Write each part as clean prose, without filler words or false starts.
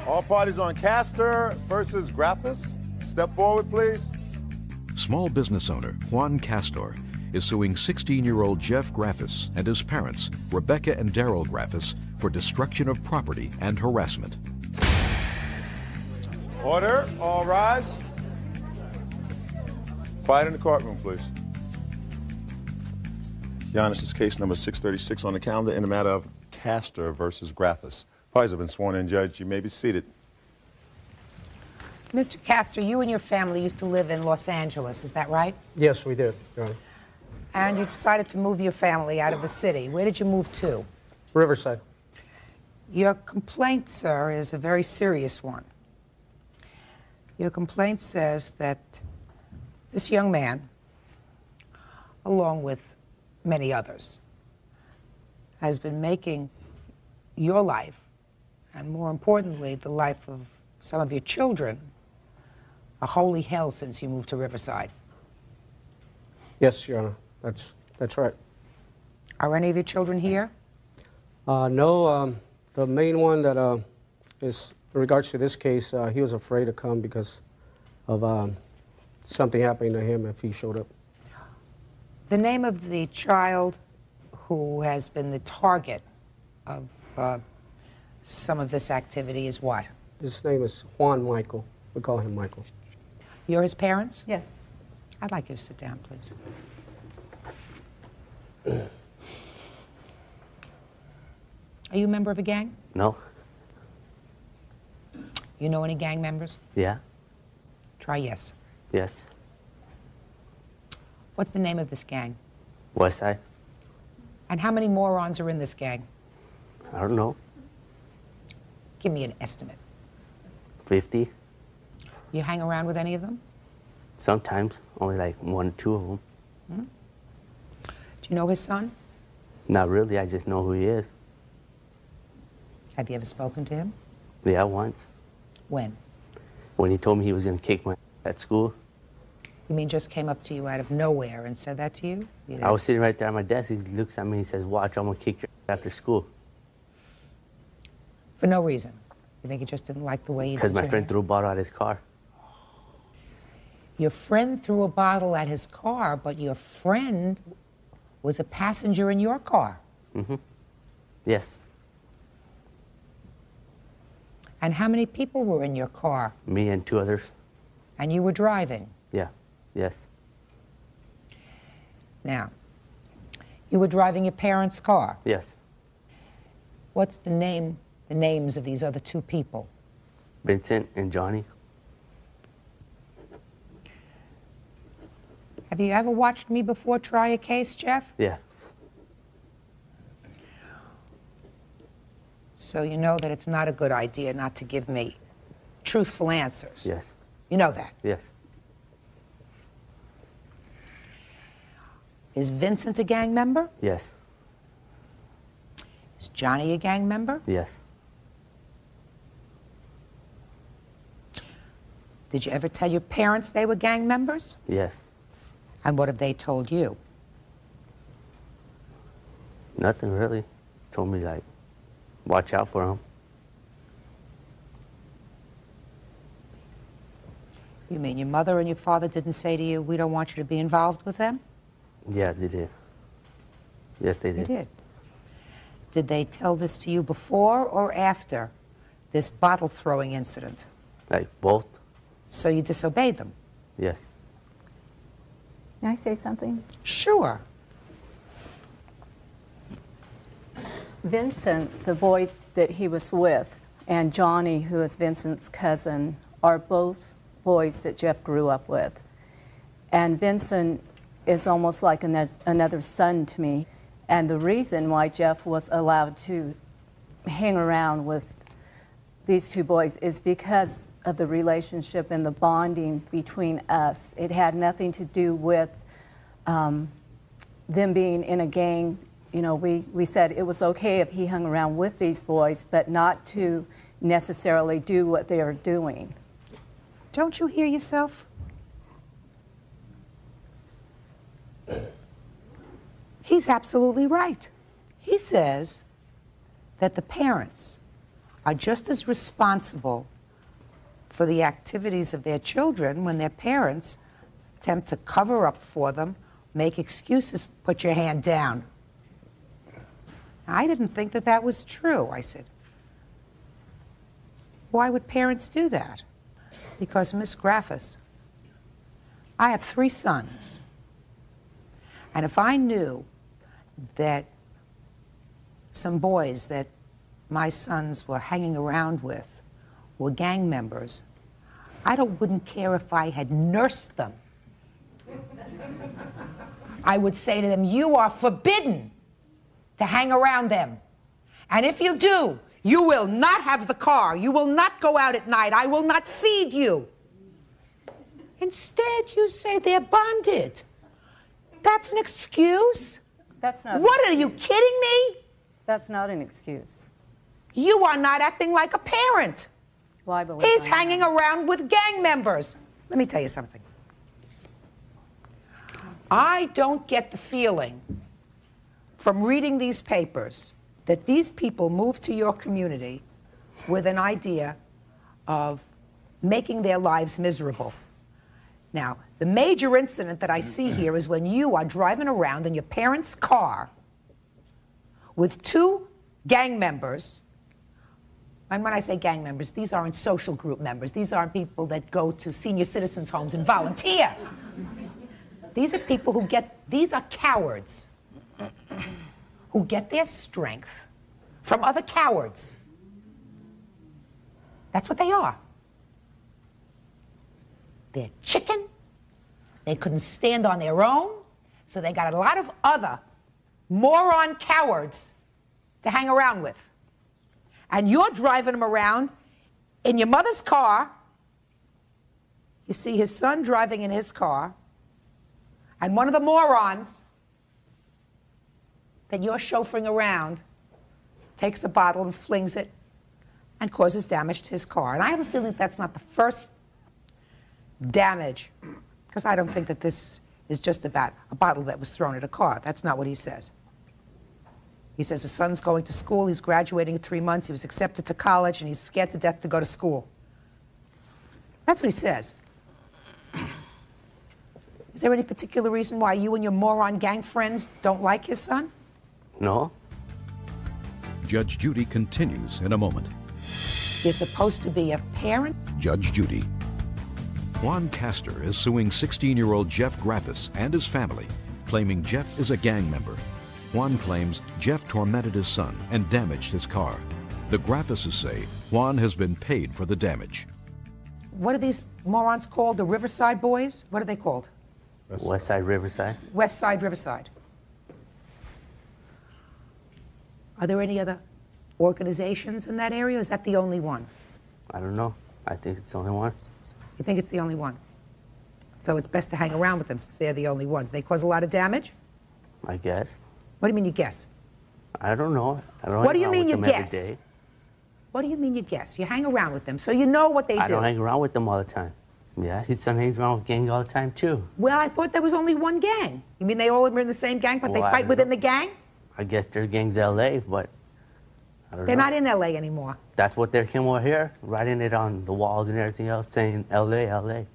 All parties on Castor versus Graphis. Step forward, please. Small business owner Juan Castor is suing 16-year-old Jeff Graphis and his parents, Rebecca and Daryl Graphis, for destruction of property and harassment. Order. All rise. Quiet in the courtroom, please. Your Honor, this is case number 636 on the calendar in the matter of Castor versus Graphis. Parties have been sworn in, Judge. You may be seated. Mr. Castor, you and your family used to live in Los Angeles, is that right? Yes, we did, Your Honor. And you decided to move your family out of the city. Where did you move to? Riverside. Your complaint, sir, is a very serious one. Your complaint says that this young man, along with many others, has been making your life, and more importantly, the life of some of your children, a holy hell since you moved to Riverside. Yes, Your Honor, that's right. Are any of your children here? No, the main one that is in regards to this case, he was afraid to come because of something happening to him if he showed up. The name of the child who has been the target of some of this activity is what? His name is Juan Michael. We call him Michael. You're his parents? Yes. I'd like you to sit down, please. Are you a member of a gang? No. You know any gang members? Yeah. Try yes. Yes. What's the name of this gang? West Side. And how many morons are in this gang? I don't know. Give me an estimate. 50. You hang around with any of them? Sometimes. Only like 1 or 2 of them. Hmm? Do you know his son? Not really. I just know who he is. Have you ever spoken to him? Yeah, once. When? When he told me he was going to kick my at school. You mean just came up to you out of nowhere and said that to you? I was sitting right there at my desk. He looks at me and he says, watch, I'm going to kick your after school. For no reason? You think he just didn't like the way you did Because my your friend hair? threw a bottle at his car. Your friend threw a bottle at his car, but your friend was a passenger in your car. Mm-hmm. Yes. And how many people were in your car? Me and 2 others. And you were driving? Yeah. Yes. Now, you were driving your parents' car? Yes. What's the names of these other 2 people? Vincent and Johnny. Have you ever watched me before try a case, Jeff? Yes. So you know that it's not a good idea not to give me truthful answers. Yes. You know that? Yes. Is Vincent a gang member? Yes. Is Johnny a gang member? Yes. Did you ever tell your parents they were gang members? Yes. And what have they told you? Nothing really. Told me, like, watch out for him. You mean your mother and your father didn't say to you, we don't want you to be involved with them? Yeah, they did. Yes, they did. They did. Did they tell this to you before or after this bottle throwing incident? Like, both? So you disobeyed them? Yes. Can I say something? Sure. Vincent, the boy that he was with, and Johnny, who is Vincent's cousin, are both boys that Jeff grew up with. And Vincent is almost like another son to me. And the reason why Jeff was allowed to hang around with these 2 boys is because of the relationship and the bonding between us. It had nothing to do with them being in a gang. You know, we said it was okay if he hung around with these boys, but not to necessarily do what they are doing. Don't you hear yourself? He's absolutely right. He says that the parents are just as responsible for the activities of their children when their parents attempt to cover up for them, make excuses, put your hand down. I didn't think that that was true. I said, why would parents do that? Because, Miss Graffis, I have 3 sons. And if I knew that some boys that my sons were hanging around with were gang members, I wouldn't care if I had nursed them. I would say to them, you are forbidden to hang around them. And if you do, you will not have the car. You will not go out at night. I will not feed you. Instead, you say they're bonded. That's an excuse? That's not. What, are you kidding me? That's not an excuse. You are not acting like a parent. Well, I believe He's I am. hanging around with gang members. Let me tell you something. I don't get the feeling from reading these papers that these people moved to your community with an idea of making their lives miserable. Now, the major incident that I see here is when you are driving around in your parents' car with 2 gang members. And when I say gang members, these aren't social group members. These aren't people that go to senior citizens' homes and volunteer. These are people who these are cowards who get their strength from other cowards. That's what they are. They're chicken. They couldn't stand on their own, so they got a lot of other moron cowards to hang around with. And you're driving them around in your mother's car. You see his son driving in his car, and one of the morons that you're chauffeuring around takes a bottle and flings it and causes damage to his car. And I have a feeling that's not the first damage, because I don't think that this is just about a bottle that was thrown at a car. That's not what he says. He says his son's going to school, he's graduating in 3 months, he was accepted to college, and he's scared to death to go to school. That's what he says. Is there any particular reason why you and your moron gang friends don't like his son? No. Judge Judy continues in a moment. You're supposed to be a parent. Judge Judy. Juan Castor is suing 16-year-old Jeff Graffis and his family, claiming Jeff is a gang member. Juan claims Jeff tormented his son and damaged his car. The Graffises say Juan has been paid for the damage. What are these morons called? The Riverside Boys? What are they called? West Side, Riverside. West Side, Riverside. Are there any other organizations in that area, or is that the only one? I don't know. I think it's the only one. You think it's the only one? So it's best to hang around with them since they're the only ones. They cause a lot of damage? I guess. What do you mean you guess? I don't know. I don't What do hang you around mean with you them every guess? day. What do you mean you guess? You hang around with them, so you know what they do. I don't hang around with them all the time. Yeah, his son hangs around with gang all the time, too. Well, I thought there was only one gang. You mean they all are in the same gang, but they Well, I fight don't within know. the gang? I guess their gang's L.A., but I don't They're know. not in L.A. anymore. That's what they came over here, writing it on the walls and everything else, saying L.A., L.A.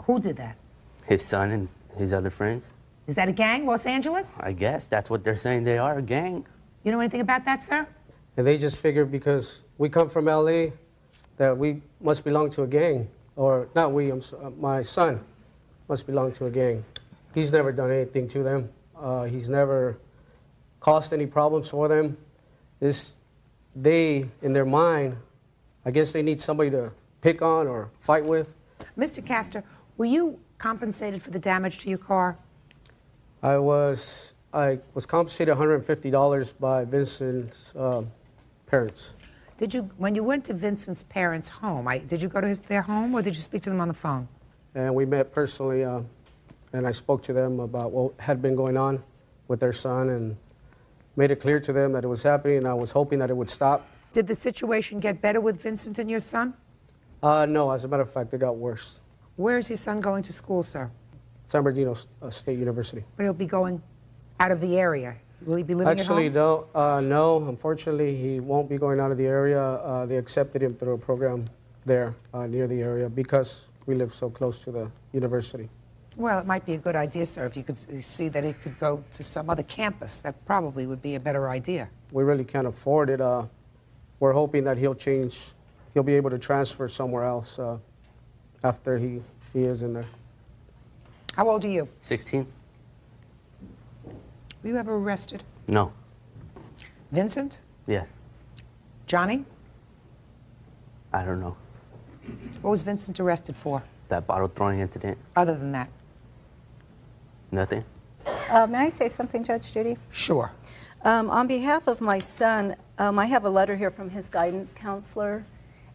Who did that? His son and his other friends. Is that a gang, Los Angeles? I guess that's what they're saying they are, a gang. You know anything about that, sir? And they just figured because we come from LA that we must belong to a gang. Or not we, my son must belong to a gang. He's never done anything to them. He's never caused any problems for them. They, in their mind, I guess they need somebody to pick on or fight with. Mr. Castor, were you compensated for the damage to your car? I was compensated $150 by Vincent's parents. Did you, when you went to Vincent's parents' home, did you go to their home or did you speak to them on the phone? And we met personally, and I spoke to them about what had been going on with their son and made it clear to them that it was happening, and I was hoping that it would stop. Did the situation get better with Vincent and your son? No, as a matter of fact, it got worse. Where is your son going to school, sir? San Bernardino State University. But he'll be going out of the area. Will he be living Actually, at home? no. Unfortunately, he won't be going out of the area. They accepted him through a program there near the area because we live so close to the university. Well, it might be a good idea, sir, if you could see that he could go to some other campus. That probably would be a better idea. We really can't afford it. We're hoping that he'll change. He'll be able to transfer somewhere else after he is in there. How old are you? 16? Were you ever arrested? No. Vincent? Yes. Johnny? I don't know. What was Vincent arrested for, That bottle throwing incident? other than that? Nothing? May I say something, Judge Judy? Sure. On behalf of my son, I have a letter here from his guidance counselor.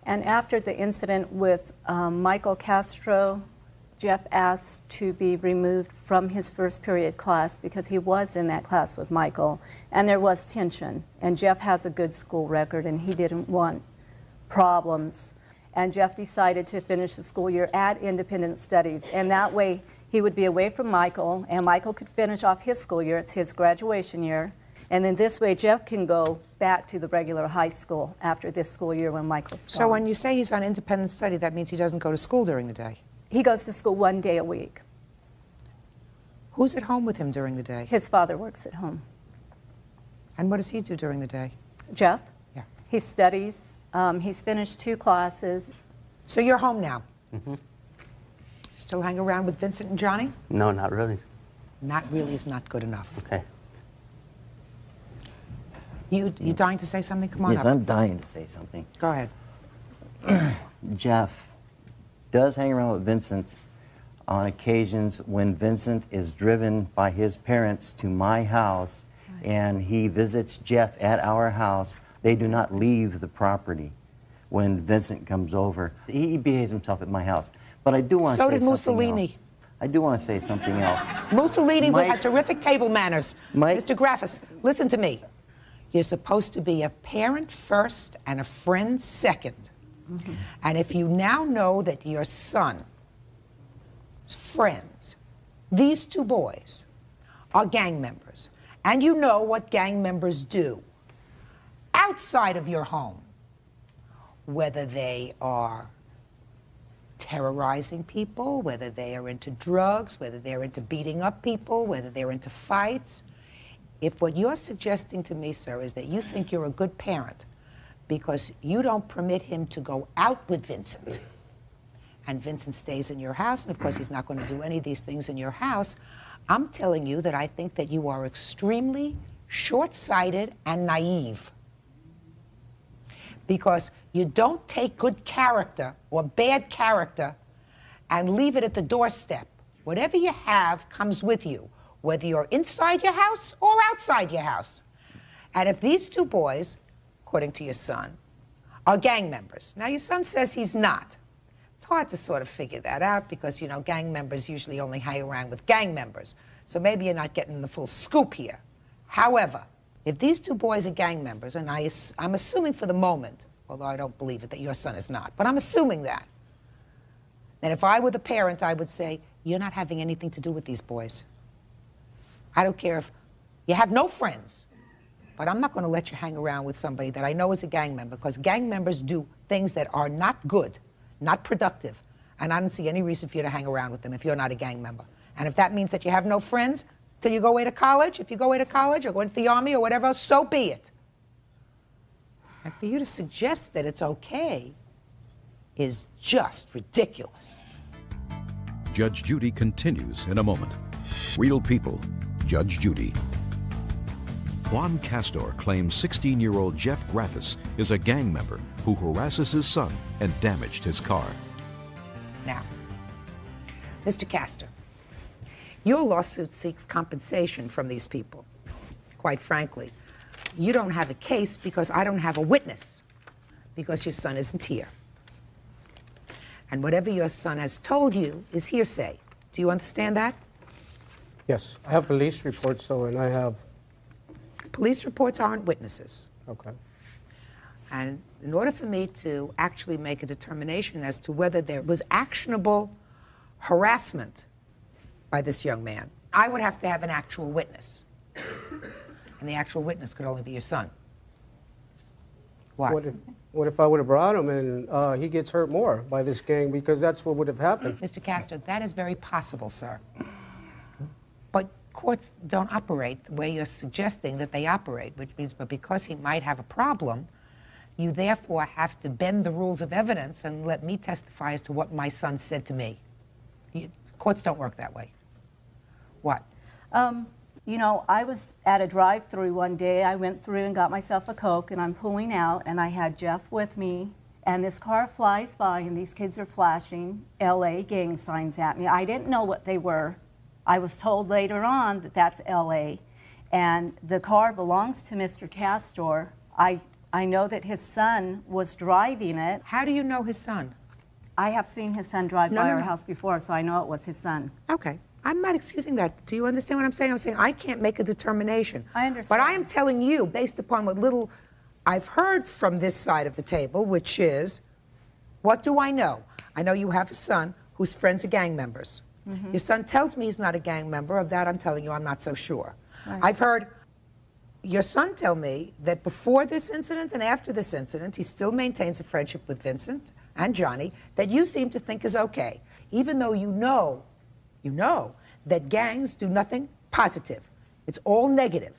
And after the incident with Michael Castro, Jeff asked to be removed from his first period class because he was in that class with Michael, and there was tension. And Jeff has a good school record, and he didn't want problems. And Jeff decided to finish the school year at Independent Studies, and that way he would be away from Michael, and Michael could finish off his school year. It's his graduation year. And then this way, Jeff can go back to the regular high school after this school year when Michael's gone. So when you say he's on independent study, that means he doesn't go to school during the day? He goes to school 1 day a week. Who's at home with him during the day? His father works at home. And what does he do during the day? Jeff? Yeah. He studies. He's finished 2 classes. So you're home now? Mm-hmm. Still hang around with Vincent and Johnny? No, not really. Not really is not good enough. Okay. You dying to say something? Come on Yes, up. I'm dying to say something. Go ahead. Jeff does hang around with Vincent on occasions when Vincent is driven by his parents to my house and he visits Jeff at our house. They do not leave the property when Vincent comes over. He behaves himself at my house. But I do want to So say did something Mussolini. else. I do want to say something else. Mussolini Mike- had terrific table manners. Mike- Mr. Graffis, listen to me. You're supposed to be a parent first and a friend second. Mm-hmm. And if you now know that your son's friends, these 2 boys, are gang members, and you know what gang members do outside of your home, whether they are terrorizing people, whether they are into drugs, whether they're into beating up people, whether they're into fights. If what you're suggesting to me, sir, is that you think you're a good parent because you don't permit him to go out with Vincent, and Vincent stays in your house, and of course he's not going to do any of these things in your house, I'm telling you that I think that you are extremely short-sighted and naive. Because you don't take good character or bad character and leave it at the doorstep. Whatever you have comes with you, whether you're inside your house or outside your house. And if these 2 boys, according to your son, are gang members, now your son says he's not. It's hard to sort of figure that out because, you know, gang members usually only hang around with gang members. So maybe you're not getting the full scoop here. However, if these 2 boys are gang members, and I'm assuming for the moment, although I don't believe it, that your son is not, but I'm assuming that, then if I were the parent, I would say, you're not having anything to do with these boys. I don't care if you have no friends, but I'm not going to let you hang around with somebody that I know is a gang member, because gang members do things that are not good, not productive, and I don't see any reason for you to hang around with them if you're not a gang member. And if that means that you have no friends till you go away to college, if you go away to college or go into the army or whatever else, so be it. And for you to suggest that it's okay is just ridiculous. Judge Judy continues in a moment. Real people, Judge Judy. Juan Castor claims 16-year-old Jeff Graffis is a gang member who harasses his son and damaged his car. Now, Mr. Castor, your lawsuit seeks compensation from these people. Quite frankly, you don't have a case because I don't have a witness, because your son isn't here. And whatever your son has told you is hearsay. Do you understand that? Yes, I have police reports, though, and I have... Police reports aren't witnesses. Okay. And in order for me to actually make a determination as to whether there was actionable harassment by this young man, I would have to have an actual witness. and the actual witness could only be your son? What? What if I would have brought him and he gets hurt more by this gang, because that's what would have happened. Mr. Castor, that is very possible, sir. But courts don't operate the way you're suggesting that they operate, which means, but because he might have a problem, you therefore have to bend the rules of evidence and let me testify as to what my son said to me. Courts don't work that way. What? You know, I was at a drive-through one day. I went through and got myself a Coke, and I'm pulling out, and I had Jeff with me, and this car flies by, and these kids are flashing L.A. gang signs at me. I didn't know what they were. I was told later on that that's L.A., and the car belongs to Mr. Castor. I know that his son was driving it. How do you know his son? I have seen his son drive by our house before, so I know it was his son. Okay. I'm not excusing that. Do you understand what I'm saying? I'm saying I can't make a determination. I understand. But I am telling you, based upon what little I've heard from this side of the table, which is, what do I know? I know you have a son whose friends are gang members. Your son tells me he's not a gang member. Of that, I'm telling you, I'm not so sure. Right. I've heard your son tell me that before this incident and after this incident, he still maintains a friendship with Vincent and Johnny that you seem to think is okay, even though you know that gangs do nothing positive. It's all negative.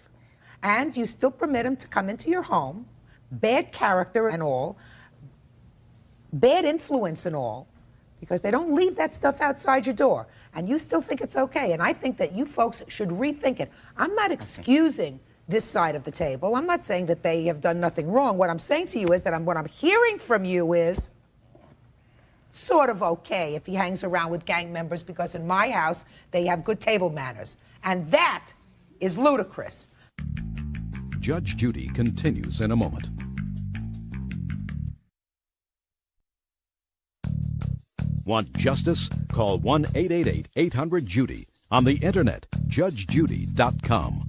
And you still permit him to come into your home, bad character and all, bad influence and all, because they don't leave that stuff outside your door. And you still think it's okay. And I think that you folks should rethink it. I'm not excusing this side of the table. I'm not saying that they have done nothing wrong. What I'm saying to you is that what I'm hearing from you is sort of okay if he hangs around with gang members, because in my house they have good table manners. And that is ludicrous. Judge Judy continues in a moment. Want justice? Call 1-888-800-JUDY. On the internet, judgejudy.com.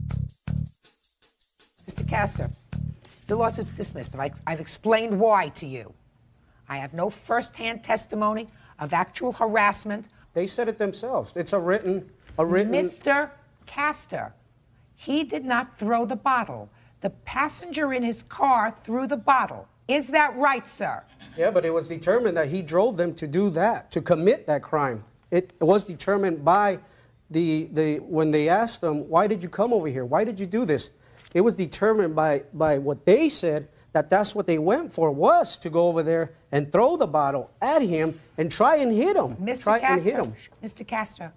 Mr. Castor, your lawsuit's dismissed. I've explained why to you. I have no first-hand testimony of actual harassment. They said it themselves. It's a written. Mr. Castor, he did not throw the bottle. The passenger in his car threw the bottle. Is that right, sir? Yeah, but it was determined that he drove them to do that, to commit that crime. It was determined by when they asked them, why did you come over here? Why did you do this? It was determined by what they said, that's what they went for, was to go over there and throw the bottle at him and try and hit him. Mr. Castor,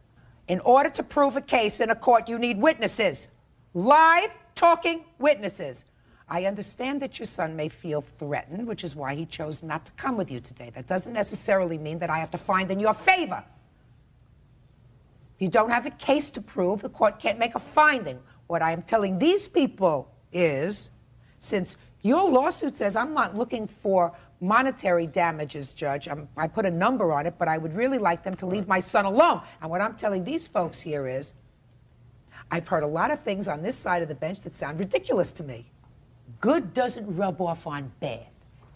in order to prove a case in a court, you need witnesses. Live, talking witnesses. I understand that your son may feel threatened, which is why he chose not to come with you today. That doesn't necessarily mean that I have to find in your favor. If you don't have a case to prove, the court can't make a finding. What I am telling these people is, since your lawsuit says I'm not looking for monetary damages, Judge, I put a number on it, but I would really like them to leave my son alone. And what I'm telling these folks here is, I've heard a lot of things on this side of the bench that sound ridiculous to me. Good doesn't rub off on bad.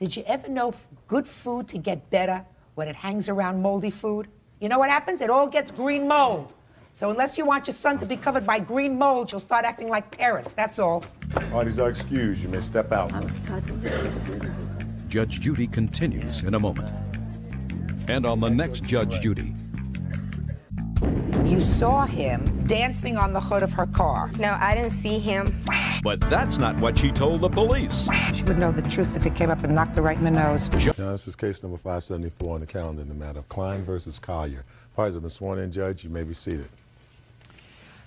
Did you ever know good food to get better when it hangs around moldy food? You know what happens? It all gets green mold. So unless you want your son to be covered by green mold, you'll start acting like parents. That's all. Parties are excused. You may step out. Judge Judy continues in a moment. And on the next Judge Judy. You saw him dancing on the hood of her car. No, I didn't see him. But that's not what she told the police. She would know the truth if it came up and knocked her right in the nose. Now, this is case number 574 on the calendar in the matter of Klein versus Collier. Parties have been sworn in, Judge. You may be seated.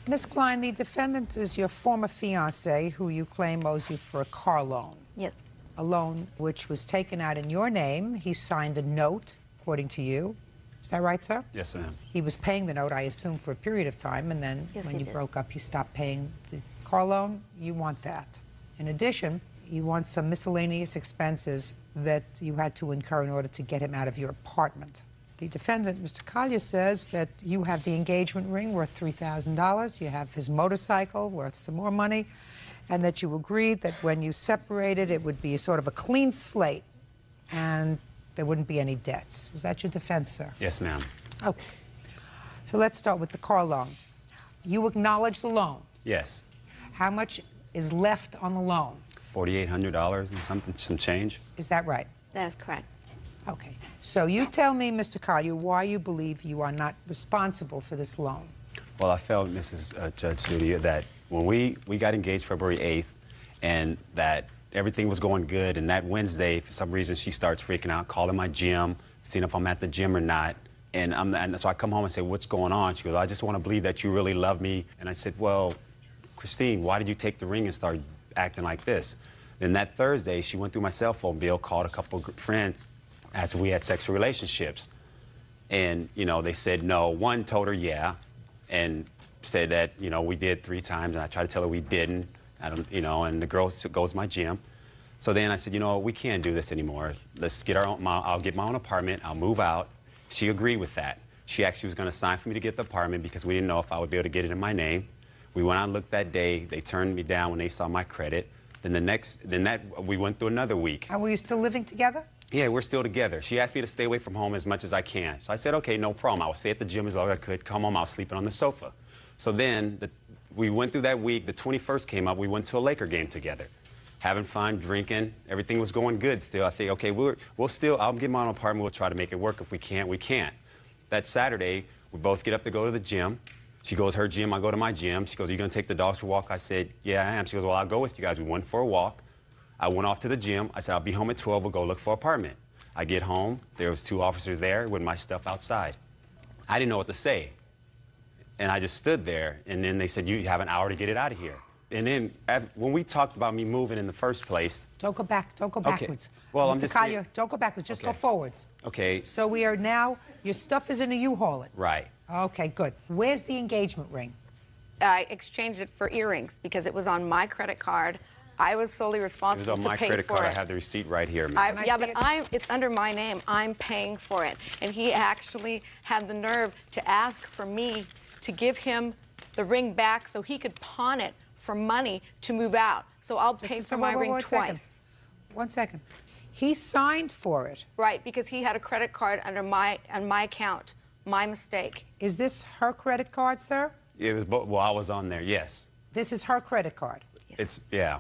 Miss Klein, the defendant is your former fiancé who you claim owes you for a car loan. Yes. A loan which was taken out in your name. He signed a note, according to you. Is that right, sir? Yes, ma'am. He was paying the note, I assume, for a period of time, and then Yes, when he you did. broke up, he stopped paying the car loan. You want that. In addition, you want some miscellaneous expenses that you had to incur in order to get him out of your apartment. The defendant, Mr. Collier, says that you have the engagement ring worth $3,000, you have his motorcycle worth some more money, and that you agreed that when you separated, it would be a sort of a clean slate, and there wouldn't be any debts. Is that your defense, sir? Yes, ma'am. Okay. So let's start with the car loan. You acknowledge the loan. Yes. How much is left on the loan. $4,800 and some change. Is that right? That is correct. Okay. So you tell me, Mr. Collier, why you believe you are not responsible for this loan. Well, I felt, Mrs. Judge Judy, that when we got engaged February 8th, and that everything was going good, and that Wednesday, for some reason, she starts freaking out, calling my gym, seeing if I'm at the gym or not. And so I come home and say, what's going on? She goes, I just want to believe that you really love me. And I said, well, Christine, why did you take the ring and start acting like this? Then that Thursday, she went through my cell phone bill, called a couple of friends, asked if we had sexual relationships. And, you know, they said no. One told her yeah, and said that, you know, we did 3 times, and I tried to tell her we didn't. I don't, you know, and the girl goes to my gym. So then I said, you know, we can't do this anymore. Let's get our own, I'll get my own apartment, I'll move out. She agreed with that. She actually was going to sign for me to get the apartment because we didn't know if I would be able to get it in my name. We went out and looked that day. They turned me down when they saw my credit. Then we went through another week. And were you still living together? Yeah, we're still together. She asked me to stay away from home as much as I can. So I said, okay, no problem. I would stay at the gym as long as I could. Come home, I was sleeping on the sofa. So then we went through that week. The 21st came up. We went to a Laker game together. Having fun, drinking. Everything was going good still. I think, okay, I'll get my own apartment. We'll try to make it work. If we can't, we can't. That Saturday, we both get up to go to the gym. She goes to her gym, I go to my gym. She goes, are you going to take the dogs for a walk? I said, yeah, I am. She goes, well, I'll go with you guys. We went for a walk. I went off to the gym. I said, I'll be home at 12. We'll go look for an apartment. I get home. There was 2 officers there with my stuff outside. I didn't know what to say. And I just stood there. And then they said, you have an hour to get it out of here. And then when we talked about me moving in the first place. Don't go back. Don't go backwards. Well, Mr. I'm just Collier, saying, don't go backwards. Just Okay. go forwards. Okay. So we are now, your stuff is in a U-Haul. Right. Okay, good. Where's the engagement ring? I exchanged it for earrings because it was on my credit card. I was solely It was responsible on to my pay credit for card. it. I have the receipt right here, ma'am. Can I Yeah, see but it? it's under my name. I'm paying for it. And he actually had the nerve to ask for me to give him the ring back so he could pawn it for money to move out. So I'll pay for my ring twice. 1 second. He signed for it. Right, because he had a credit card on my account. My mistake. Is this her credit card, sir? It was, well, I was on there, yes. This is her credit card. It's, yeah.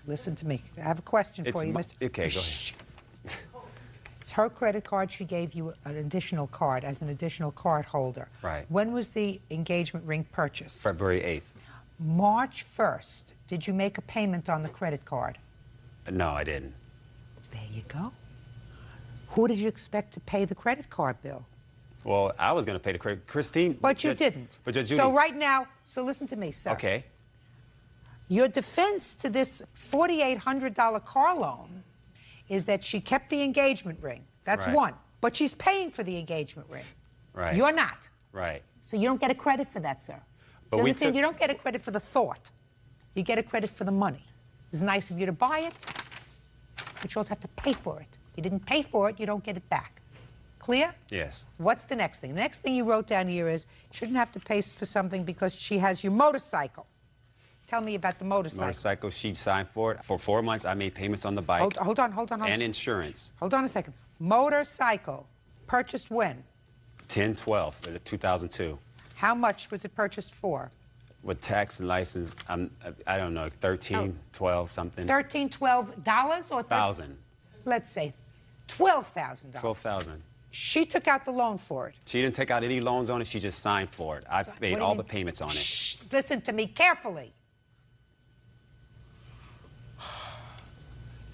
Listen to me. I have a question for you, Mr. Okay, go Shh. ahead. It's her credit card. She gave you an additional card as an additional card holder. Right. When was the engagement ring purchased? February 8th. March 1st. Did you make a payment on the credit card? No, I didn't. There you go. Who did you expect to pay the credit card bill? Well, I was going to pay the credit. Christine. But you didn't. But Judge Judy. So right now, so listen to me, sir. Okay. Your defense to this $4,800 car loan is that she kept the engagement ring. That's Right. one. But she's paying for the engagement ring. Right. You're not. Right. So you don't get a credit for that, sir. But You we understand? took- You don't get a credit for the thought. You get a credit for the money. It was nice of you to buy it, but you also have to pay for it. You didn't pay for it, you don't get it back. Clear? Yes. What's the next thing? The next thing you wrote down here is shouldn't have to pay for something because she has your motorcycle. Tell me about the motorcycle. Motorcycle, she signed for it. For 4 months, I made payments on the bike. Hold on. And insurance. Hold on a second. Motorcycle, purchased when? 10/12, 2002. How much was it purchased for? With tax and license, I don't know, 13, 12, something. $13, $12 or $1,000. Let's say $12,000. 12,000. She took out the loan for it. She didn't take out any loans on it. She just signed for it. I What paid do you all mean? the payments on it. Shh, listen to me carefully.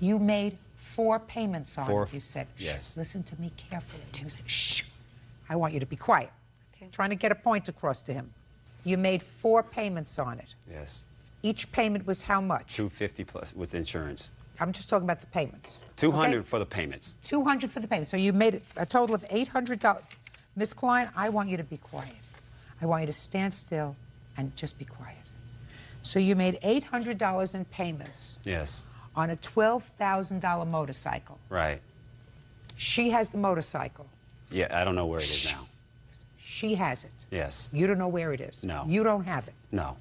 You made 4 payments on Four, it, you said. Shh, yes. listen to me carefully. Shh. I want you to be quiet. Okay. Trying to get a point across to him. You made 4 payments on it. Yes. Each payment was how much? $250 plus with insurance. I'm just talking about the payments. $200 okay? for the payments. $200 for the payment. So you made a total of $800. Miss Klein, I want you to be quiet. I want you to stand still and just be quiet. So you made $800 in payments Yes. on a $12,000 motorcycle. Right. She has the motorcycle. Yeah, I don't know where it is now. She has it. Yes. You don't know where it is. No. You don't have it. No.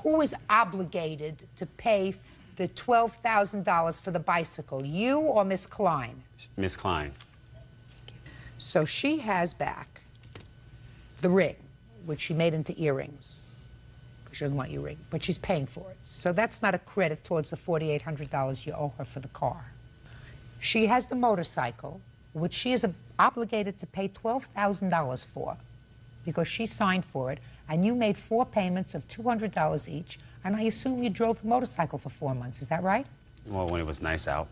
Who is obligated to pay the $12,000 for the bicycle, you or Miss Klein? Miss Klein. So she has back the ring, which she made into earrings. because she doesn't want you ring, but she's paying for it. So that's not a credit towards the $4,800 you owe her for the car. She has the motorcycle, which she is obligated to pay $12,000 for because she signed for it, and you made 4 payments of $200 each, and I assume you drove the motorcycle for 4 months. Is that right? Well, when it was nice out.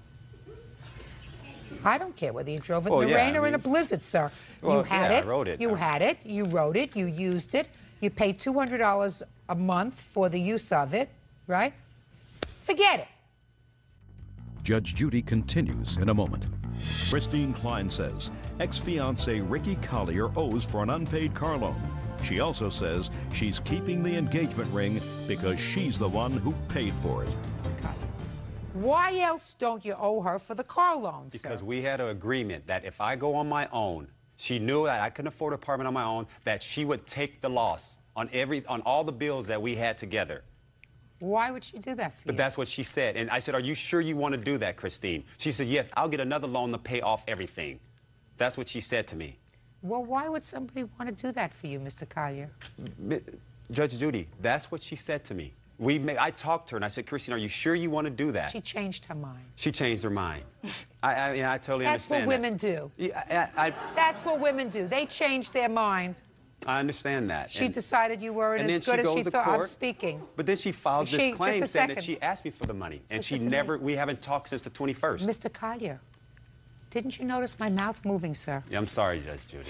I don't care whether you drove it Well, in the yeah, rain or in a blizzard, sir. Well, You had yeah, it. I rode it. You had it. You rode it. You used it. You paid $200 a month for the use of it, right? Forget it. Judge Judy continues in a moment. Christine Klein says ex-fiancé Ricky Collier owes for an unpaid car loan. She also says she's keeping the engagement ring because she's the one who paid for it. Mr. Collier, why else don't you owe her for the car loan, sir? Because we had an agreement that if I go on my own, she knew that I couldn't afford an apartment on my own, that she would take the loss on all the bills that we had together. Why would she do that for you? But that's what she said. And I said, are you sure you want to do that, Christine? She said, yes, I'll get another loan to pay off everything. That's what she said to me. Well, why would somebody want to do that for you, Mr. Collier? Judge Judy, that's what she said to me. I talked to her and I said, Christine, are you sure you want to do that? She changed her mind. She changed her mind. I totally That's understand what women do. Yeah, That's what women do. They change their mind. I understand that. She decided you weren't and as then good she as she goes to thought. I'm court, speaking. But then she files this claim just a saying that second. she asked me for the money. And Listen she to never, me. we haven't talked since the 21st. Mr. Collier, didn't you notice my mouth moving, sir? Yeah, I'm sorry, Judge Judy.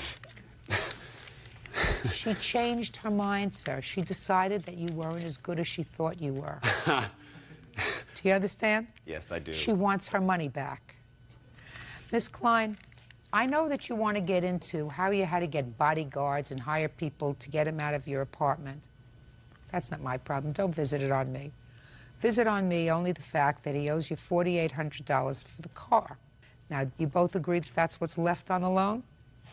She changed her mind, sir. She decided that you weren't as good as she thought you were. Do you understand? Yes, I do. She wants her money back. Miss Klein, I know that you want to get into how you had to get bodyguards and hire people to get him out of your apartment. That's not my problem. Don't visit it on me. Visit on me only the fact that he owes you $4,800 for the car. Now, you both agree that that's what's left on the loan?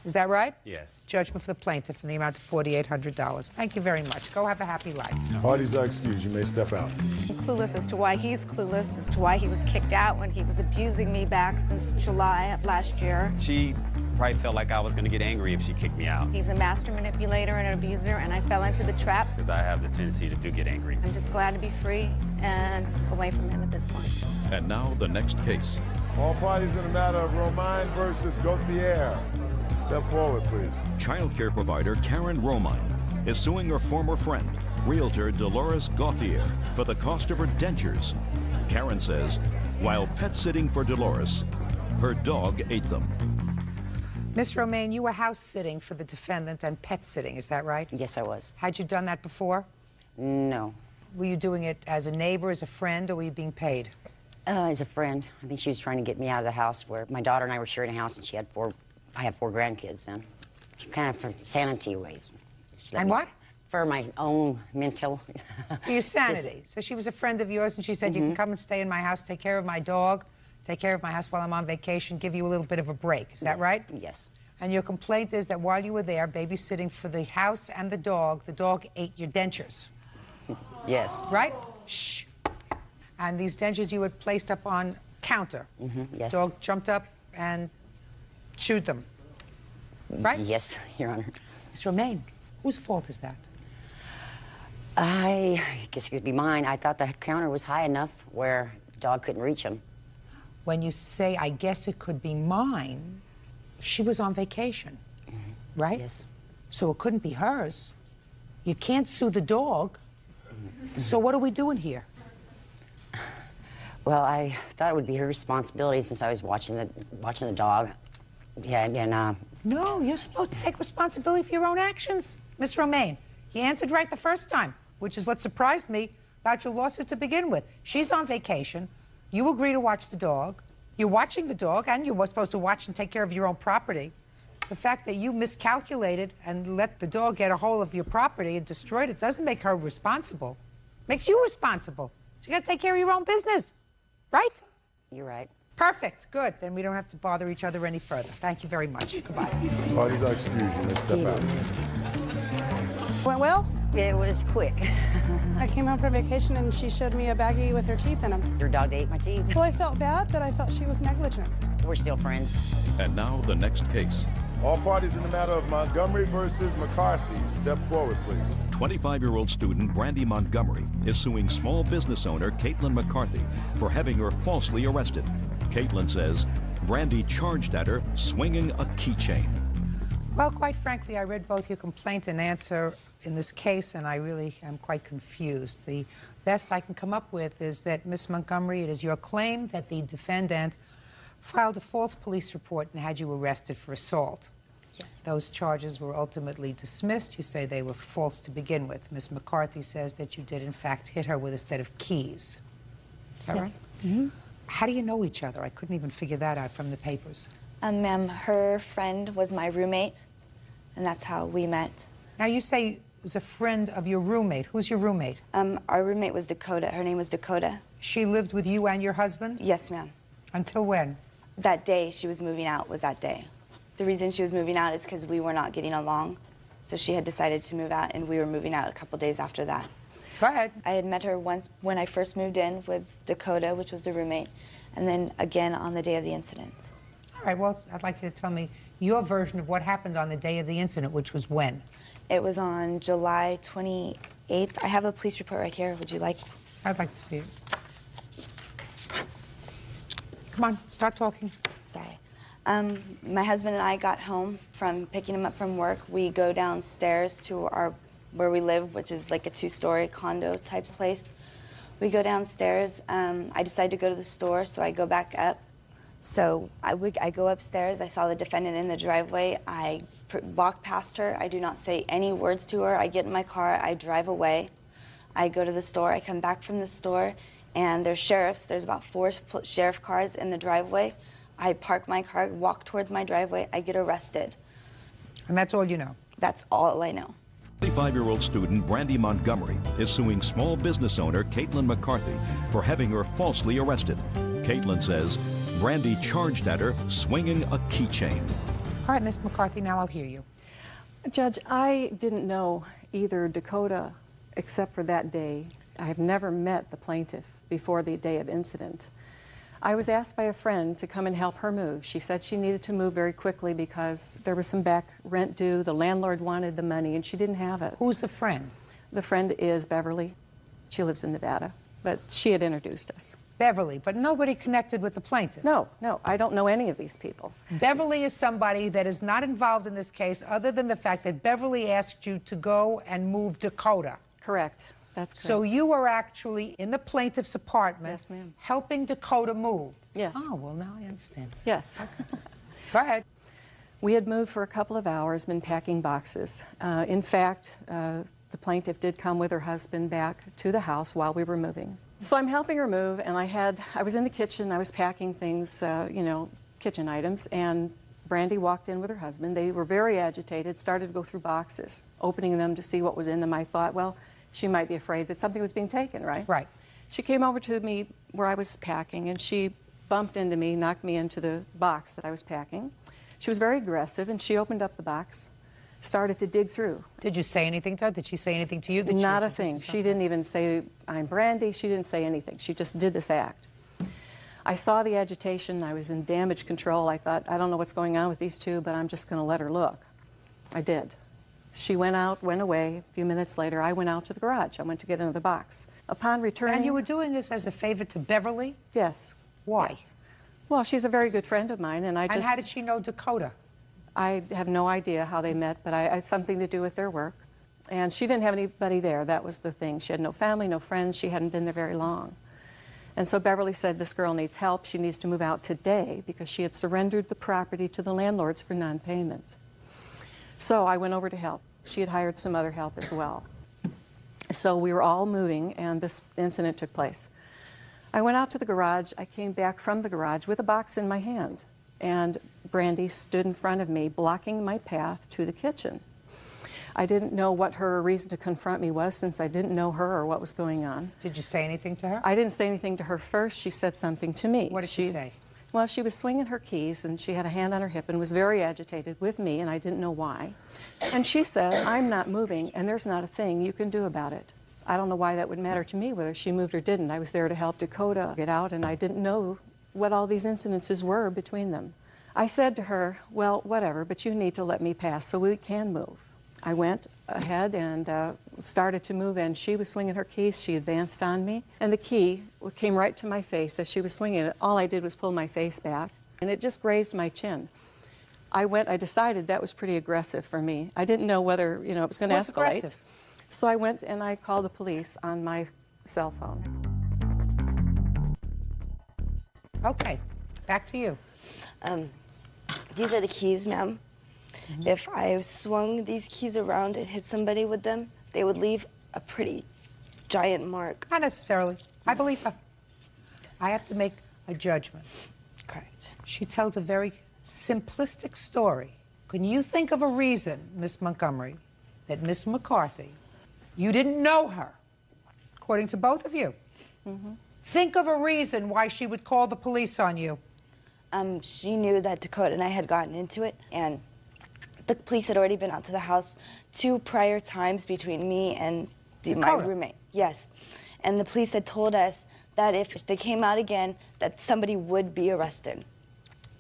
Is that right? Yes. Judgment for the plaintiff in the amount of $4,800. Thank you very much. Go have a happy life. Parties are excused. You may step out. I'm clueless as to why he's clueless as to why he was kicked out when he was abusing me back since July of last year. She probably felt like I was going to get angry if she kicked me out. He's a master manipulator and an abuser, and I fell into the trap. Because I have the tendency to do get angry. I'm just glad to be free and away from him at this point. And now the next case. All parties in the matter of Romain versus Gauthier. Step forward, please. Child care provider Karen Romine is suing her former friend, realtor Dolores Gauthier, for the cost of her dentures. Karen says, while pet sitting for Dolores, her dog ate them. Miss Romaine, you were house sitting for the defendant and pet sitting, is that right? Yes, I was. Had you done that before? No. Were you doing it as a neighbor, as a friend, or were you being paid? As a friend. I think she was trying to get me out of the house where my daughter and I were sharing a house, and she had I have 4 grandkids then. Kind of for sanity ways. And what? For my own mental. For your sanity. So she was a friend of yours, and she said, you can come and stay in my house, take care of my dog, take care of my house while I'm on vacation, give you a little bit of a break. Is that right? Yes. And your complaint is that while you were there babysitting for the house and the dog ate your dentures. Yes. Right? Shh. And these dentures you had placed up on counter. Yes. Dog jumped up and chewed them. Right? Yes, Your Honor. Mr. Romaine, whose fault is that? I guess it could be mine. I thought the counter was high enough where the dog couldn't reach him. When you say, I guess it could be mine, she was on vacation, right? Yes. So it couldn't be hers. You can't sue the dog. So what are we doing here? Well, I thought it would be her responsibility since I was watching the dog. Yeah, and No, you're supposed to take responsibility for your own actions. Miss Romaine, you answered right the first time, which is what surprised me about your lawsuit to begin with. She's on vacation. You agree to watch the dog. You're watching the dog, and you were supposed to watch and take care of your own property. The fact that you miscalculated and let the dog get a hold of your property and destroyed it doesn't make her responsible. Makes you responsible. So you got to take care of your own business, right? you're right. Perfect. Good. Then we don't have to bother each other any further. Thank you very much. Goodbye. Parties are excused. You may step out. Went well? It was quick. I came home from vacation and she showed me a baggie with her teeth in them. Your dog ate my teeth. Well, I felt bad, but I felt she was negligent. We're still friends. And now the next case. All parties in the matter of Montgomery versus McCarthy, step forward, please. 25-year-old student Brandy Montgomery is suing small business owner Caitlin McCarthy for having her falsely arrested. Caitlin says Brandy charged at her swinging a keychain. Well, quite frankly, I read both your complaint and answer in this case, and I really am quite confused. The best I can come up with is that, Miss Montgomery, it is your claim that the defendant filed a false police report and had you arrested for assault. Yes. Those charges were ultimately dismissed. You say they were false to begin with. Ms. McCarthy says that you did, in fact, hit her with a set of keys. Is that Yes. right? Mm-hmm. How do you know each other? I couldn't even figure that out from the papers. Ma'am, her friend was my roommate, and that's how we met. Now, you say it was a friend of your roommate. Who's your roommate? Our roommate was Dakota. Her name was Dakota. She lived with you and your husband? Yes, ma'am. Until when? That day she was moving out was that day. The reason she was moving out is because we were not getting along. So she had decided to move out, and we were moving out a couple days after that. Go ahead. I had met her once when I first moved in with Dakota, which was the roommate, and then again on the day of the incident. All right, well, I'd like you to tell me your version of what happened on the day of the incident, which was when? It was on July 28th. I have a police report right here. Would you like? I'd like to see it. Come on, start talking. Sorry. My husband and I got home from picking him up from work. We go downstairs to where we live, which is like a two-story condo type place. We go downstairs. I decide to go to the store, so I go back up. So I go upstairs. I saw the defendant in the driveway. I walk past her. I do not say any words to her. I get in my car. I drive away. I go to the store. I come back from the store, and there's sheriffs. There's about 4 sheriff cars in the driveway. I park my car, walk towards my driveway. I get arrested. And that's all you know? That's all I know. 25-year-old student Brandy Montgomery is suing small business owner Caitlin McCarthy for having her falsely arrested. Caitlin says Brandy charged at her swinging a keychain. All right, Miss McCarthy, now I'll hear you. Judge, I didn't know either Dakota except for that day. I have never met the plaintiff before the day of incident. I was asked by a friend to come and help her move. She said she needed to move very quickly because there was some back rent due. The landlord wanted the money, and she didn't have it. Who's the friend? The friend is Beverly. She lives in Nevada, but she had introduced us. Beverly, but nobody connected with the plaintiff. No, I don't know any of these people. Beverly is somebody that is not involved in this case other than the fact that Beverly asked you to go and move Dakota. Correct. That's correct. So you were actually in the plaintiff's apartment, yes, ma'am, helping Dakota move. Yes. Oh, well, now I understand. Yes. Go ahead. We had moved for a couple of hours, been packing boxes. In fact, the plaintiff did come with her husband back to the house while we were moving. So I'm helping her move, and I was in the kitchen, I was packing things, kitchen items, and Brandy walked in with her husband. They were very agitated, started to go through boxes, opening them to see what was in them. I thought, well, she might be afraid that something was being taken, right? Right. She came over to me where I was packing, and she bumped into me, knocked me into the box that I was packing. She was very aggressive, and she opened up the box, started to dig through. Did you say anything to her? Did she say anything to you? Not a thing. She didn't even say, I'm Brandy. She didn't say anything. She just did this act. I saw the agitation. I was in damage control. I thought, I don't know what's going on with these two, but I'm just going to let her look. I did. She went out, went away. A few minutes later, I went out to the garage. I went to get another box. Upon returning... And you were doing this as a favor to Beverly? Yes. Why? Yes. Well, she's a very good friend of mine, and And how did she know Dakota? I have no idea how they met, but I had something to do with their work. And she didn't have anybody there. That was the thing. She had no family, no friends. She hadn't been there very long. And so Beverly said, this girl needs help. She needs to move out today because she had surrendered the property to the landlords for non-payment. So I went over to help. She had hired some other help as well. So we were all moving, and this incident took place. I went out to the garage. I came back from the garage with a box in my hand, and Brandy stood in front of me, blocking my path to the kitchen. I didn't know what her reason to confront me was, since I didn't know her or what was going on. Did you say anything to her? I didn't say anything to her first. She said something to me. What did she say? Well, she was swinging her keys, and she had a hand on her hip and was very agitated with me, and I didn't know why. And she said, I'm not moving, and there's not a thing you can do about it. I don't know why that would matter to me, whether she moved or didn't. I was there to help Dakota get out, and I didn't know what all these incidences were between them. I said to her, well, whatever, but you need to let me pass so we can move. I went ahead and started to move in. She was swinging her keys. She advanced on me, and the key came right to my face as she was swinging it. All I did was pull my face back, and it just grazed my chin. I decided that was pretty aggressive for me. I didn't know whether, it was going to escalate. Aggressive? So I went and I called the police on my cell phone. Okay, back to you. These are the keys, ma'am. If I swung these keys around and hit somebody with them, they would leave a pretty giant mark. Not necessarily. I believe her. I have to make a judgment. Correct. She tells a very simplistic story. Can you think of a reason, Miss Montgomery, that Miss McCarthy, you didn't know her, according to both of you? Think of a reason why she would call the police on you. She knew that Dakota and I had gotten into it, and the police had already been out to the house 2 prior times between me and my roommate. Yes. And the police had told us that if they came out again, that somebody would be arrested.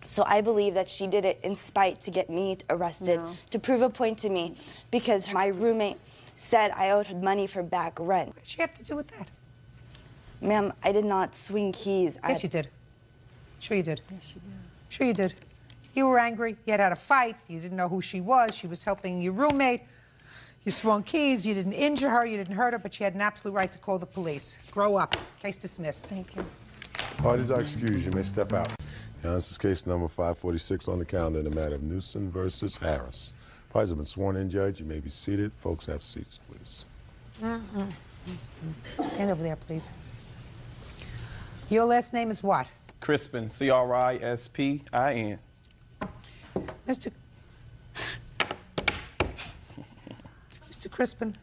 So I believe that she did it in spite to get me arrested, to prove a point to me, because my roommate said I owed her money for back rent. What did she have to do with that? Ma'am, I did not swing keys. Yes, you did. Sure you did. Yes, she did. Sure you did. You were angry. You had a fight. You didn't know who she was. She was helping your roommate. You swung keys. You didn't injure her. You didn't hurt her, but she had an absolute right to call the police. Grow up. Case dismissed. Thank you. Parties are excused. You may step out. Now, this is case number 546 on the calendar in the matter of Newsom versus Harris. Parties have been sworn in, Judge. You may be seated. Folks, have seats, please. Stand over there, please. Your last name is what? Crispin, C-R-I-S-P-I-N. Mr. Crispin,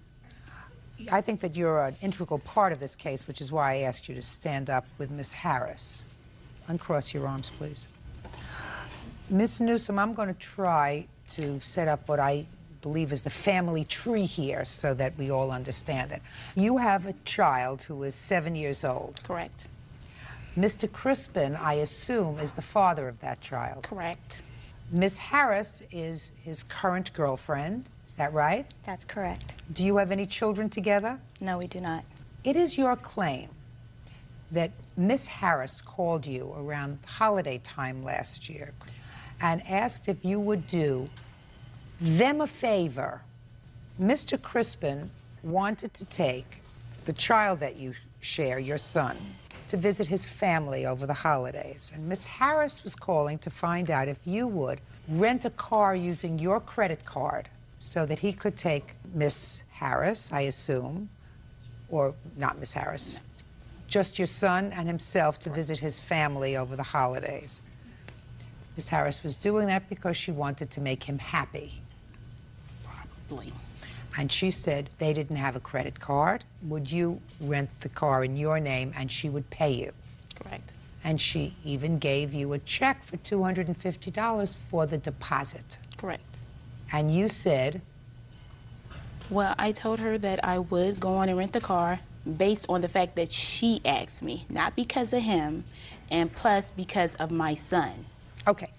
I think that you're an integral part of this case, which is why I asked you to stand up with Miss Harris. Uncross your arms, please. Miss Newsom, I'm going to try to set up what I believe is the family tree here so that we all understand it. You have a child who is 7 years old. Correct. Mr. Crispin, I assume, is the father of that child. Correct. Miss Harris is his current girlfriend. Is that right? That's correct. Do you have any children together? No, we do not. It is your claim that Miss Harris called you around holiday time last year and asked if you would do them a favor. Mr. Crispin wanted to take the child that you share, your son, to visit his family over the holidays. And Miss Harris was calling to find out if you would rent a car using your credit card so that he could take Miss Harris, I assume, or not Miss Harris, just your son and himself to visit his family over the holidays. Miss Harris was doing that because she wanted to make him happy. Probably. And she said they didn't have a credit card. Would you rent the car in your name and she would pay you? Correct. And she even gave you a check for $250 for the deposit. Correct. And you said? Well, I told her that I would go on and rent the car based on the fact that she asked me, not because of him, and plus because of my son. Okay.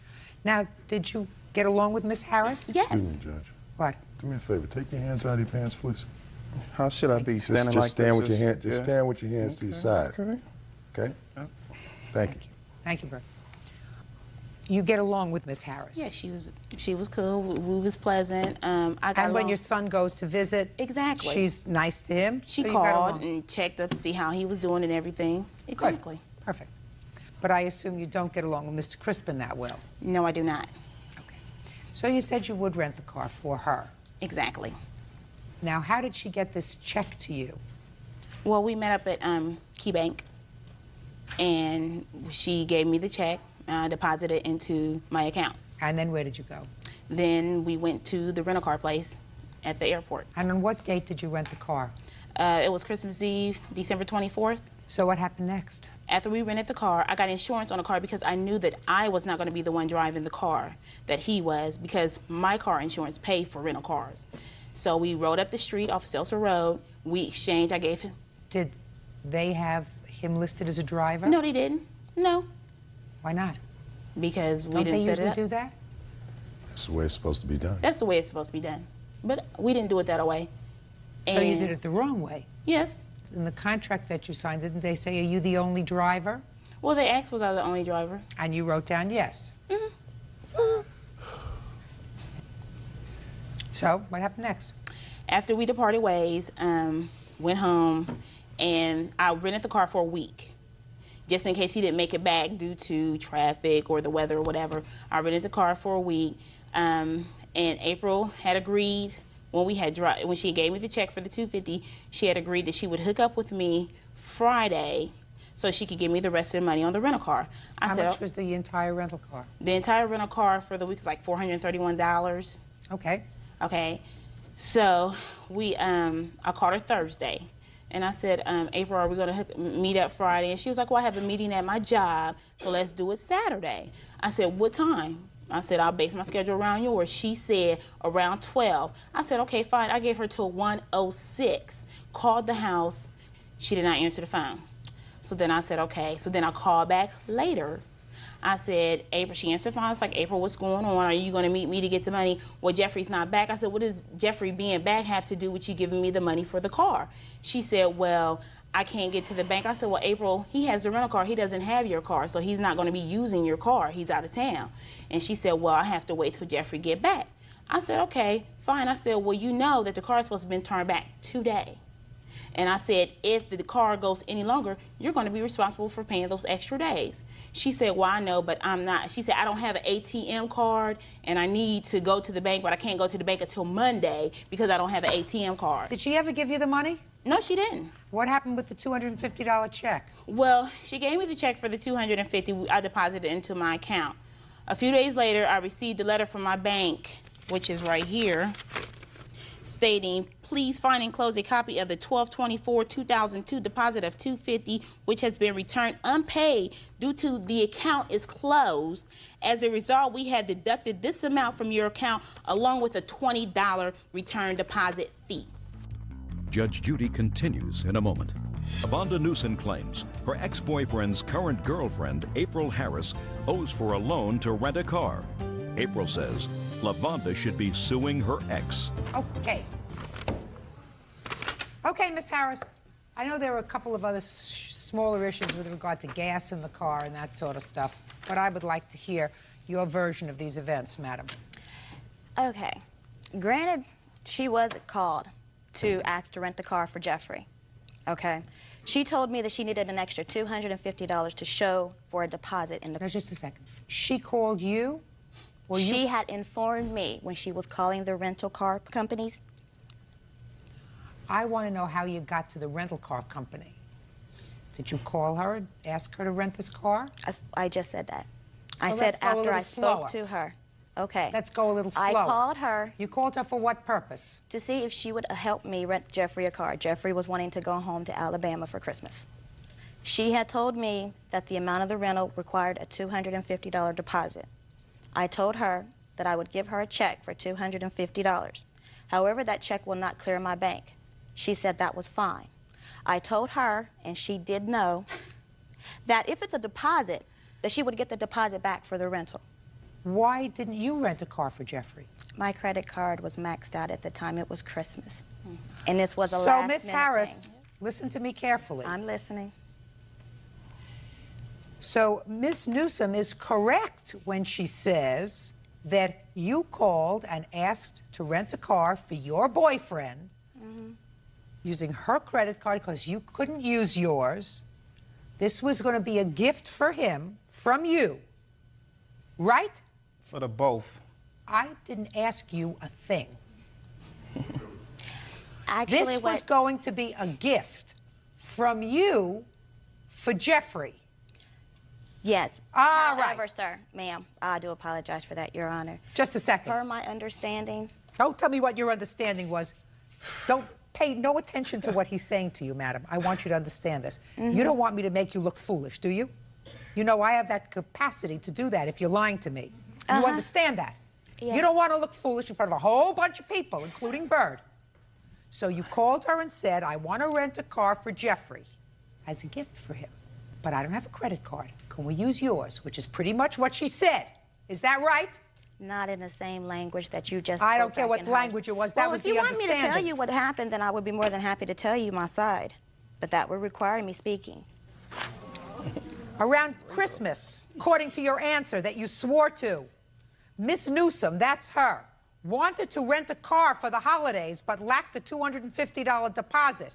Now, did you get along with Miss Harris? Yes. Excuse me, Judge. What? Do me a favor. Take your hands out of your pants, please. How should I be standing Just like stand this? with your hand. Just stand with your hands to your side. Okay. Okay. Thank you. Thank you, Bert. You get along with Miss Harris? Yeah, she was cool. We was pleasant. I got And when along. your son goes to visit, Exactly. she's nice to him. She so you got called along. and checked up to see how he was doing and everything. Exactly. Good. Perfect. But I assume you don't get along with Mr. Crispin that well. No, I do not. Okay. So you said you would rent the car for her. Exactly. Now, how did she get this check to you? Well, we met up at Key Bank, and she gave me the check, deposited into my account. And then where did you go? Then we went to the rental car place at the airport. And on what date did you rent the car? It was Christmas Eve, December 24th. So what happened next? After we rented the car, I got insurance on the car because I knew that I was not going to be the one driving the car, that he was, because my car insurance paid for rental cars. So we rode up the street off Seltzer Road. We exchanged. I gave him. Did they have him listed as a driver? No, they didn't. No. Why not? because we Don't didn't they set it usually up. do that? That's the way it's supposed to be done. That's the way it's supposed to be done. But we didn't do it that way. So you And- did it the wrong way. Yes. In the contract that you signed, didn't they say, are you the only driver? Well, they asked was I the only driver. And you wrote down yes. So what happened next? After we departed ways, went home, and I rented the car for a week. Just in case he didn't make it back due to traffic or the weather or whatever. I rented the car for a week. And April had agreed when she gave me the check for the $250, she had agreed that she would hook up with me Friday so she could give me the rest of the money on the rental car. How much was the entire rental car? The entire rental car for the week was like $431. Okay. Okay. So I called her Thursday. And I said, April, are we going to meet up Friday? And she was like, well, I have a meeting at my job, so let's do it Saturday. I said, what time? I said, I'll base my schedule around yours. She said, around 12. I said, okay, fine. I gave her till 1:06. Called the house. She did not answer the phone. So then I said, okay. So then I called back later. I said, April, she answered the phone. I was like, April, what's going on? Are you going to meet me to get the money? Well, Jeffrey's not back. I said, what does Jeffrey being back have to do with you giving me the money for the car? She said, well, I can't get to the bank. I said, well, April, he has the rental car. He doesn't have your car, so he's not going to be using your car. He's out of town. And she said, well, I have to wait till Jeffrey get back. I said, okay, fine. I said, well, you know that the car is supposed to have been turned back today. And I said, if the car goes any longer, you're going to be responsible for paying those extra days. She said, well, I know, but I'm not. She said, I don't have an ATM card, and I need to go to the bank, but I can't go to the bank until Monday because I don't have an ATM card. Did she ever give you the money? No, she didn't. What happened with the $250 check? Well, she gave me the check for the $250. I deposited it into my account. A few days later, I received a letter from my bank, which is right here, stating, please find and enclose a copy of the 12/24/2002 deposit of $250, which has been returned unpaid due to the account is closed. As a result, we have deducted this amount from your account along with a $20 return deposit fee. Judge Judy continues in a moment. Lavonda Newsom claims her ex-boyfriend's current girlfriend, April Harris, owes for a loan to rent a car. April says Lavonda should be suing her ex. Okay. Okay, Miss Harris. I know there are a couple of other smaller issues with regard to gas in the car and that sort of stuff, but I would like to hear your version of these events, madam. Okay. Granted, she was called to ask to rent the car for Jeffrey. Okay. She told me that she needed an extra $250 to show for a deposit in the... Now, just a second. She called you? Or she had informed me when she was calling the rental car companies. I want to know how you got to the rental car company. Did you call her and ask her to rent this car? I just said that. I Well, said let's go a after little I spoke slower. to her. Okay. Let's go a little slower. I called her. You called her for what purpose? To see if she would help me rent Jeffrey a car. Jeffrey was wanting to go home to Alabama for Christmas. She had told me that the amount of the rental required a $250 deposit. I told her that I would give her a check for $250. However, that check will not clear my bank. She said that was fine. I told her, and she did know, that if it's a deposit, that she would get the deposit back for the rental. Why didn't you rent a car for Jeffrey? My credit card was maxed out at the time. It was Christmas. And this was a So, last Miss minute Harris, thing. listen to me carefully. I'm listening. So, Miss Newsom is correct when she says that you called and asked to rent a car for your boyfriend using her credit card because you couldn't use yours. This was going to be a gift for him from you, right? For the both. I didn't ask you a thing. Actually, this was going to be a gift from you for Jeffrey. Yes. All However, right. sir, ma'am, I do apologize for that, Your Honor. Just a second. Per my understanding. Don't tell me what your understanding was. Don't pay no attention to what he's saying to you, madam. I want you to understand this. You don't want me to make you look foolish, do you? You know I have that capacity to do that if you're lying to me. You understand that? Yes. You don't want to look foolish in front of a whole bunch of people, including Bird. So you called her and said, I want to rent a car for Jeffrey as a gift for him. but I don't have a credit card. Can we use yours? Which is pretty much what she said. Is that right? Not in the same language that you just I don't spoke care back what in high language it was. That Well, was if you the want me to tell understanding. you what happened, then I would be more than happy to tell you my side. But that would require me speaking. Around Christmas, according to your answer that you swore to, Miss Newsom, that's her, wanted to rent a car for the holidays but lacked the $250 deposit.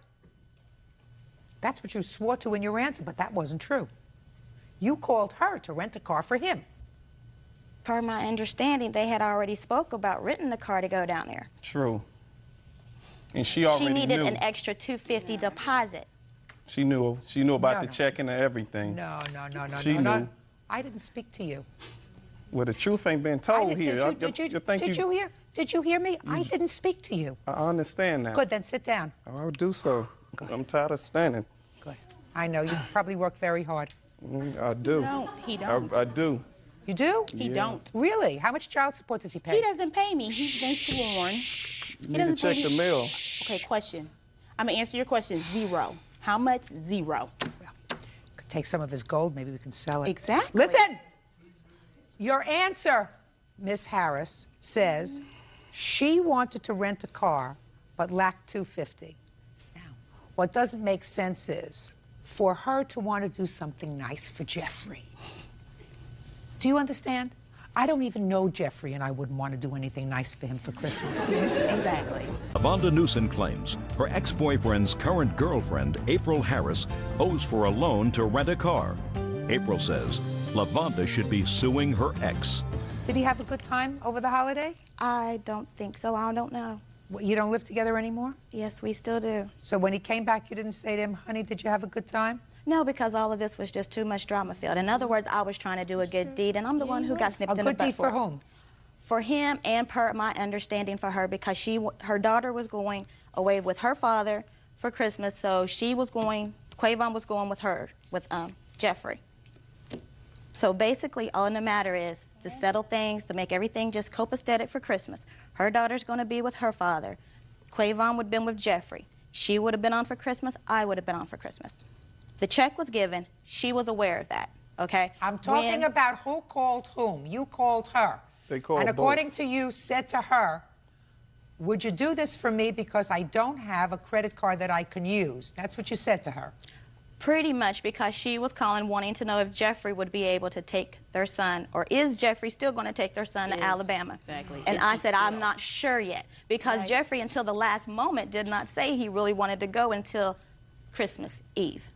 That's what you swore to in your answer, but that wasn't true. You called her to rent a car for him. Per my understanding, they had already spoke about renting a car to go down there. True. And she already She needed knew. an extra $250 deposit. She knew about the No. checking and everything. No. She knew. I didn't speak to you. Well, the truth ain't been told here. Did you hear me? I didn't speak to you. I understand that. Good, then sit down. I'll do so. I'm tired of standing. Good. I know, you probably work very hard. I do. No, he don't. I do. You do? He don't. Really? How much child support does he pay? He doesn't pay me. He's been sworn. You need to check the mail. Okay, question. I'm going to answer your question. 0. How much? 0. Could take some of his gold, maybe we can sell it. Exactly. Listen! Your answer, Miss Harris, says she wanted to rent a car but lacked $250. Now, what doesn't make sense is for her to want to do something nice for Jeffrey. Do you understand? I don't even know Jeffrey, and I wouldn't want to do anything nice for him for Christmas. Exactly. Lavonda Newsom claims her ex-boyfriend's current girlfriend, April Harris, owes for a loan to rent a car. April says Lavonda should be suing her ex. Did he have a good time over the holiday? I don't think so. I don't know. You don't live together anymore? Yes, we still do. So when he came back, you didn't say to him, honey, did you have a good time? No, because all of this was just too much drama filled. In other words, I was trying to do a good deed, and I'm the one who got snipped A in the good butt deed for whom? For him, and per my understanding for her, because her daughter was going away with her father for Christmas, so Quavon was going with her, with Jeffrey. So basically, all in the matter is to settle things, to make everything just copacetic for Christmas. Her daughter's going to be with her father. Quavon would have been with Jeffrey. She would have been on for Christmas. I would have been on for Christmas. The check was given. She was aware of that, okay? I'm talking about who called whom. You called her. They called And according both. to you, said to her, would you do this for me because I don't have a credit card that I can use? That's what you said to her. Pretty much, because she was calling wanting to know if Jeffrey would be able to take their son, or is Jeffrey still going to take their son to Alabama? Exactly. And Is I he said, still? I'm not sure yet, because Right. Jeffrey, until the last moment, did not say he really wanted to go until Christmas Eve.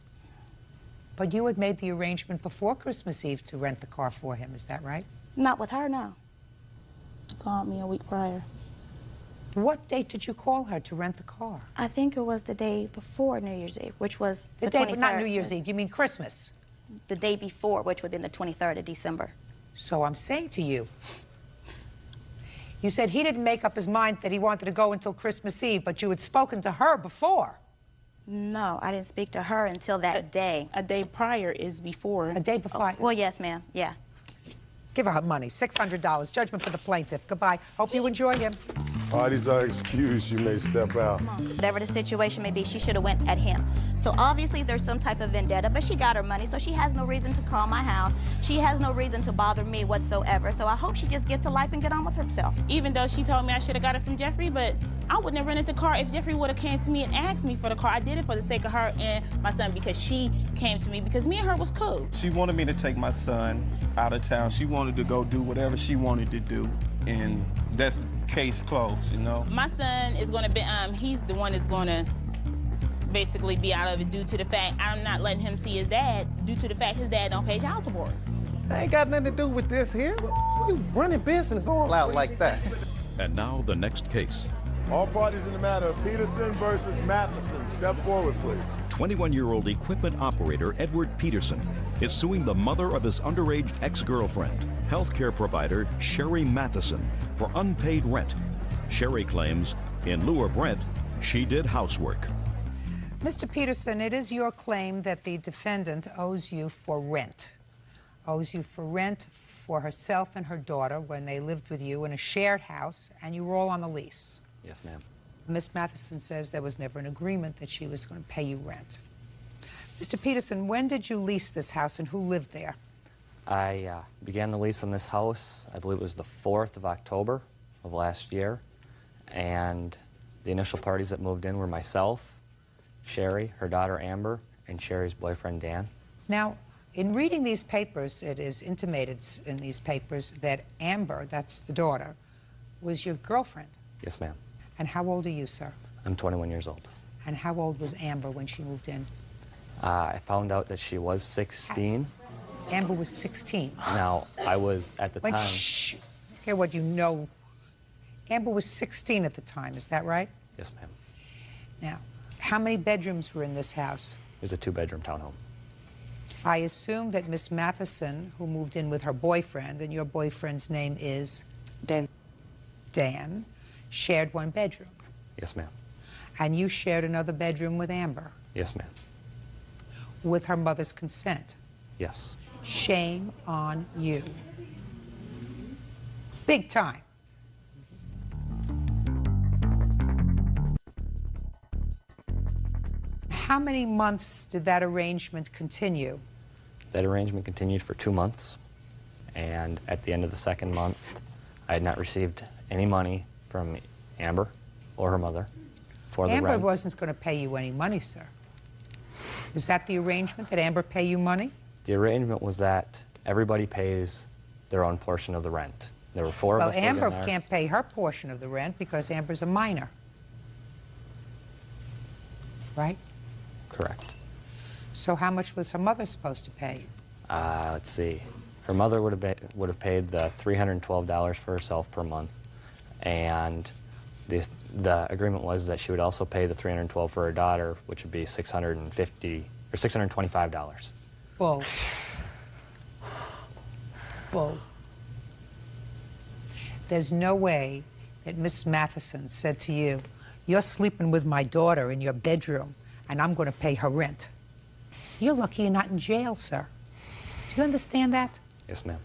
But you had made the arrangement before Christmas Eve to rent the car for him, is that right? Not with her, no. Called me a week prior. What date did you call her to rent the car? I think it was the day before New Year's Eve, which was The the day, 23rd. but not New Year's Eve, you mean Christmas. The day before, which would have been the 23rd of December. So I'm saying to you, you said he didn't make up his mind that he wanted to go until Christmas Eve, but you had spoken to her before. No, I didn't speak to her until that day. A day prior is before. A day before. Well, yes, ma'am. Yeah. Give her money, $600. Judgment for the plaintiff. Goodbye. Hope you enjoy him. Parties are excused. You may step out. Whatever the situation may be, she should have went at him. So obviously there's some type of vendetta, but she got her money, so she has no reason to call my house. She has no reason to bother me whatsoever. So I hope she just gets to life and get on with herself. Even though she told me I should have got it from Jeffrey, but I wouldn't have rented the car if Jeffrey would have came to me and asked me for the car. I did it for the sake of her and my son because she came to me because me and her was cool. She wanted me to take my son out of town. She wanted to go do whatever she wanted to do, and that's the case closed, you know? My son is going to be, he's the one that's going to basically be out of it due to the fact I'm not letting him see his dad due to the fact his dad don't pay child support. That ain't got nothing to do with this here. You running business all out like that. And now the next case. All parties in the matter of Peterson versus Matheson. Step forward, please. 21-year-old equipment operator Edward Peterson is suing the mother of his underage ex-girlfriend, healthcare provider Sherry Matheson, for unpaid rent. Sherry claims, in lieu of rent, she did housework. Mr. Peterson, it is your claim that the defendant owes you for rent. Owes you for rent for herself and her daughter when they lived with you in a shared house and you were all on a lease. Yes, ma'am. Miss Matheson says there was never an agreement that she was going to pay you rent. Mr. Peterson, when did you lease this house and who lived there? I began the lease on this house, I believe it was the 4th of October of last year, and the initial parties that moved in were myself, Sherry, her daughter Amber, and Sherry's boyfriend Dan. Now, in reading these papers, it is intimated in these papers that Amber, that's the daughter, was your girlfriend. Yes, ma'am. And how old are you, sir? I'm 21 years old. And how old was Amber when she moved in? I found out that she was 16. Amber was 16. Now, I was at the Wait, time... shh. Okay, what you know. Amber was 16 at the time, is that right? Yes, ma'am. Now, how many bedrooms were in this house? It was a 2-bedroom townhome. I assume that Miss Matheson, who moved in with her boyfriend, and your boyfriend's name is? Dan. Dan, shared one bedroom. Yes, ma'am. And you shared another bedroom with Amber? Yes, ma'am. With her mother's consent? Yes. Shame on you. Big time. How many months did that arrangement continue? That arrangement continued for 2 months, and at the end of the 2nd month, I had not received any money from Amber or her mother for the Amber rent. wasn't going to pay you any money, sir. Was that the arrangement, that Amber pay you money? The arrangement was that everybody pays their own portion of the rent. There were 4 of us living Amber there. can't pay her portion of the rent because Amber's a minor. Right? Correct. So how much was her mother supposed to pay? Let's see. Her mother would have paid the $312 for herself per month, and the agreement was that she would also pay the $312 for her daughter, which would be $625. Bull. Bull. There's no way that Miss Matheson said to you, "You're sleeping with my daughter in your bedroom, and I'm going to pay her rent." You're lucky you're not in jail, sir. Do you understand that? Yes, ma'am.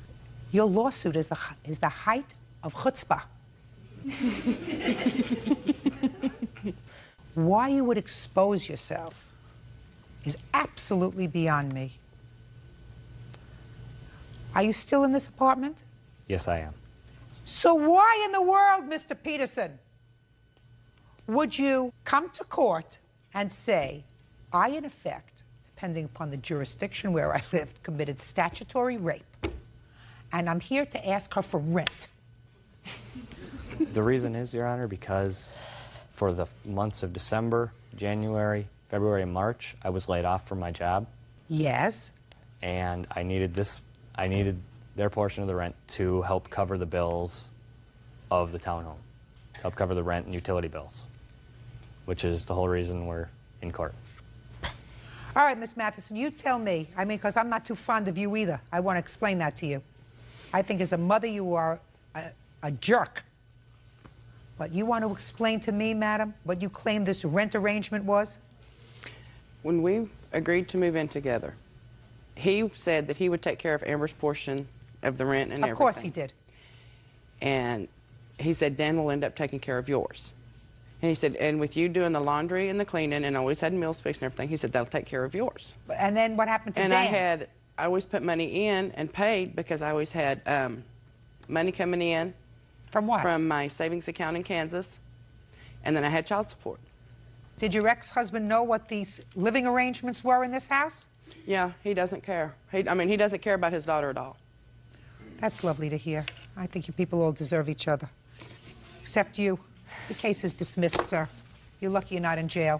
Your lawsuit is the height of chutzpah. Why you would expose yourself is absolutely beyond me. Are you still in this apartment? Yes, I am. So why in the world, Mr. Peterson, would you come to court and say, I, in effect, depending upon the jurisdiction where I lived, committed statutory rape, and I'm here to ask her for rent? The reason is, Your Honor, because for the months of December, January, February, and March, I was laid off from my job. Yes. And I needed their portion of the rent to help cover the bills of the townhome, help cover the rent and utility bills, which is the whole reason we're in court. All right, Miss Matheson, you tell me. I mean, because I'm not too fond of you either. I want to explain that to you. I think as a mother, you are a jerk. But you want to explain to me, madam, what you claim this rent arrangement was? When we agreed to move in together, he said that he would take care of Amber's portion of the rent and everything. Of course he did. And he said, Dan will end up taking care of yours. And he said, and with you doing the laundry and the cleaning and always had meals fixed and everything, he said, that'll take care of yours. And then what happened to and Dan? I always put money in and paid because I always had money coming in. From what? From my savings account in Kansas. And then I had child support. Did your ex-husband know what these living arrangements were in this house? Yeah, he doesn't care. He doesn't care about his daughter at all. That's lovely to hear. I think you people all deserve each other. Except you. The case is dismissed, sir. You're lucky you're not in jail.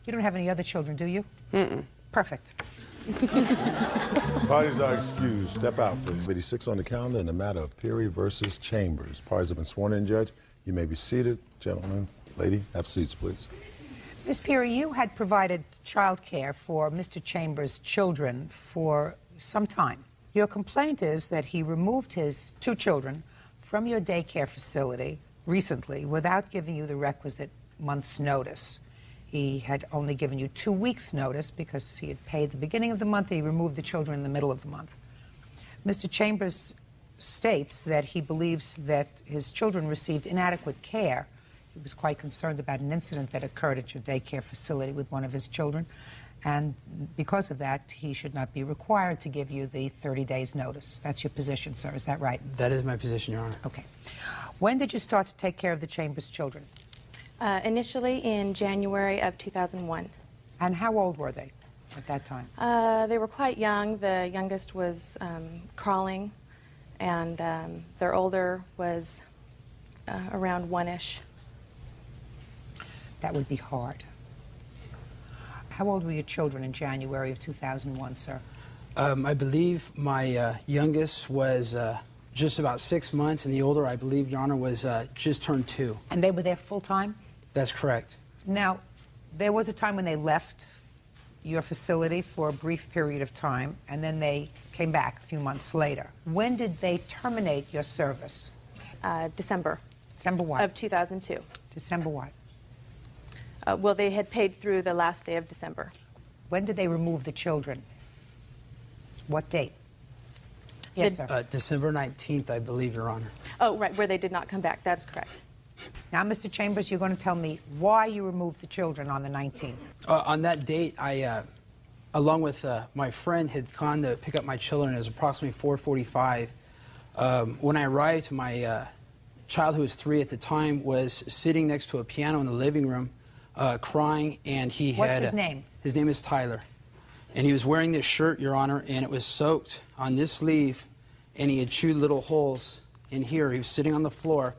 You don't have any other children, do you? Mm-mm. Perfect. Parties are excused. Step out, please. 86 on the calendar in the matter of Peary versus Chambers. Parties have been sworn in, Judge. You may be seated. Gentlemen, lady, have seats, please. Ms. Peary, you had provided child care for Mr. Chambers' children for some time. Your complaint is that he removed his 2 children from your daycare facility recently without giving you the requisite month's notice. He had only given you 2 weeks' notice because he had paid the beginning of the month and he removed the children in the middle of the month. Mr. Chambers states that he believes that his children received inadequate care. He was quite concerned about an incident that occurred at your daycare facility with one of his children, And because of that, he should not be required to give you the 30 days notice. That's your position, sir, is that right? That is my position, Your Honor. Okay. When did you start to take care of the Chambers children? Initially in January of 2001. And how old were they at that time? They were quite young. The youngest was crawling, and their older was around one-ish. That would be hard. How old were your children in January of 2001, sir? I believe my youngest was just about 6 months, and the older, I believe, Your Honor, was just turned 2. And they were there full-time? That's correct. Now, there was a time when they left your facility for a brief period of time, and then they came back a few months later. When did they terminate your service? December. December what? Of 2002. December what? Well, they had paid through the last day of December. When did they remove the children? What date? Yes, sir. December 19th, I believe, Your Honor. Oh, right, where they did not come back. That is correct. Now, Mr. Chambers, you're going to tell me why you removed the children on the 19th. On that date, I, along with my friend, had gone to pick up my children. It was approximately 4:45. When I arrived, my child, who was 3 at the time, was sitting next to a piano in the living room, crying, and he had... What's his name? His name is Tyler. And he was wearing this shirt, Your Honor, and it was soaked on this sleeve, and he had chewed little holes in here. He was sitting on the floor.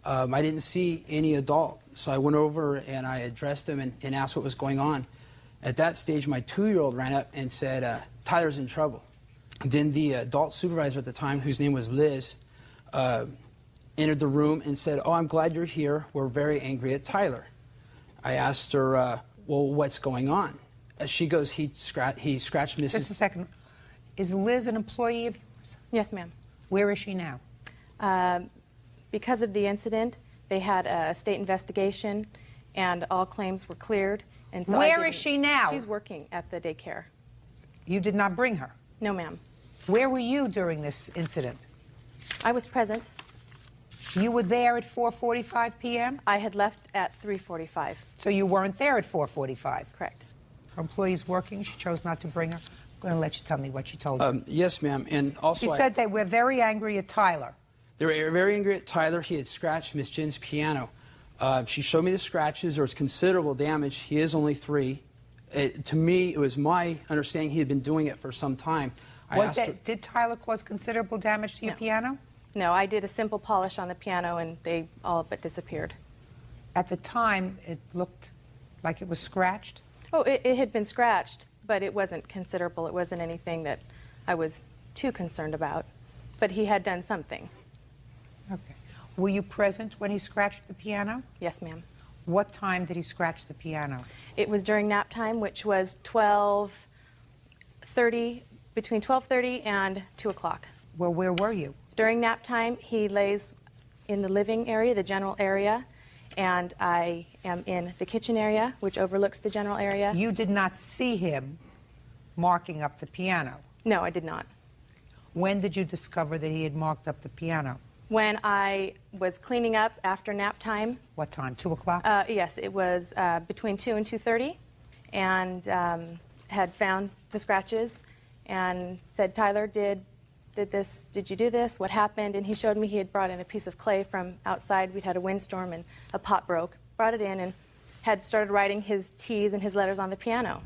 I didn't see any adult, so I went over and I addressed him and asked what was going on. At that stage, my 2-year-old ran up and said, Tyler's in trouble. Then the adult supervisor at the time, whose name was Liz, entered the room and said, "Oh, I'm glad you're here. We're very angry at Tyler." I asked her, well, what's going on? She goes, he scratched Mrs. Just a second. Is Liz an employee of yours? Yes, ma'am. Where is she now? Because of the incident, they had a state investigation, and all claims were cleared. And so Where is she now? She's working at the daycare. You did not bring her? No, ma'am. Where were you during this incident? I was present. You were there at 4:45 p.m.? I had left at 3:45. So you weren't there at 4:45? Correct. Her employee's working. She chose not to bring her. I'm going to let you tell me what she told you. Yes, ma'am. And also, she said they were very angry at Tyler. They were very angry at Tyler. He had scratched Miss Jen's piano. She showed me the scratches. There was considerable damage. He is only 3. To me, it was my understanding he had been doing it for some time. Did Tyler cause considerable damage to your piano? No, I did a simple polish on the piano, and they all but disappeared. At the time, it looked like it was scratched? Oh, it had been scratched, but it wasn't considerable. It wasn't anything that I was too concerned about. But he had done something. Okay. Were you present when he scratched the piano? Yes, ma'am. What time did he scratch the piano? It was during nap time, which was 12:30, between 12:30 and 2 o'clock. Well, where were you? During nap time, he lays in the living area, the general area, and I am in the kitchen area, which overlooks the general area. You did not see him marking up the piano? No, I did not. When did you discover that he had marked up the piano? When I was cleaning up after nap time. What time, 2 o'clock? Yes, it was between 2 and 2:30, and had found the scratches and said, "Tyler, did you do this? What happened?" And he showed me he had brought in a piece of clay from outside. We'd had a windstorm and a pot broke. Brought it in and had started writing his T's and his letters on the piano.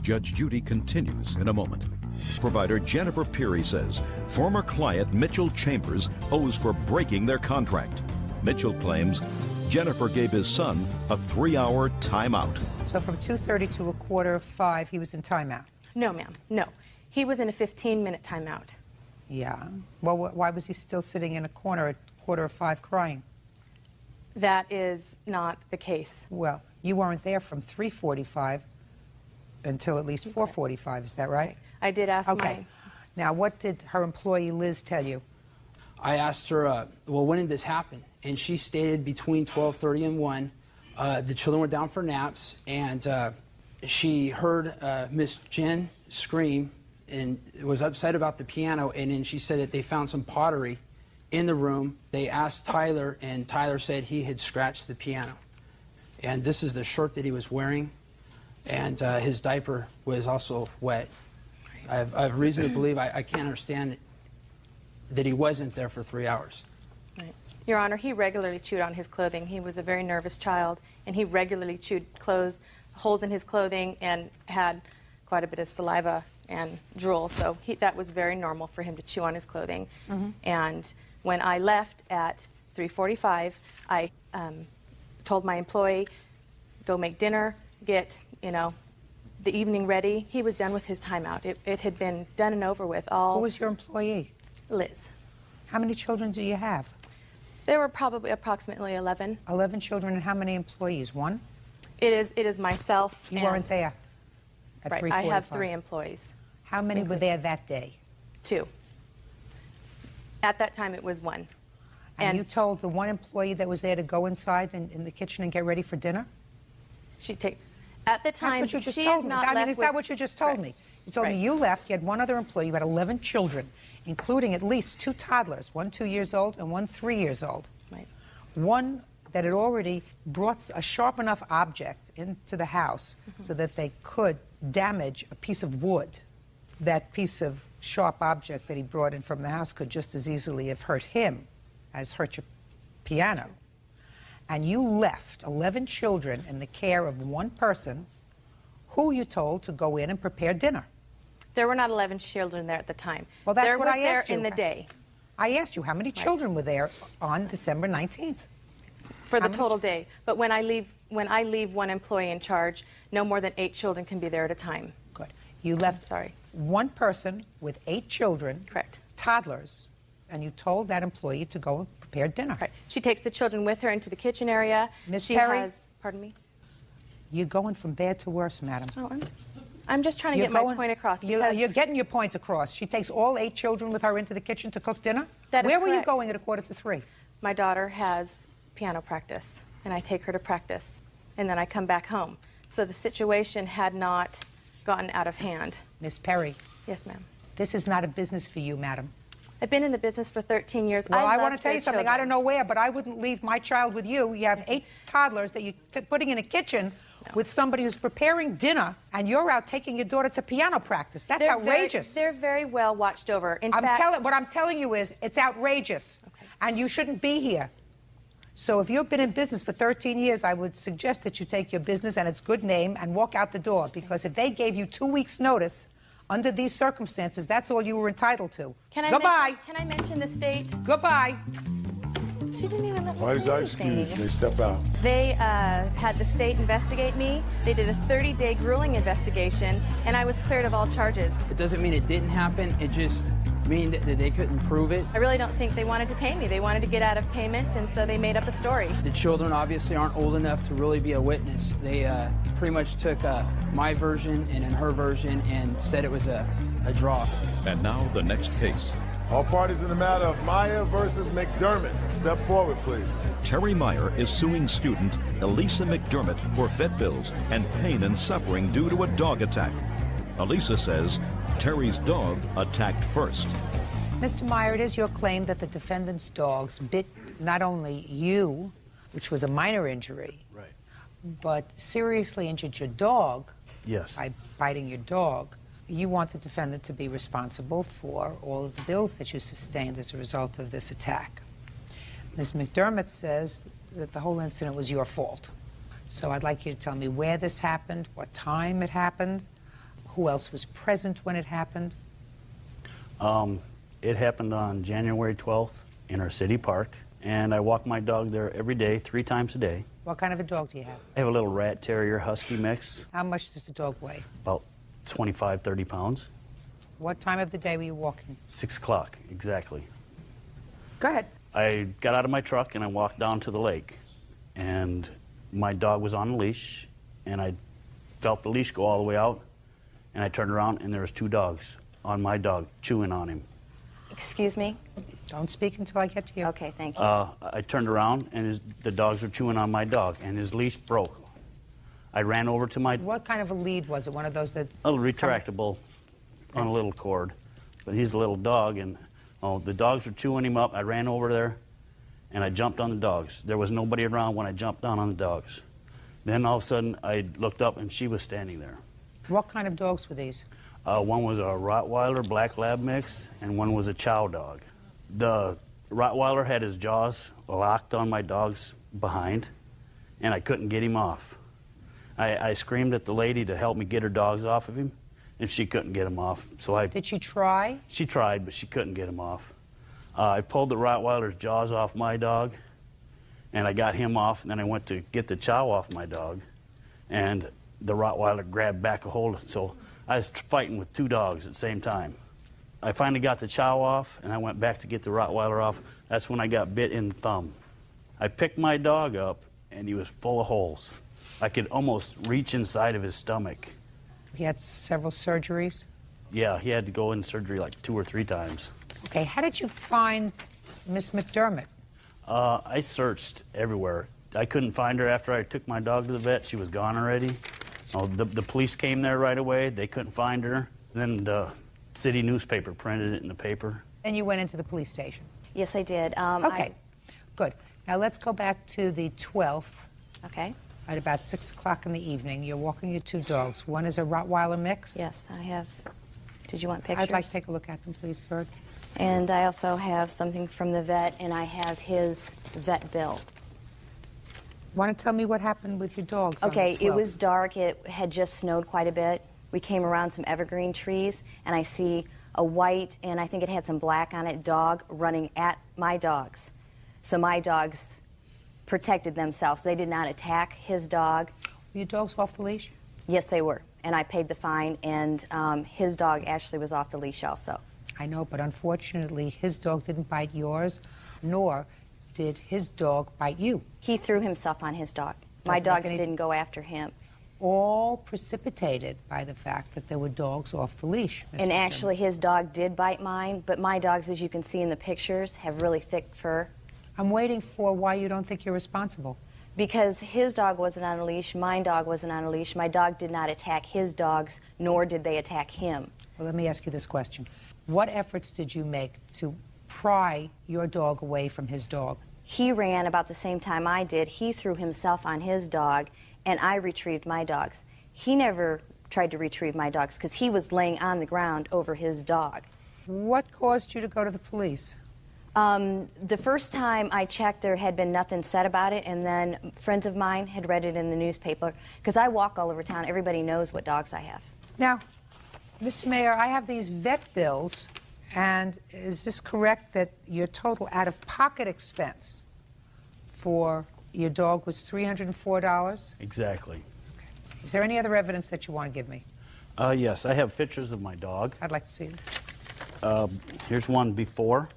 Judge Judy continues in a moment. Provider Jennifer Peary says former client Mitchell Chambers owes for breaking their contract. Mitchell claims Jennifer gave his son a 3-hour timeout. So from 2:30 to 4:45, he was in timeout? No, ma'am, no. He was in a 15-minute timeout. Yeah. Well, why was he still sitting in a corner at 4:45 crying? That is not the case. Well, you weren't there from 3:45 until at least 4:45, is that right? I did ask Okay. Now, what did her employee Liz tell you? I asked her, well, when did this happen? And she stated between 12:30 and 1. The children were down for naps, and she heard Miss Jen scream and was upset about the piano, and then she said that they found some pottery in the room. They asked Tyler, and Tyler said he had scratched the piano. And this is the shirt that he was wearing. and his diaper was also wet. I have reason to believe I can't understand that he wasn't there for 3 hours. Right. Your Honor, he regularly chewed on his clothing. He was a very nervous child, and he regularly chewed holes in his clothing and had quite a bit of saliva and drool, so that was very normal for him to chew on his clothing. And when I left at 3:45, I told my employee, go make dinner, get, the evening ready. He was done with his timeout. It had been done and over with. Who was your employee? Liz. How many children do you have? There were probably approximately 11. 11 children, and how many employees? One? It is myself. You weren't there at Right, 3:45. I have 3 employees. How many were there that day? 2. At that time, it was 1. And you told the one employee that was there to go inside in the kitchen and get ready for dinner? At the time, that's what you just she told is me. not I mean, left is that with- what you just told Right. me? You told me Right. you left, you had one other employee, you had 11 children, including at least 2 toddlers, one 2 years old and one 3 years old. Right. One that had already brought a sharp enough object into the house so that they could damage a piece of wood. That piece of sharp object that he brought in from the house could just as easily have hurt him as hurt your piano. And you left 11 children in the care of one person who you told to go in and prepare dinner. There were not 11 children there at the time. Well, that's there what was I there asked you. in the day. I asked you how many children were there on December 19th? For the total day. But when I leave one employee in charge, no more than 8 children can be there at a time. Good. You left one person with 8 children, correct, toddlers, and you told that employee to go and prepare dinner. Right. She takes the children with her into the kitchen area. Miss She Perry? has, pardon me? You're going from bad to worse, madam. Oh, I'm just trying to get my point across. You're getting your point across. She takes all 8 children with her into the kitchen to cook dinner? That is Where were you correct. going at 2:45? My daughter has piano practice, and I take her to practice, and then I come back home. So the situation had not gotten out of hand. Miss Perry. Yes, ma'am. This is not a business for you, madam. I've been in the business for 13 years. Well, I want to loved tell their you something. I children. don't know where, but I wouldn't leave my child with you. You have 8 toddlers that you're putting in a kitchen with somebody who's preparing dinner, and you're out taking your daughter to piano practice. That's outrageous. They're very well watched over. In What I'm fact, telling you is it's outrageous, and you shouldn't be here. So if you've been in business for 13 years, I would suggest that you take your business and its good name and walk out the door, because if they gave you 2 weeks' notice under these circumstances, that's all you were entitled to. Goodbye. Can I mention the state? Goodbye. She didn't even let me Parties say are anything. excused. They step out. They had the state investigate me. They did a 30-day grueling investigation, and I was cleared of all charges. It doesn't mean it didn't happen. It just means that they couldn't prove it. I really don't think they wanted to pay me. They wanted to get out of payment, and so they made up a story. The children obviously aren't old enough to really be a witness. They pretty much took my version and then her version and said it was a draw. And now the next case. All parties in the matter of Meyer versus McDermott. Step forward, please. Terry Meyer is suing student Elisa McDermott for vet bills and pain and suffering due to a dog attack. Elisa says Terry's dog attacked first. Mr. Meyer, it is your claim that the defendant's dogs bit not only you, which was a minor injury, but seriously injured your dog. Yes. By biting your dog. You want the defendant to be responsible for all of the bills that you sustained as a result of this attack. Ms. McDermott says that the whole incident was your fault. So I'd like you to tell me where this happened, what time it happened, who else was present when it happened. It happened on January 12th in our city park, and I walk my dog there every day, 3 times a day. What kind of a dog do you have? I have a little rat terrier husky mix, How much does the dog weigh? about 25, 30 pounds. What time of the day were you walking? 6 o'clock, exactly. Go ahead. I got out of my truck and I walked down to the lake, and my dog was on a leash, and I felt the leash go all the way out, and I turned around and there was 2 dogs on my dog chewing on him. Excuse me? Don't speak until I get to you. Okay, thank you. I turned around and the dogs were chewing on my dog, and his leash broke. I ran over to my What kind of a lead was it? One of those that... little retractable on a little cord, but he's a little dog, and the dogs were chewing him up. I ran over there, and I jumped on the dogs. There was nobody around when I jumped down on the dogs. Then all of a sudden, I looked up and she was standing there. What kind of dogs were these? One was a Rottweiler Black Lab mix, and one was a Chow dog. The Rottweiler had his jaws locked on my dog's behind, and I couldn't get him off. I screamed at the lady to help me get her dogs off of him, and she couldn't get him off. So Did she try? She tried, but she couldn't get him off. I pulled the Rottweiler's jaws off my dog, and I got him off, and then I went to get the Chow off my dog, and the Rottweiler grabbed back a hold. So I was fighting with two dogs at the same time. I finally got the Chow off, and I went back to get the Rottweiler off. That's when I got bit in the thumb. I picked my dog up, and he was full of holes. I could almost reach inside of his stomach. He had several surgeries? Yeah, he had to go in surgery like 2 or 3 times. Okay, how did you find Miss McDermott? I searched everywhere. I couldn't find her after I took my dog to the vet. She was gone already. The police came there right away. They couldn't find her. Then the city newspaper printed it in the paper. And you went into the police station? Yes, I did. Okay, good. Now let's go back to the 12th. Okay. At about 6 o'clock in the evening, you're walking your 2 dogs. One is a Rottweiler mix? Yes, I have. Did you want pictures? I'd like to take a look at them, please, Bird. And I also have something from the vet, and I have his vet bill. Want to tell me what happened with your dogs? Okay, on the 12th? it was dark. It had just snowed quite a bit. We came around some evergreen trees, and I see a white, and I think it had some black on it, dog running at my dogs. So my dogs protected themselves. They did not attack his dog. Were your dogs off the leash? Yes, they were. And I paid the fine, and his dog actually was off the leash also. I know, but unfortunately, his dog didn't bite yours, nor did his dog bite you. He threw himself on his dog. My dogs didn't go after him. All precipitated by the fact that there were dogs off the leash. Ms. And McDermott. actually, his dog did bite mine, but my dogs, as you can see in the pictures, have really thick fur. I'm waiting for why you don't think you're responsible. Because his dog wasn't on a leash, my dog wasn't on a leash. My dog did not attack his dogs, nor did they attack him. Well, let me ask you this question. What efforts did you make to pry your dog away from his dog? He ran about the same time I did. He threw himself on his dog, and I retrieved my dogs. He never tried to retrieve my dogs because he was laying on the ground over his dog. What caused you to go to the police? The first time I checked, there had been nothing said about it, and then friends of mine had read it in the newspaper, because I walk all over town. Everybody knows what dogs I have. Now, Mr. Mayor, I have these vet bills, and is this correct that your total out-of-pocket expense for your dog was $304? Exactly. Okay. Is there any other evidence that you want to give me? Yes, I have pictures of my dog. I'd like to see them. Here's one before.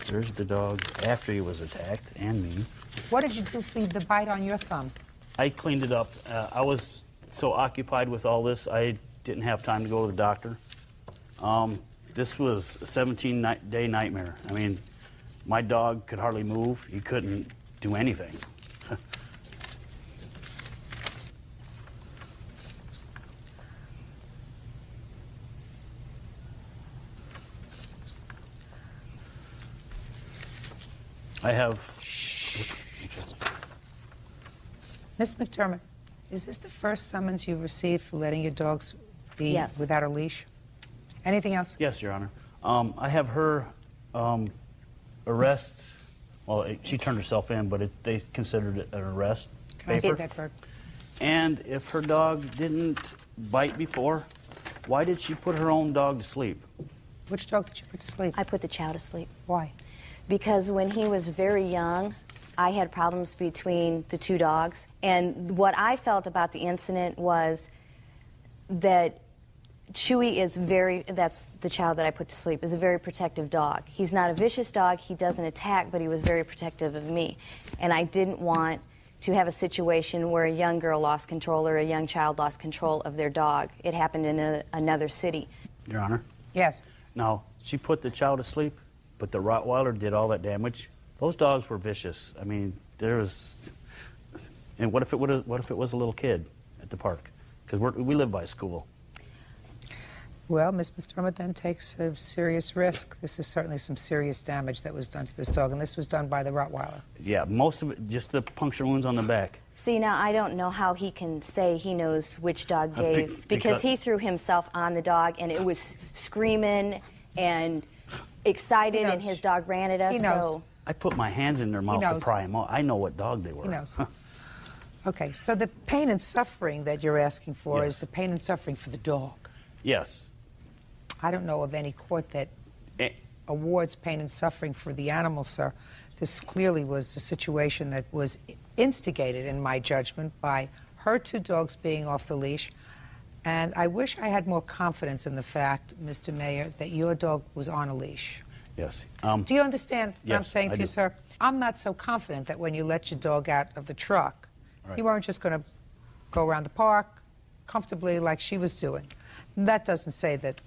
There's the dog after he was attacked, and me. What did you do for the bite on your thumb? I cleaned it up. I was so occupied with all this, I didn't have time to go to the doctor. This was a 17-day nightmare. I mean, my dog could hardly move. He couldn't do anything. I have... Miss McDermott, is this the first summons you've received for letting your dogs be without a leash? Anything else? Yes, Your Honor. I have her arrest. Well, she turned herself in, but they considered it an arrest Can I see that, Bert? And if her dog didn't bite before, why did she put her own dog to sleep? Which dog did you put to sleep? I put the Chow to sleep. Why? Because when he was very young, I had problems between the 2 dogs. And what I felt about the incident was that Chewy is that's the Chow that I put to sleep, is a very protective dog. He's not a vicious dog, he doesn't attack, but he was very protective of me. And I didn't want to have a situation where a young girl lost control or a young child lost control of their dog. It happened in another city. Your Honor? Yes. Now, she put the Chow to sleep, but the Rottweiler did all that damage. Those dogs were vicious. I mean, there was... And what if it was a little kid at the park? Because we live by a school. Well, Ms. McDermott then takes a serious risk. This is certainly some serious damage that was done to this dog, and this was done by the Rottweiler. Yeah, most of it, just the puncture wounds on the back. See, now I don't know how he can say he knows which dog gave, because he threw himself on the dog and it was screaming and excited and his dog ran at us. He knows. So I put my hands in their mouth to pry them out. I know what dog they were. He knows. Okay, so the pain and suffering that you're asking for is the pain and suffering for the dog. Yes. I don't know of any court that awards pain and suffering for the animal, sir. This clearly was a situation that was instigated, in my judgment, by her two dogs being off the leash. And I wish I had more confidence in the fact, Mr. Mayor, that your dog was on a leash. Yes. Do you understand what I'm yes, saying I to you, do. sir? I'm not so confident that when you let your dog out of the truck, Right. you weren't just going to go around the park comfortably like she was doing. That doesn't say that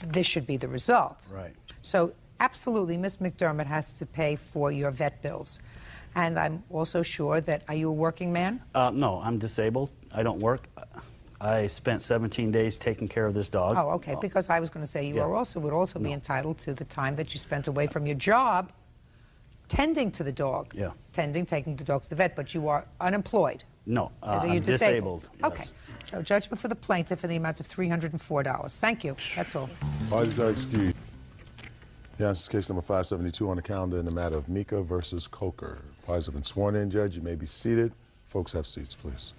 this should be the result. Right. So absolutely, Ms. McDermott has to pay for your vet bills. And I'm also sure that, are you a working man? No, I'm disabled. I don't work. I spent 17 days taking care of this dog. Oh, okay, because I was going to say you are also would also be entitled to the time that you spent away from your job tending to the dog. Yeah. Taking the dog to the vet, but you are unemployed. No, Are you I'm disabled. Yes. Okay. So judgment for the plaintiff in the amount of $304. Thank you. That's all. Parties are excused. Yeah, this is case number 572 on the calendar in the matter of Mika versus Coker. Parties have been sworn in, Judge. You may be seated. Folks, have seats, please.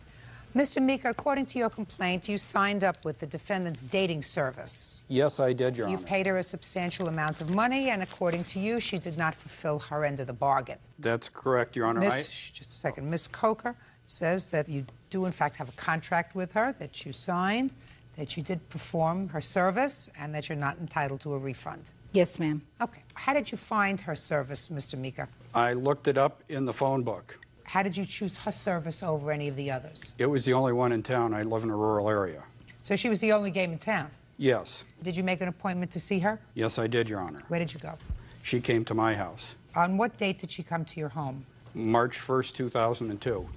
Mr. Mika, according to your complaint, you signed up with the defendant's dating service. Yes, I did, Your You Honor. paid her a substantial amount of money, and according to you, she did not fulfill her end of the bargain. That's correct, Your Honor. Just a second. Miss Coker says that you do, in fact, have a contract with her that you signed, that you did perform her service, and that you're not entitled to a refund. Yes, ma'am. Okay. How did you find her service, Mr. Mika? I looked it up in the phone book. How did you choose her service over any of the others? It was the only one in town. I live in a rural area. So she was the only game in town. Yes. Did you make an appointment to see her? Yes, I did, Your Honor. Where did you go? She came to my house. On what date did she come to your home? March 1st, 2002.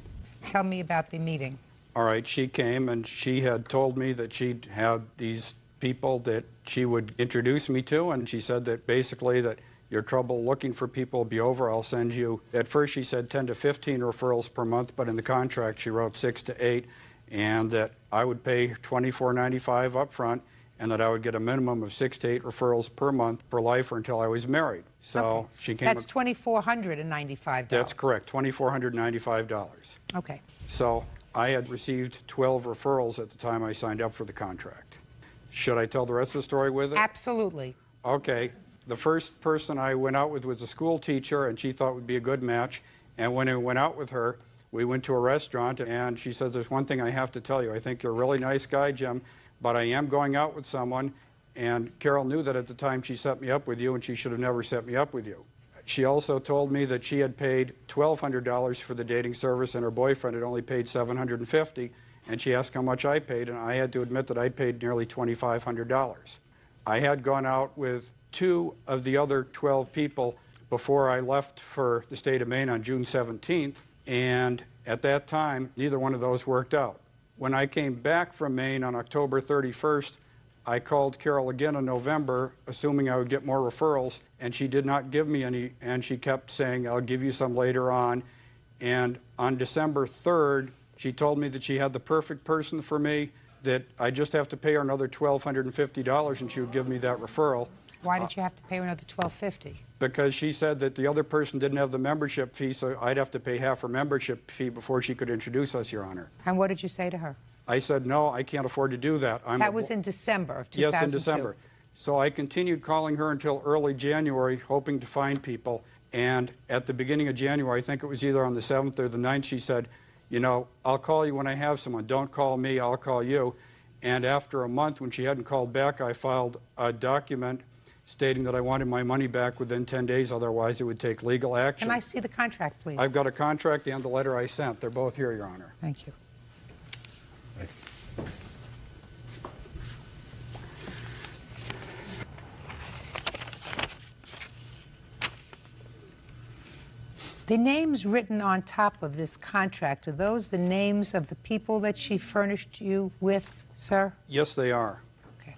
Tell me about the meeting. All right, she came and she had told me that she'd had these people that she would introduce me to, and she said that basically that your trouble looking for people will be over. I'll send you. At first she said 10 to 15 referrals per month, but in the contract she wrote 6 to 8, and that I would pay $24.95 up front, and that I would get a minimum of 6 to 8 referrals per month for life or until I was married. So she came. That's $2,495. That's correct, $2,495. Okay. So I had received 12 referrals at the time I signed up for the contract. Should I tell the rest of the story with it? Absolutely. Okay. The first person I went out with was a school teacher, and she thought would be a good match. And when I went out with her, we went to a restaurant, and she says, there's one thing I have to tell you. I think you're a really nice guy, Jim, but I am going out with someone. And Carol knew that at the time she set me up with you, and she should have never set me up with you. She also told me that she had paid $1,200 for the dating service, and her boyfriend had only paid $750. And she asked how much I paid, and I had to admit that I paid nearly $2,500. I had gone out with 2 of the other 12 people before I left for the state of Maine on June 17th, and at that time, neither one of those worked out. When I came back from Maine on October 31st, I called Carol again in November, assuming I would get more referrals, and she did not give me any, and she kept saying, I'll give you some later on. And on December 3rd, she told me that she had the perfect person for me, that I just have to pay her another $1,250, and she would give me that referral. Why did you have to pay her another $1,250? Because she said that the other person didn't have the membership fee, so I'd have to pay half her membership fee before she could introduce us, Your Honor. And what did you say to her? I said, no, I can't afford to do that. That was in December of 2002. Yes, in December. So I continued calling her until early January, hoping to find people. And at the beginning of January, I think it was either on the 7th or the 9th, she said, you know, I'll call you when I have someone. Don't call me, I'll call you. And after a month, when she hadn't called back, I filed a document stating that I wanted my money back within 10 days, otherwise it would take legal action. Can I see the contract, please? I've got a contract and the letter I sent. They're both here, Your Honor. Thank you. The names written on top of this contract, are those the names of the people that she furnished you with, sir? Yes, they are. Okay.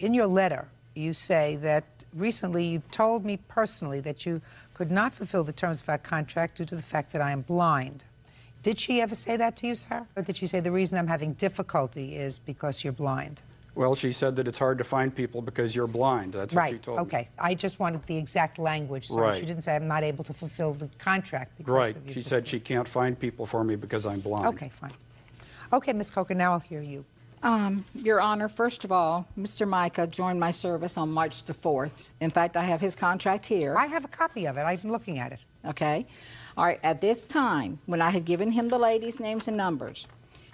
In your letter, you say that recently you told me personally that you could not fulfill the terms of our contract due to the fact that I am blind. Did she ever say that to you, sir? Or did she say the reason I'm having difficulty is because you're blind? Well, she said that it's hard to find people because you're blind. That's what she told me. Okay. I just wanted the exact language, sir. Right. She didn't say I'm not able to fulfill the contract because Right. of your She said she can't find people for me because I'm blind. Okay, fine. Okay, Ms. Coker, now I'll hear you. Your Honor, first of all, Mr. Micah joined my service on March the 4th. In fact, I have his contract here. I have a copy of it. I'm looking at it. Okay. All right. At this time, when I had given him the ladies' names and numbers,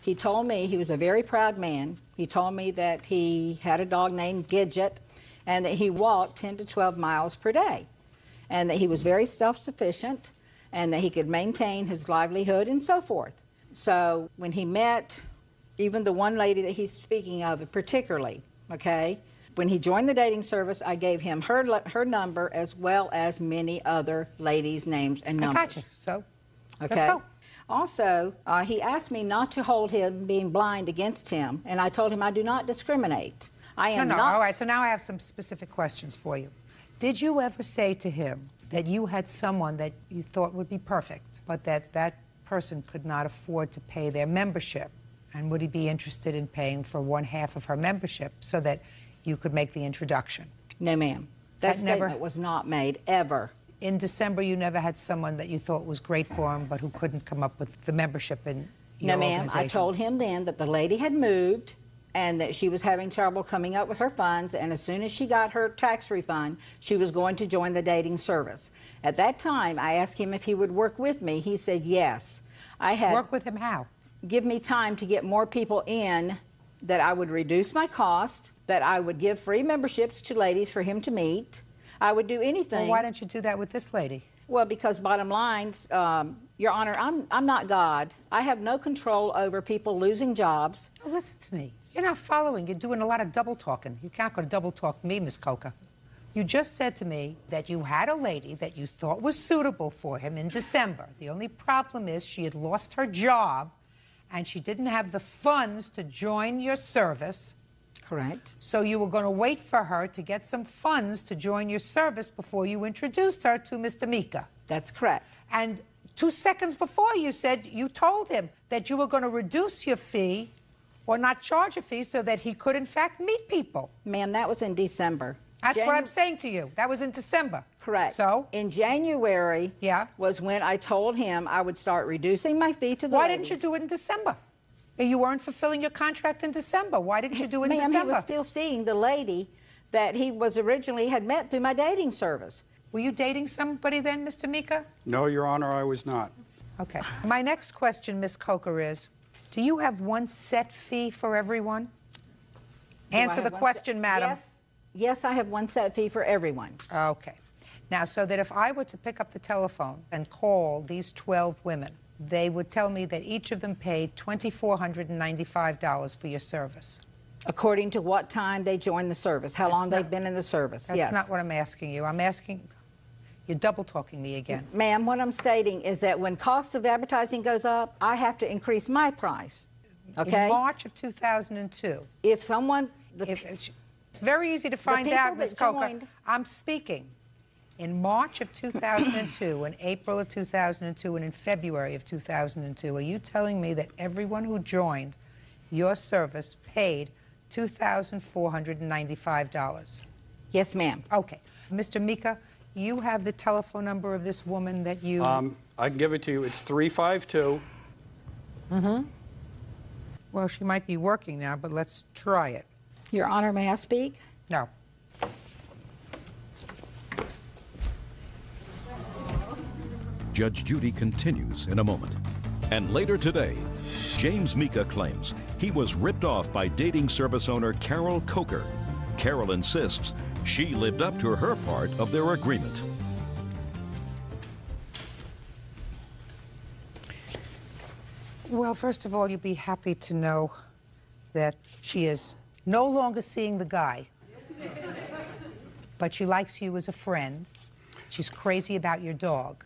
he told me he was a very proud man. He told me that he had a dog named Gidget and that he walked 10 to 12 miles per day and that he was very self-sufficient and that he could maintain his livelihood and so forth. So when he met even the one lady that he's speaking of particularly, okay, when he joined the dating service, I gave him her number as well as many other ladies' names and numbers. I got you. So, okay. let's go. Also, he asked me not to hold him being blind against him, and I told him I do not discriminate. I am No. not. All right, so now I have some specific questions for you. Did you ever say to him that you had someone that you thought would be perfect, but that person could not afford to pay their membership? And would he be interested in paying for 1/2 of her membership so that you could make the introduction? No, ma'am. That statement was not made, ever. In December, you never had someone that you thought was great for him, but who couldn't come up with the membership in your No, ma'am. organization? I told him then that the lady had moved and that she was having trouble coming up with her funds, and as soon as she got her tax refund, she was going to join the dating service. At that time, I asked him if he would work with me. He said yes. Work with him how? Give me time to get more people in, that I would reduce my cost, that I would give free memberships to ladies for him to meet. I would do anything. Well, why don't you do that with this lady? Well, because bottom line, Your Honor, I'm not God. I have no control over people losing jobs. Oh, listen to me. You're not following. You're doing a lot of double talking. You can't go to double talk me, Miss Coker. You just said to me that you had a lady that you thought was suitable for him in December. The only problem is she had lost her job and she didn't have the funds to join your service. Correct. So you were going to wait for her to get some funds to join your service before you introduced her to Mr. Mika. That's correct. And 2 seconds before you told him that you were going to reduce your fee or not charge a fee so that he could, in fact, meet people. Ma'am, that was in December. That's what I'm saying to you. That was in December. Correct. So? In January was when I told him I would start reducing my fee to the Why ladies. didn't you do it in December? You weren't fulfilling your contract in December. Why didn't you do it in Ma'am, December? he was still seeing the lady that he was originally had met through my dating service. Were you dating somebody then, Mr. Mika? No, Your Honor, I was not. Okay. My next question, Ms. Coker, is, do you have one set fee for everyone? Answer the question, madam. Yes, I have one set fee for everyone. Okay. Now, so that if I were to pick up the telephone and call these 12 women, they would tell me that each of them paid $2,495 for your service. According to what time they joined the service, how long they've been in the service. That's not what I'm asking you. I'm asking, you're double talking me again. Ma'am, what I'm stating is that when cost of advertising goes up, I have to increase my price. Okay? In March of 2002. If someone... It's very easy to find out, Ms. Coker. I'm speaking. In March of 2002, in April of 2002, and in February of 2002, are you telling me that everyone who joined your service paid $2,495? Yes, ma'am. Okay. Mr. Mika, you have the telephone number of this woman that you... I can give it to you. It's 352. Mm-hmm. Well, she might be working now, but let's try it. Your Honor, may I speak? No. Judge Judy continues in a moment. And later today, James Mika claims he was ripped off by dating service owner Carol Coker. Carol insists she lived up to her part of their agreement. Well, first of all, you'd be happy to know that she is no longer seeing the guy, but she likes you as a friend. She's crazy about your dog.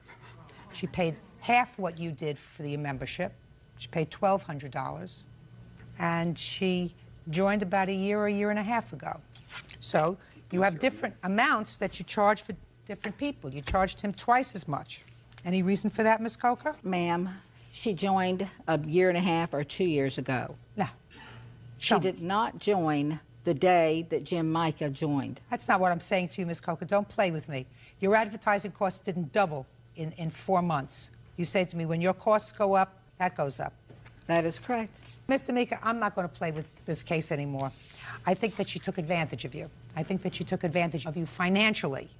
She paid half what you did for the membership. She paid $1,200. And she joined about a year and a half ago. So you have different amounts that you charge for different people. You charged him twice as much. Any reason for that, Ms. Coker? Ma'am, She joined a year and a half or 2 years ago. No. She did not join the day that Jim Micah joined. That's not what I'm saying to you, Ms. Coker. Don't play with me. Your advertising costs didn't double in 4 months. You say to me, when your costs go up, that goes up. That is correct. Mr. Mika, I'm not going to play with this case anymore. I think that she took advantage of you. I think that she took advantage of you financially.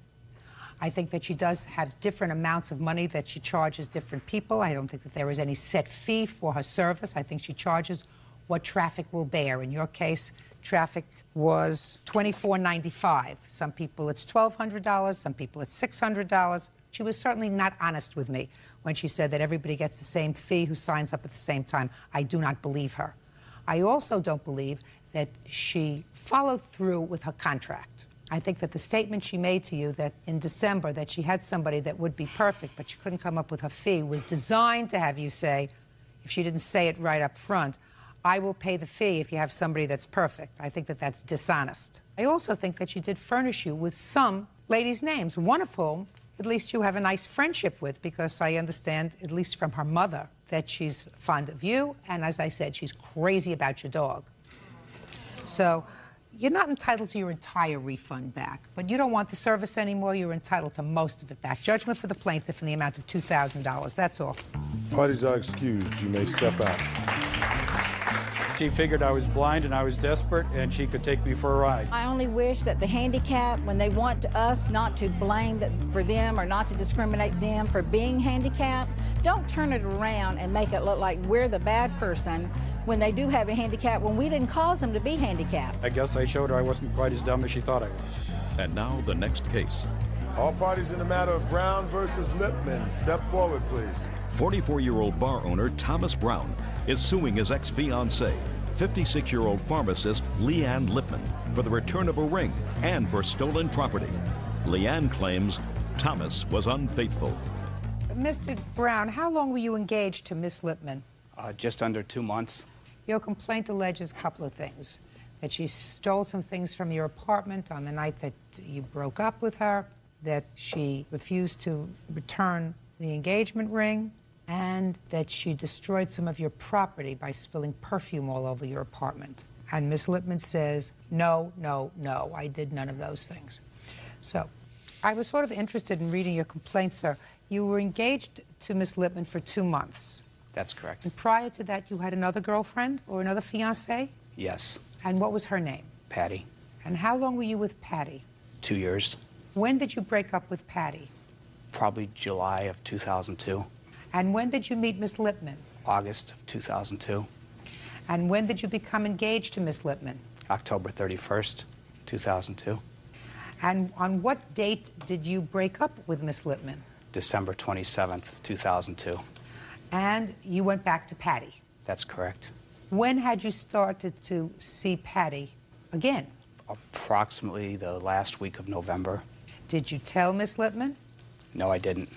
I think that she does have different amounts of money that she charges different people. I don't think that there is any set fee for her service. I think she charges what traffic will bear. In your case, traffic was $24.95. Some people it's $1,200, some people it's $600. She was certainly not honest with me when she said that everybody gets the same fee who signs up at the same time. I do not believe her. I also don't believe that she followed through with her contract. I think that the statement she made to you that in December that she had somebody that would be perfect, but she couldn't come up with her fee, was designed to have you say, if she didn't say it right up front, I will pay the fee if you have somebody that's perfect. I think that that's dishonest. I also think that she did furnish you with some ladies' names, one of whom at least you have a nice friendship with, because I understand, at least from her mother, that she's fond of you, and as I said, she's crazy about your dog. So you're not entitled to your entire refund back, but you don't want the service anymore, you're entitled to most of it back. Judgment for the plaintiff in the amount of $2,000, that's all. Parties are excused. You may step out. She figured I was blind and I was desperate and she could take me for a ride. I only wish that the handicapped, when they want us not to blame for them or not to discriminate them for being handicapped, don't turn it around and make it look like we're the bad person when they do have a handicap, when we didn't cause them to be handicapped. I guess I showed her I wasn't quite as dumb as she thought I was. And now the next case. All parties in the matter of Brown versus Lipman, step forward, please. 44-year-old bar owner Thomas Brown is suing his ex-fiancée, 56-year-old pharmacist Leanne Lipman, for the return of a ring and for stolen property. Leanne claims Thomas was unfaithful. Mr. Brown, how long were you engaged to Miss Lipman? Just under 2 months. Your complaint alleges a couple of things. That she stole some things from your apartment on the night that you broke up with her, that she refused to return the engagement ring, and that she destroyed some of your property by spilling perfume all over your apartment. And Miss Lipman says, no, no, no, I did none of those things. So I was sort of interested in reading your complaint, sir. You were engaged to Miss Lipman for 2 months. That's correct. And prior to that, you had another girlfriend or another fiancée? Yes. And what was her name? Patty. And how long were you with Patty? 2 years. When did you break up with Patty? Probably July of 2002. And when did you meet Miss Lipman? August of 2002. And when did you become engaged to Miss Lipman? October 31st, 2002. And on what date did you break up with Miss Lipman? December 27th, 2002. And you went back to Patty? That's correct. When had you started to see Patty again? Approximately the last week of November. Did you tell Miss Lipman? No, I didn't.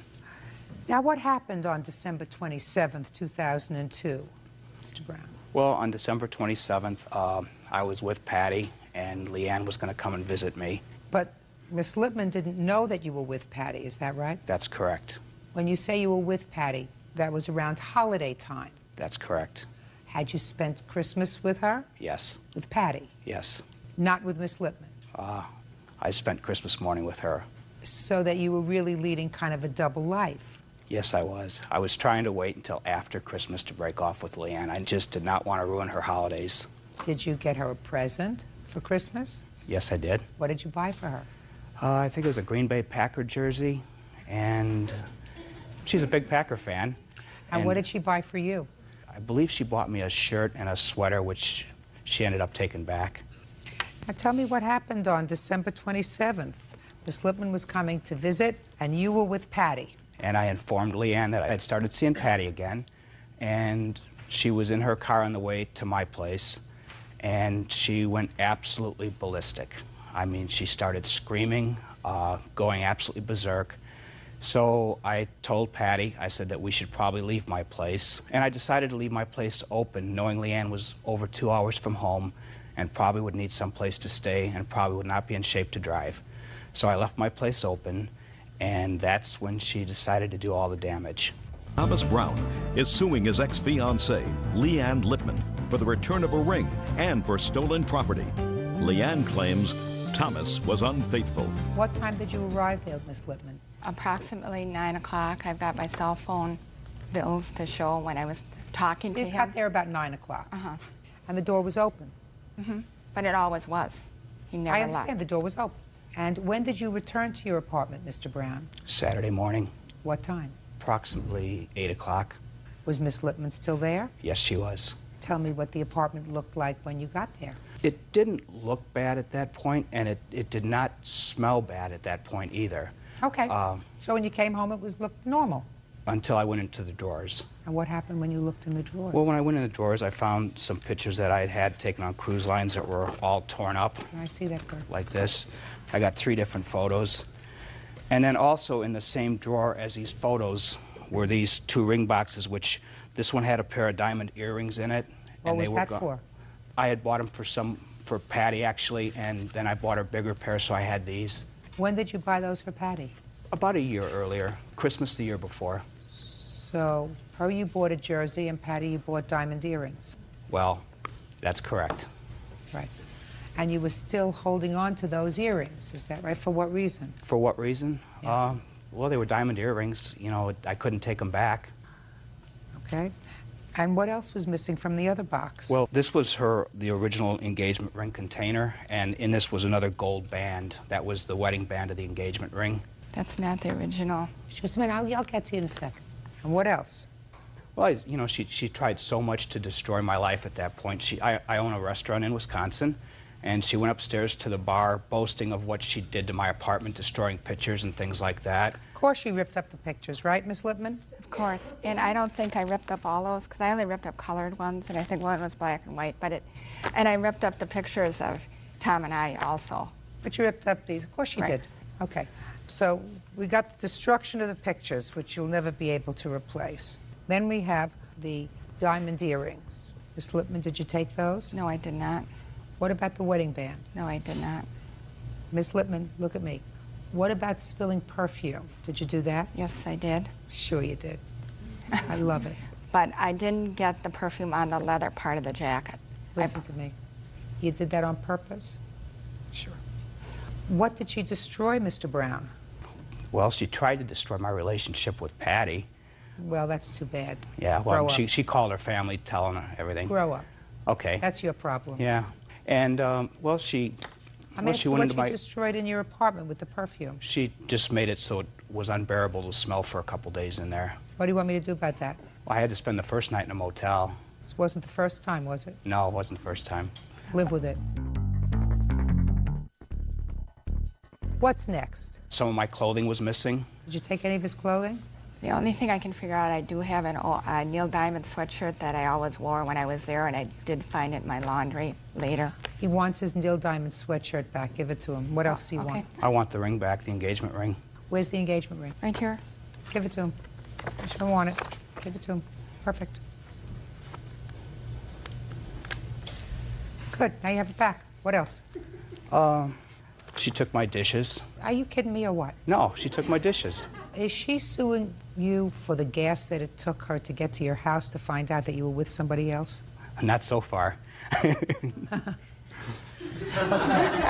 Now, what happened on December 27th, 2002, Mr. Brown? Well, on December 27th, I was with Patty, and Leanne was going to come and visit me. But Miss Lipman didn't know that you were with Patty, is that right? That's correct. When you say you were with Patty, that was around holiday time. That's correct. Had you spent Christmas with her? Yes. With Patty? Yes. Not with Miss Lipman? I spent Christmas morning with her. So that you were really leading kind of a double life? Yes, I was. I was trying to wait until after Christmas to break off with Leanne. I just did not want to ruin her holidays. Did you get her a present for Christmas? Yes, I did. What did you buy for her? I think it was a Green Bay Packer jersey, and she's a big Packer fan. And what did she buy for you? I believe she bought me a shirt and a sweater, which she ended up taking back. Now tell me what happened on December 27th. Miss Lipman was coming to visit, and you were with Patty. And I informed Leanne that I had started seeing Patty again, and she was in her car on the way to my place, and she went absolutely ballistic. I mean, she started screaming, going absolutely berserk. So I told Patty, I said that we should probably leave my place, and I decided to leave my place open, knowing Leanne was over 2 hours from home and probably would need some place to stay and probably would not be in shape to drive. So I left my place open, and that's when she decided to do all the damage. Thomas Brown is suing his ex-fiancée, Leanne Lippman, for the return of a ring and for stolen property. Leanne claims Thomas was unfaithful. What time did you arrive there, Miss Lippman? Approximately 9 o'clock. I've got my cell phone bills to show when I was talking So to you him. got there about 9 o'clock. And the door was open. But it always was. He never I left. understand the door was open. And when did you return to your apartment, Mr. Brown? Saturday morning, What time? approximately 8 o'clock. Was Miss Lippman still there? Yes, she was. Tell me what the apartment looked like when you got there. It didn't look bad at that point, and it did not smell bad at that point either. Okay. So when you came home, it looked normal. Until I went into the drawers. And what happened when you looked in the drawers? Well, when I went in the drawers, I found some pictures that I had had taken on cruise lines that were all torn up. I see that, Kurt. Like this. I got 3 different photos. And then also in the same drawer as these photos were these 2 ring boxes, which this one had a pair of diamond earrings in it. What and was they were that for? I had bought them for Patty, actually, and then I bought her a bigger pair, so I had these. When did you buy those for Patty? About a year earlier, Christmas the year before. So, her you bought a jersey, and Patty you bought diamond earrings. Well, that's correct. Right. And you were still holding on to those earrings, is that right? For what reason? For what reason? Well, they were diamond earrings. You know, I couldn't take them back. Okay. And what else was missing from the other box? Well, this was the original engagement ring container, and in this was another gold band. That was the wedding band of the engagement ring. That's not the original. Just a minute, I'll get to you in a second. And what else? Well, you know, she tried so much to destroy my life at that point. I own a restaurant in Wisconsin, and she went upstairs to the bar boasting of what she did to my apartment, destroying pictures and things like that. Of course she ripped up the pictures, right, Miss Lippman? Of course. And I don't think I ripped up all those, because I only ripped up colored ones, and I think one was black and white. And I ripped up the pictures of Tom and I also. But you ripped up these. Of course you did. Okay. So we got the destruction of the pictures, which you'll never be able to replace. Then we have the diamond earrings. Miss Lippman, did you take those? No, I did not. What about the wedding band? No, I did not. Miss Lippman, look at me. What about spilling perfume? Did you do that? Yes, I did. Sure you did. I love it. But I didn't get the perfume on the leather part of the jacket. Listen to me. You did that on purpose? Sure. What did she destroy, Mr. Brown? Well, she tried to destroy my relationship with Patty. Well, that's too bad. Yeah, well, Grow up. she called her family telling her everything. Grow up. Okay. That's your problem. Yeah. And, well, she... I well, mean, she what went into you my... destroyed in your apartment with the perfume. She just made it so it was unbearable to smell for a couple days in there. What do you want me to do about that? Well, I had to spend the first night in a motel. This wasn't the first time, was it? No, it wasn't the first time. Live with it. What's next? Some of my clothing was missing. Did you take any of his clothing? The only thing I can figure out, I do have a Neil Diamond sweatshirt that I always wore when I was there, and I did find it in my laundry later. He wants his Neil Diamond sweatshirt back. Give it to him. What else do you want? I want the ring back, the engagement ring. Where's the engagement ring? Right here. Give it to him. I want it. Give it to him. Perfect. Good. Now you have it back. What else? She took my dishes. Are you kidding me or what? No, she took my dishes. Is she suing you for the gas that it took her to get to your house to find out that you were with somebody else? Not so far. What's next?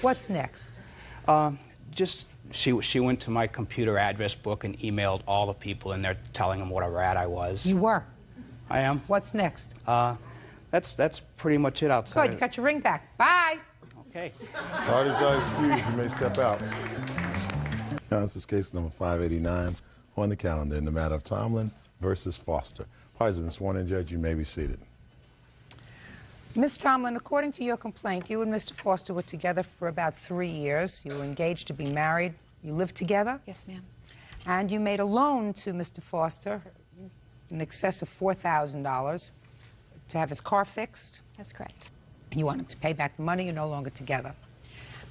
What's next? Just she went to my computer address book and emailed all the people in there telling them what a rat I was. You were. I am. What's next? That's pretty much it outside. Good. You got your ring back. Bye. Okay. Parties are excused. You may step out. Now, this is case number 589 on the calendar in the matter of Tomlin versus Foster. Parties have been sworn in, Judge. You may be seated. Ms. Tomlin, according to your complaint, you and Mr. Foster were together for about 3 years. You were engaged to be married. You lived together? Yes, ma'am. And you made a loan to Mr. Foster in excess of $4,000 to have his car fixed. That's correct. You want him to pay back the money. You're no longer together.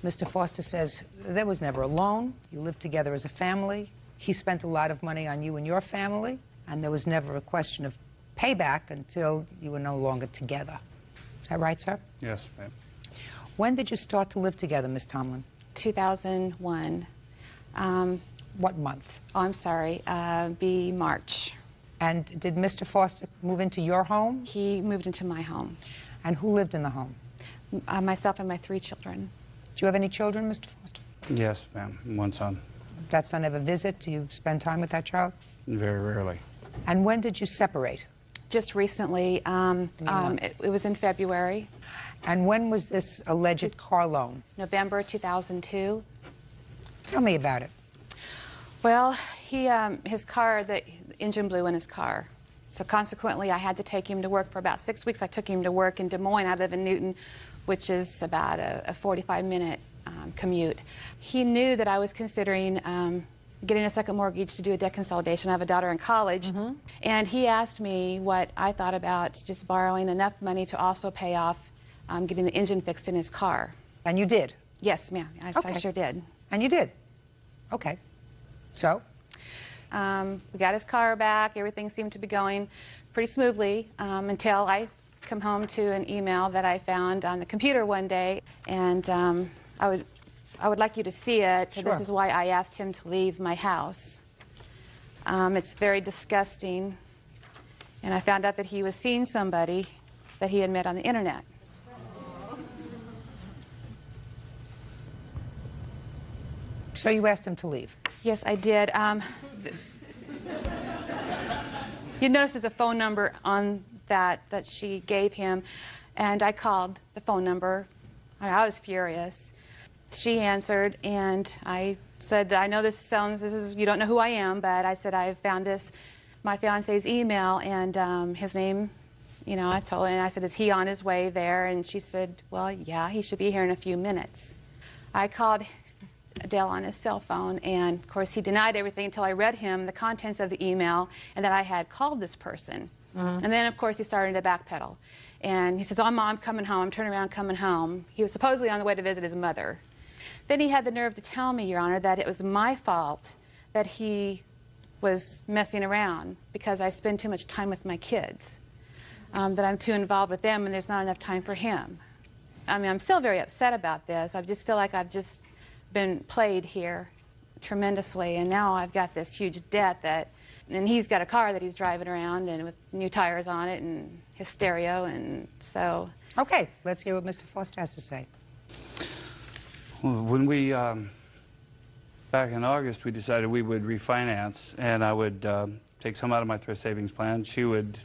Mr. Foster says there was never a loan. You lived together as a family. He spent a lot of money on you and your family, and there was never a question of payback until you were no longer together. Is that right, sir? Yes, ma'am. When did you start to live together, Miss Tomlin? 2001. what month? Oh, I'm sorry, be March. And did Mr. Foster move into your home? He moved into my home. And who lived in the home? Myself and my 3 children. Do you have any children, Mr. Foster? Yes, ma'am. One son. That son ever visit? Do you spend time with that child? Very rarely. And when did you separate? Just recently. It was in February. And when was this alleged car loan? November 2002. Tell me about it. Well, his car, the engine blew in his car. So consequently, I had to take him to work for about 6 weeks. I took him to work in Des Moines. I live in Newton, which is about a 45-minute commute. He knew that I was considering getting a second mortgage to do a debt consolidation. I have a daughter in college. And he asked me what I thought about just borrowing enough money to also pay off getting the engine fixed in his car. And you did? Yes, ma'am. I sure did. And you did? Okay. So? We got his car back. Everything seemed to be going pretty smoothly until I come home to an email that I found on the computer one day. And I would like you to see it. Sure. This is why I asked him to leave my house. It's very disgusting. And I found out that he was seeing somebody that he had met on the internet. So you asked him to leave? Yes, I did. You notice there's a phone number on that she gave him, and I called the phone number. I was furious. She answered, and I said, I know you don't know who I am, but I said, I found my fiance's email, and his name, I told her, and I said, is he on his way there? And she said, well, yeah, he should be here in a few minutes. I called Dale on his cell phone, and of course he denied everything until I read him the contents of the email and that I had called this person. And then of course he started to backpedal, and he says, oh, Mom, I'm coming home. I'm turning around, coming home. He was supposedly on the way to visit his mother. Then he had the nerve to tell me, Your Honor, that it was my fault that he was messing around because I spend too much time with my kids, that I'm too involved with them and there's not enough time for him. I mean, I'm still very upset about this. I just feel like I've just been played here tremendously, and now I've got this huge debt and he's got a car that he's driving around and with new tires on it and his stereo, and so. Okay, let's hear what Mr. Foster has to say. When we, back in August, we decided we would refinance, and I would take some out of my thrift savings plan. She would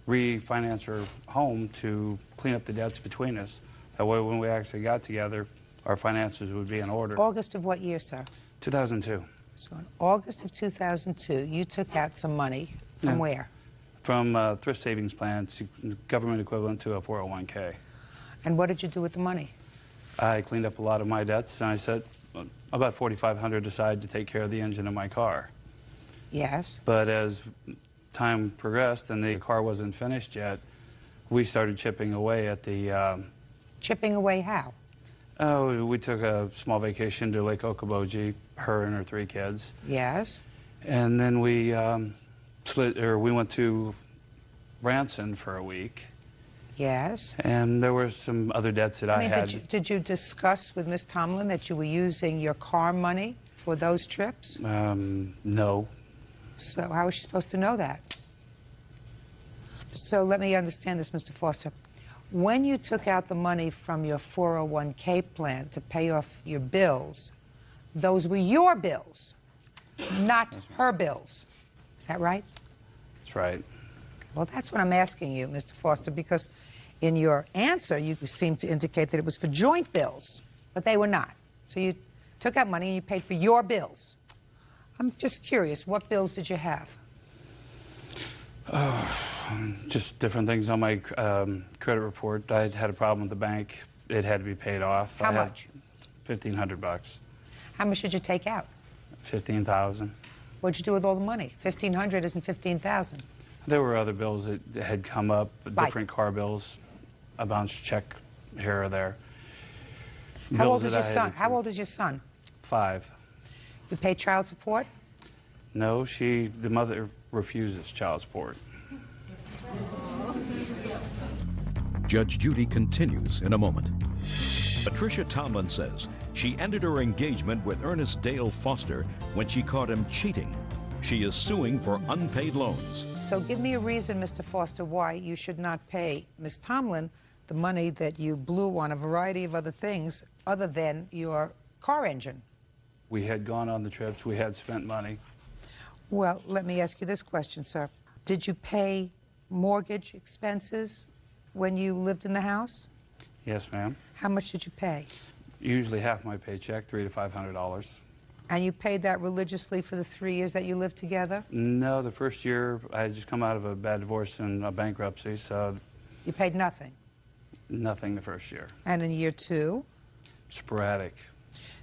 refinance her home to clean up the debts between us. That way, when we actually got together, our finances would be in order. August of what year, sir? 2002. So in August of 2002, you took out some money from where? From thrift savings plan, government equivalent to a 401k. And what did you do with the money? I cleaned up a lot of my debts, and I set about $4,500 aside to take care of the engine of my car. Yes. But as time progressed and the car wasn't finished yet, we started chipping away at the... Chipping away how? Oh, we took a small vacation to Lake Okoboji, her and her 3 kids. Yes. And then we we went to Branson for a week. Yes. And there were some other debts that I had. Did you discuss with Ms. Tomlin that you were using your car money for those trips? No. So how was she supposed to know that? So let me understand this, Mr. Foster. When you took out the money from your 401k plan to pay off your bills, those were your bills, not her bills. Is that right? That's right. Well, that's what I'm asking you, Mr. Foster, because in your answer, you seem to indicate that it was for joint bills, but they were not. So you took out money and you paid for your bills. I'm just curious, what bills did you have? Just different things on my credit report. I had a problem with the bank. It had to be paid off. How much? $1,500. How much did you take out? $15,000. What'd you do with all the money? $1,500 isn't $15,000. There were other bills that had come up, different car bills, a bounce check here or there. How old is your son? How old is your son? 5. You pay child support? No, the mother refuses child support. Judge Judy continues in a moment. Patricia Tomlin says She ended her engagement with Ernest Dale Foster when she caught him cheating. She is suing for unpaid loans. So give me a reason, Mr. Foster, why you should not pay Ms. Tomlin the money that you blew on a variety of other things other than your car engine. We had gone on the trips. We had spent money. Well, let me ask you this question, sir. Did you pay mortgage expenses when you lived in the house? Yes, ma'am. How much did you pay? Usually half my paycheck, $300 to $500. And you paid that religiously for the 3 years that you lived together? No, the first year I had just come out of a bad divorce and a bankruptcy, so You paid nothing? nothing the first year. And in year 2? Sporadic.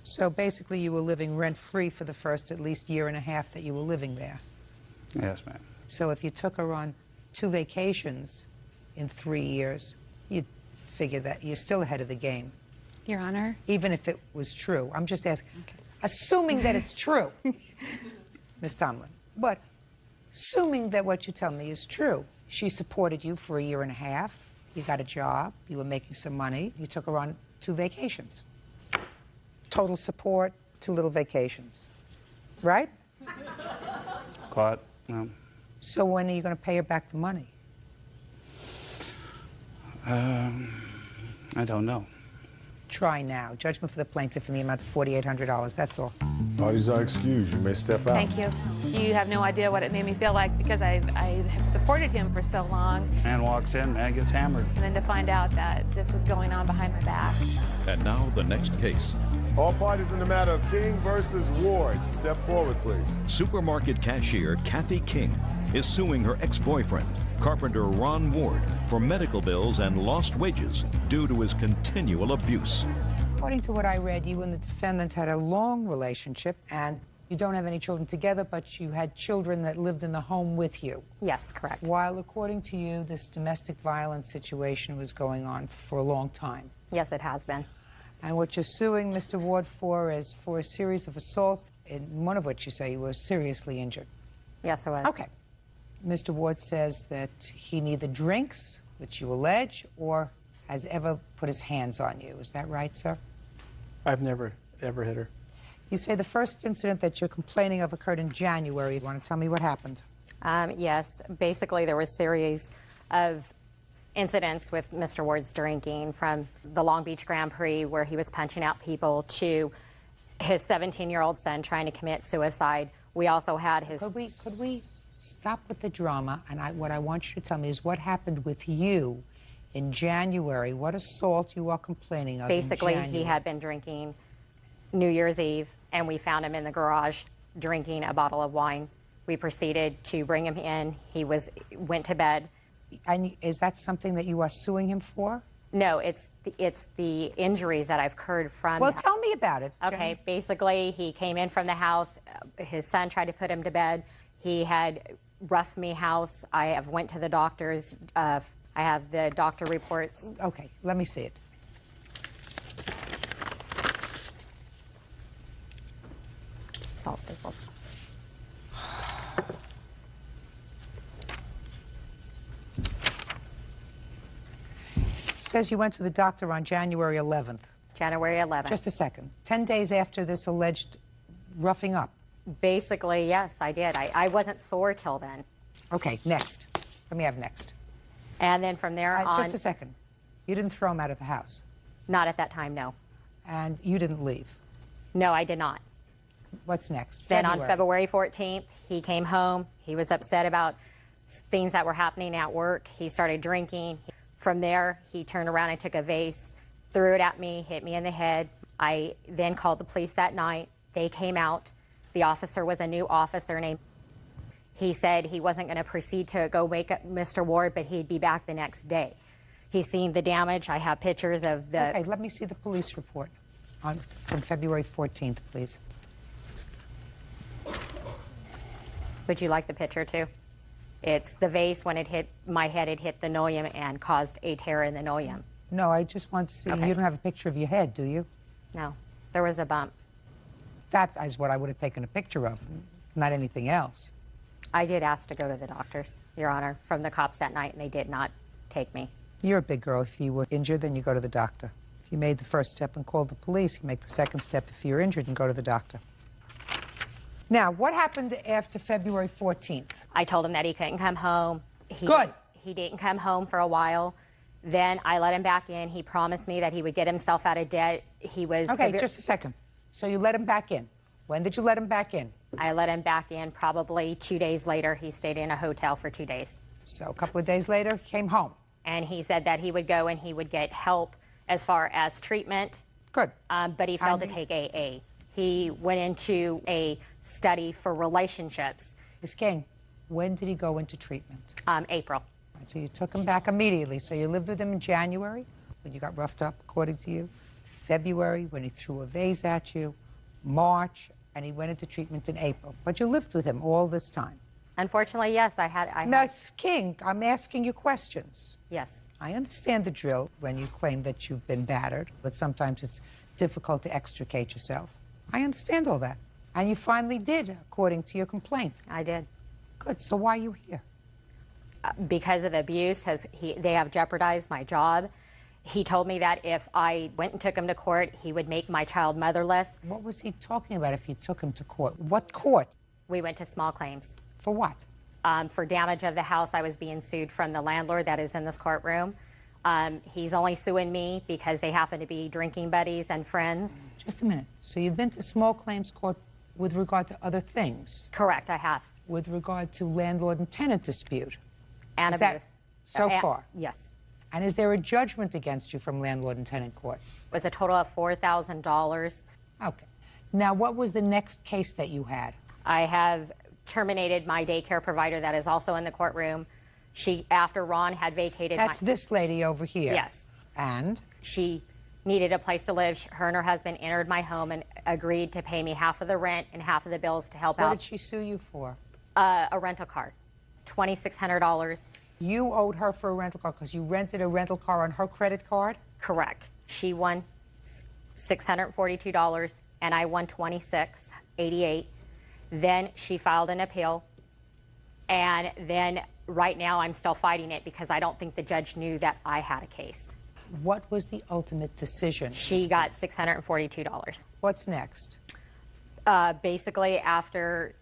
So basically you were living rent-free for the first at least year and a half that you were living there? Yes, ma'am. So if you took her on 2 vacations in 3 years, you'd figure that you're still ahead of the game. Your Honor. Even if it was true. I'm just asking. Okay. Assuming that it's true, Ms. Tomlin. But assuming that what you tell me is true, she supported you for a year and a half, you got a job, you were making some money, you took her on 2 vacations. Total support, 2 little vacations. Right? Caught. No. So when are you going to pay her back the money? I don't know. Try now. Judgment for the plaintiff in the amount of $4,800. That's all. Parties are excused. You may step out. Thank you. You have no idea what it made me feel like because I have supported him for so long. Man walks in, man gets hammered. And then to find out that this was going on behind my back. And now the next case. All parties in the matter of King versus Ward. Step forward, please. Supermarket cashier Kathy King is suing her ex-boyfriend, carpenter Ron Ward, for medical bills and lost wages due to his continual abuse. According to what I read, you and the defendant had a long relationship, and you don't have any children together, but you had children that lived in the home with you. Yes, correct. While, according to you, this domestic violence situation was going on for a long time. Yes, it has been. And what you're suing Mr. Ward for is for a series of assaults, in one of which you say you were seriously injured. Yes, I was. Okay. Mr. Ward says that he neither drinks, which you allege, or has ever put his hands on you. Is that right, sir? I've never, ever hit her. You say the first incident that you're complaining of occurred in January. You want to tell me what happened? Yes. Basically, there was a series of incidents with Mr. Ward's drinking, from the Long Beach Grand Prix where he was punching out people to his 17-year-old son trying to commit suicide. We also had his... Could we stop with the drama? And what I want you to tell me is what happened with you in January. What assault you are complaining of? Basically, in January? he had been drinking New Year's Eve, and we found him in the garage drinking a bottle of wine. We proceeded to bring him in. He went to bed. And is that something that you are suing him for? No, it's the injuries that I've heard from... Well, tell me about it. Okay, Jen. basically, he came in from the house. His son tried to put him to bed. He had roughed me house. I have went to the doctors. I have the doctor reports. Okay, let me see it. Salt staples. Says you went to the doctor on January 11th. January 11th. Just a second. 10 days after this alleged roughing up. Basically, yes, I did. I wasn't sore till then. Okay, next. Let me have next. And then from there on... Just a second. You didn't throw him out of the house? Not at that time, no. And you didn't leave? No, I did not. What's next? Then on February 14th, he came home. He was upset about things that were happening at work. He started drinking. From there, he turned around and took a vase, threw it at me, hit me in the head. I then called the police that night. They came out. The officer was a new officer named... He said he wasn't going to proceed to go wake up Mr. Ward, but he'd be back the next day. He's seen the damage. I have pictures of the... Okay, let me see the police report from February 14th, please. Would you like the picture, too? It's the vase. When it hit my head, it hit the noyum and caused a tear in the noyum. No, I just want to see... Okay. You don't have a picture of your head, do you? No. There was a bump. That is what I would have taken a picture of, not anything else. I did ask to go to the doctors, Your Honor, from the cops that night, and they did not take me. You're a big girl. If you were injured, then you go to the doctor. If you made the first step and called the police, you make the second step if you're injured and go to the doctor. Now, what happened after February 14th? I told him that he couldn't come home. Good. He didn't come home for a while. Then I let him back in. He promised me that he would get himself out of debt. He was... Okay, just a second. So you let him back in. When did you let him back in? I let him back in probably 2 days later. He stayed in a hotel for 2 days. So a couple of days later, he came home. And he said that he would go and he would get help as far as treatment. Good. But he failed to take AA. He went into a study for relationships. Ms. King, when did he go into treatment? April. Right, so you took him back immediately. So you lived with him in January, when you got roughed up, according to you. February, when he threw a vase at you. March, and he went into treatment in April. But you lived with him all this time. Unfortunately, yes, I had. Ms. King, I'm asking you questions. Yes. I understand the drill when you claim that you've been battered, but sometimes it's difficult to extricate yourself. I understand all that. And you finally did, according to your complaint. I did. Good. So why are you here? Because of the abuse, they have jeopardized my job. He told me that if I went and took him to court, he would make my child motherless. What was he talking about if you took him to court? What court? We went to small claims. For what? For damage of the house. I was being sued from the landlord that is in this courtroom. He's only suing me because they happen to be drinking buddies and friends. Just a minute. So you've been to small claims court with regard to other things? Correct, I have. With regard to landlord and tenant dispute? And is abuse. That so far? Yes. And is there a judgment against you from landlord and tenant court? It was a total of $4,000. Okay. Now, what was the next case that you had? I have terminated my daycare provider that is also in the courtroom. After Ron had vacated That's this lady over here? Yes. And? She needed a place to live. Her and her husband entered my home and agreed to pay me half of the rent and half of the bills to help out. What did she sue you for? A rental car, $2,600. You owed her for a rental car because you rented a rental car on her credit card? Correct. She won $642 and I won $26.88. Then she filed an appeal, and then right now I'm still fighting it because I don't think the judge knew that I had a case. What was the ultimate decision? She got $642. What's next? Basically, after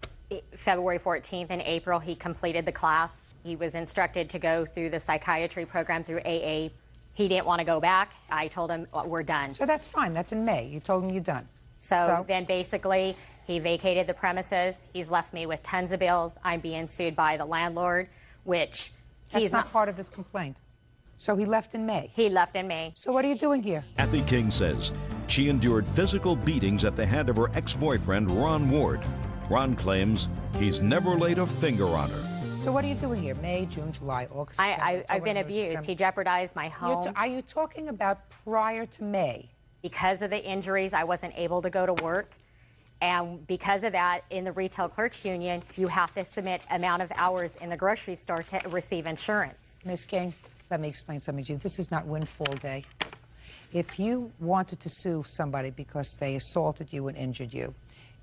February 14th and April, he completed the class. He was instructed to go through the psychiatry program through AA. He didn't want to go back. I told him, we're done. So that's fine. That's in May. You told him you're done. So then basically, he vacated the premises. He's left me with tons of bills. I'm being sued by the landlord, which he's not part of his complaint. So he left in May? He left in May. So what are you doing here? Kathy King says she endured physical beatings at the hand of her ex-boyfriend, Ron Ward. Ron claims he's never laid a finger on her. So what are you doing here? May, June, July, August, September, I've been abused. He jeopardized my home. Are you talking about prior to May? Because of the injuries, I wasn't able to go to work. And because of that, in the Retail Clerks Union, you have to submit amount of hours in the grocery store to receive insurance. Ms. King, let me explain something to you. This is not windfall day. If you wanted to sue somebody because they assaulted you and injured you,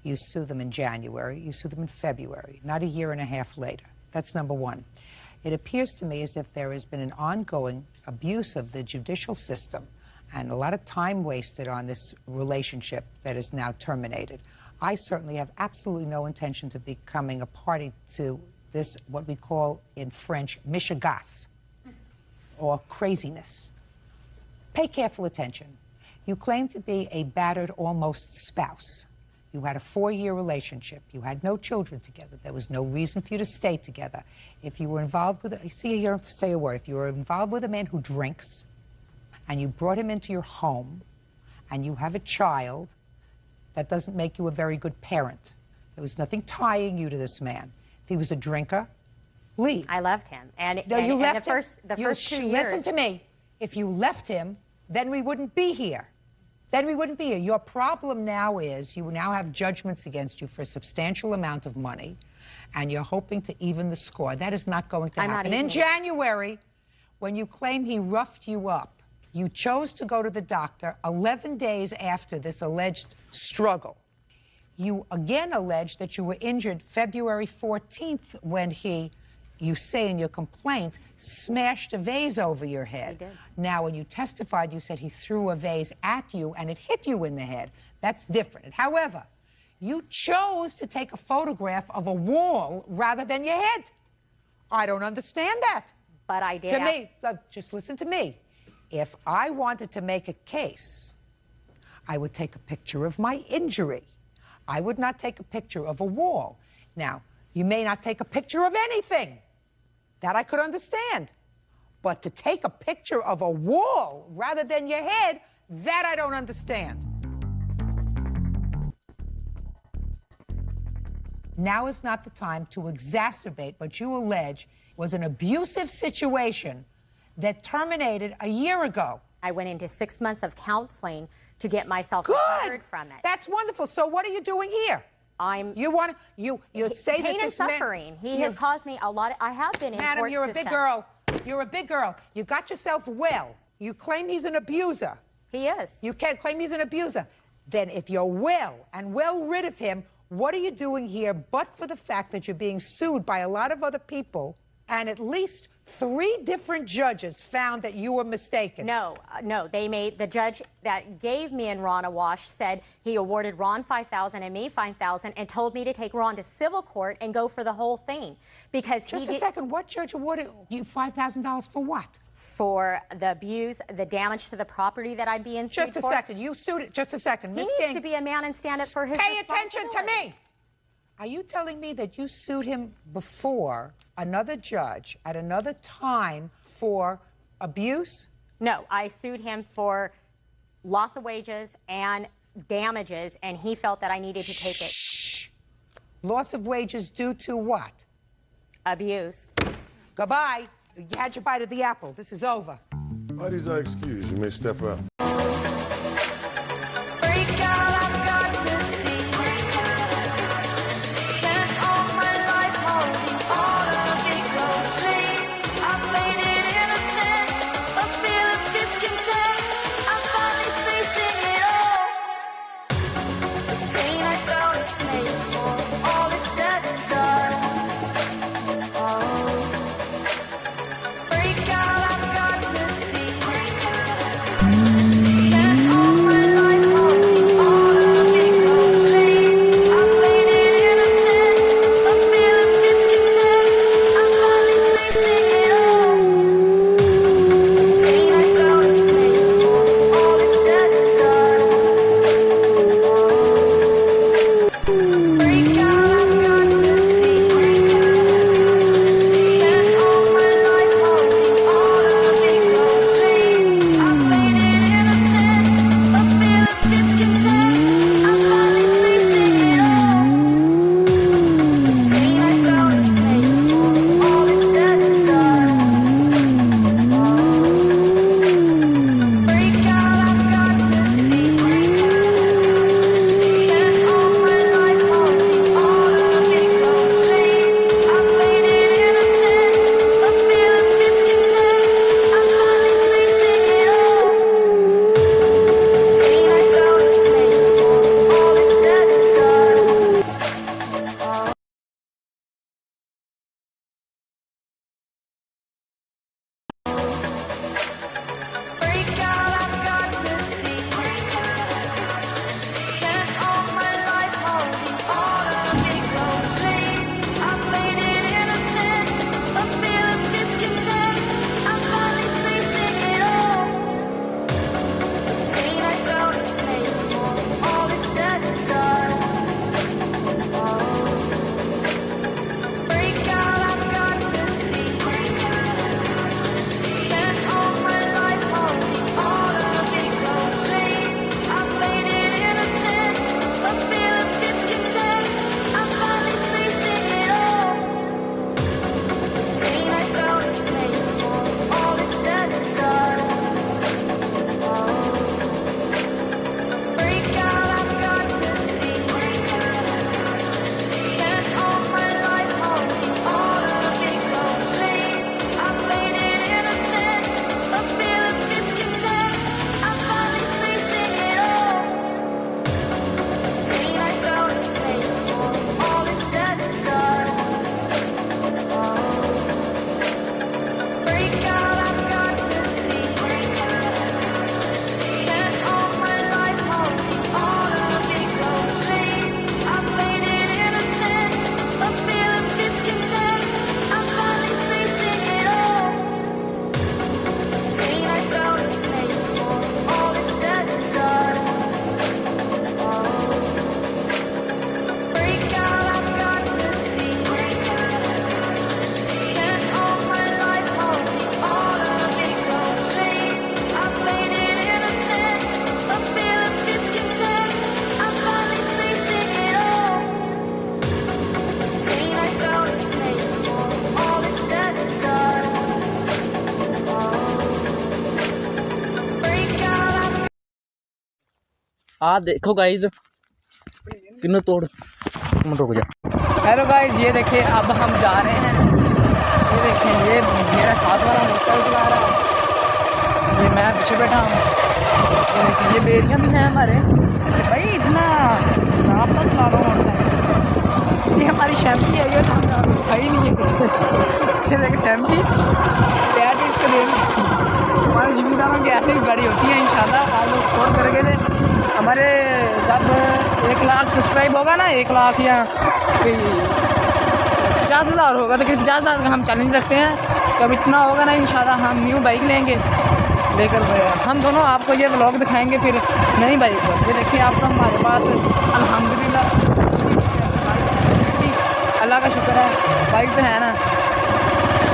you sue them in January, you sue them in February, not a year and a half later. That's number one. It appears to me as if there has been an ongoing abuse of the judicial system and a lot of time wasted on this relationship that is now terminated. I certainly have absolutely no intention to becoming a party to this, what we call in French, michigas, or craziness. Pay careful attention. You claim to be a battered almost spouse. You had a 4-year relationship. You had no children together. There was no reason for you to stay together. If you were involved with, see, you don't have to say a word. If you were involved with a man who drinks, and you brought him into your home, and you have a child, that doesn't make you a very good parent. There was nothing tying you to this man. If he was a drinker, leave. I left him. And, no, you left the first 2 years. Listen to me. If you left him, then we wouldn't be here. Then we wouldn't be here. Your problem now is you now have judgments against you for a substantial amount of money, and you're hoping to even the score. That is not going to happen. In January, when you claim he roughed you up, you chose to go to the doctor 11 days after this alleged struggle. You again allege that you were injured February 14th when he you say in your complaint, smashed a vase over your head. He did. Now, when you testified, you said he threw a vase at you and it hit you in the head. That's different. However, you chose to take a photograph of a wall rather than your head. I don't understand that. But I did. To me, just listen to me. If I wanted to make a case, I would take a picture of my injury. I would not take a picture of a wall. Now, you may not take a picture of anything. That I could understand. But to take a picture of a wall rather than your head, that I don't understand. Now is not the time to exacerbate what you allege was an abusive situation that terminated a year ago. I went into 6 months of counseling to get myself Good. recovered from it. That's wonderful. So what are you doing here? You say pain that and this man- suffering. He has caused me a lot. I have been in Madam, court you're a system. big girl. You're a big girl. You got yourself well. You claim he's an abuser. He is. You can't claim he's an abuser. Then if you're well and well rid of him, what are you doing here but for the fact that you're being sued by a lot of other people and at least 3 different judges found that you were mistaken? No, the judge that gave me and Ron a wash said he awarded Ron $5,000 and me $5,000 and told me to take Ron to civil court and go for the whole thing because Just a second, what judge awarded you $5,000 for what? For the abuse, the damage to the property that I'm being sued for. Just a second, you sued it. Just a second, He Miss needs King. to be a man and stand up for his Pay attention to responsibility. me. Are you telling me that you sued him before another judge at another time for abuse? No, I sued him for loss of wages and damages, and he felt that I needed to take it. Loss of wages due to what? Abuse. Goodbye. You had your bite of the apple. This is over. Parties are excused. You may step out. Break out, I've got to see. आ देखो guys किन्नू तोड़ रुक जा। Hello guys ये देखिए अब हम जा रहे हैं। ये देखिए ये मेरा साथ वाला मोटर चला रहा है, ये मैं पीछे बैठा हूँ। ये देखिए ये बेरियाँ भी हैं हमारे भाई। इतना रास्ता चला रहा हूँ मोटरसाइकिल। ये हमारी शैम्पी है, ये भाई नहीं है। ये देखिए शैम्पी क्या चीज़ को देख। हमारे जिम्मेदारों की ऐसे भी गाड़ी होती है इंशाल्लाह। आप लोग सपोर्ट करेंगे थे हमारे जब 1 लाख सब्सक्राइब होगा ना, 1 लाख या 50,000 होगा तो 50,000 का हम चैलेंज रखते हैं। जब इतना होगा ना इंशाल्लाह हम न्यू बाइक लेंगे लेकर हम दोनों आपको ये व्लॉग दिखाएंगे फिर नई बाइक पर। ये देखिए आपको हमारे पास अल्हम्दुलिल्लाह अल्लाह का शुक्र है बाइक तो है ना।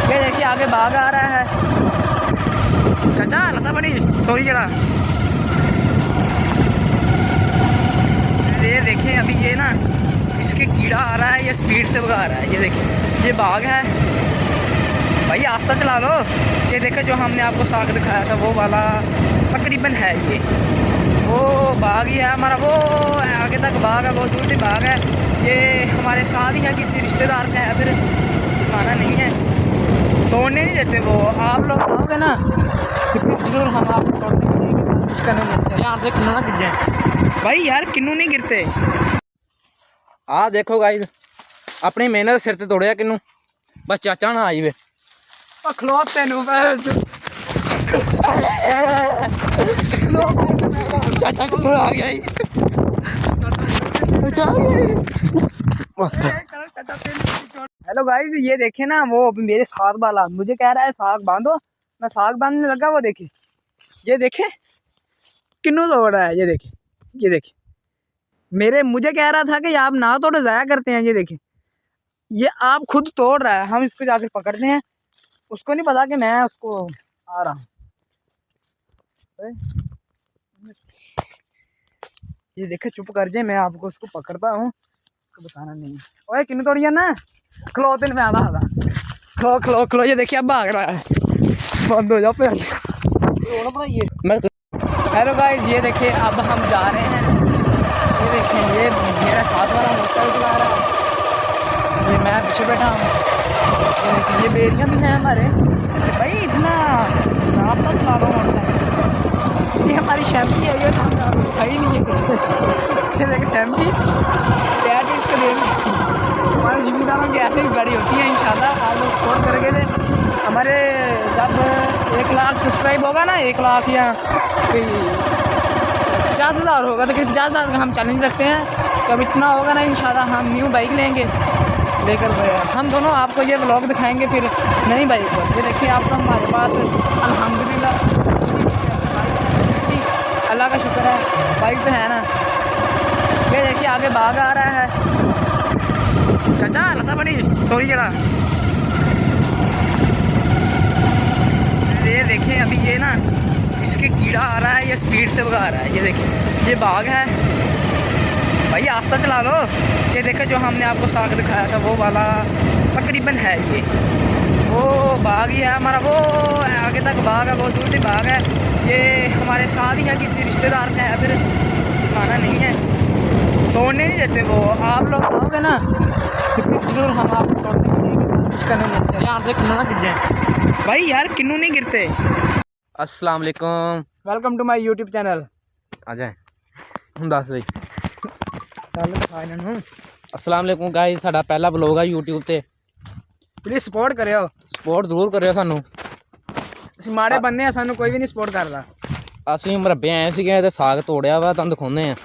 ये देखिए आगे बाग आ रहा है। चाचा लता बड़ी थोड़ी जरा ये देखें अभी ये ना इसके कीड़ा आ रहा है, ये स्पीड से भगा रहा है। ये देखिए ये बाग है भाई, आस्ता चला लो। ये देखे जो हमने आपको साग दिखाया था वो वाला तकरीबन है ये वो बाग ही है हमारा। वो आगे तक बाग है, बहुत दूर तक बाग है। ये हमारे साथ ही है, किसी रिश्तेदार का है, फिर खाना नहीं है, तोड़ने नहीं देते वो। आप लोग आओगे ना तो फिर जरूर हम आपको तोड़ने देंगे। यहाँ से किन्नू ना गिर जाए भाई, यार किन्नू नहीं गिरते। आ देखो गाइस अपनी मेहनत सिर ते तोड़िया किन्नू, बस चाचा ना आई वे खलो तेनू चाचा किन्नू आ गया। हेलो गाइस ये देखे ना वो मेरे साग वाला मुझे कह रहा है साग बांधो, मैं साग बांधने लगा। वो देखे ये देखे किन्नू तोड़ रहा है। ये देखे मुझे कह रहा था कि आप ना तोड़ो ज़ाया करते हैं। ये देखे ये आप खुद तोड़ रहा है। हम इसको जाकर पकड़ते हैं, उसको नहीं पता कि मैं उसको आ रहा हूँ। ये देखे चुप कर जाए, मैं आपको उसको पकड़ता हूँ, बताना नहीं। ओए किन्नू तोड़िया ना खलो तेन में आधा आधा खलो खलो खलो। ये देखिए अब भाग रहा है, बंद हो जाओ पे। हेलो गाइस ये देखिए अब हम जा रहे हैं। ये देखिए ये मेरा साथ वाला मोटर चला रहा है, ये मैं पीछे बैठा हूँ। ये देखिए ये बेरियाँ भी हैं हमारे भाई। इतना रास्ता चला रहा हूँ मोटरसाइकिल। ये हमारी शैम्पी है, ये भाई नहीं है। ये देखिए शैम्पी क्या चीज़ को देख। हमारे जिम्मेदारों की ऐसे भी गाड़ी होती है इंशाल्लाह। आप लोग सपोर्ट करेंगे थे हमारे जब 1 लाख सब्सक्राइब होगा ना, 1 लाख या 50,000 होगा तो 50,000 का हम चैलेंज रखते हैं। जब इतना होगा ना इंशाल्लाह हम न्यू बाइक लेंगे लेकर हम दोनों आपको ये व्लॉग दिखाएंगे फिर नई बाइक पर। ये देखिए आपको हमारे पास अल्हम्दुलिल्लाह अल्लाह का शुक्र है बाइक तो है ना। ये देखिए आगे बाग आ रहा है। चाचा लता बड़ी थोड़ी जरा ये देखें अभी ये ना इसके कीड़ा आ रहा है, ये स्पीड से भगा रहा है। ये देखिए ये बाग है भाई, आस्ता चला लो। ये देखे जो हमने आपको साग दिखाया था वो वाला तकरीबन है ये वो बाग ही है हमारा। वो आगे तक बाग है, बहुत दूर तक बाग है। ये हमारे साथ ही है, किसी रिश्तेदार का है, फिर खाना नहीं है, तोड़ने नहीं देते वो। आप लोग आओगे ना तो फिर जरूर हम आपको तोड़ने देंगे। यहाँ से किन्नू ना गिर जाए भाई, यार किन्नू नहीं गिरते। अस्सलाम वालेकुम, welcome to my YouTube channel. आ जाए हम दस भाई अस्सलाम वालेकुम गाइस, साडा पहला व्लॉग है यूट्यूब ते। प्लीज़ सपोर्ट करियो, सपोर्ट जरूर करियो सानू। ਅਸੀਂ ਮਾੜੇ ਬੰਦੇ ਆ, ਸਾਨੂੰ ਕੋਈ ਵੀ ਨਹੀਂ ਸਪੋਰਟ ਕਰਦਾ। ਅਸੀਂ ਮਰੱਬੇ ਆਏ ਸੀਗੇ ਤੇ ਸਾਗ ਤੋੜਿਆ ਵਾ, ਤੁਹਾਨੂੰ ਦਿਖਾਉਂਦੇ ਆ।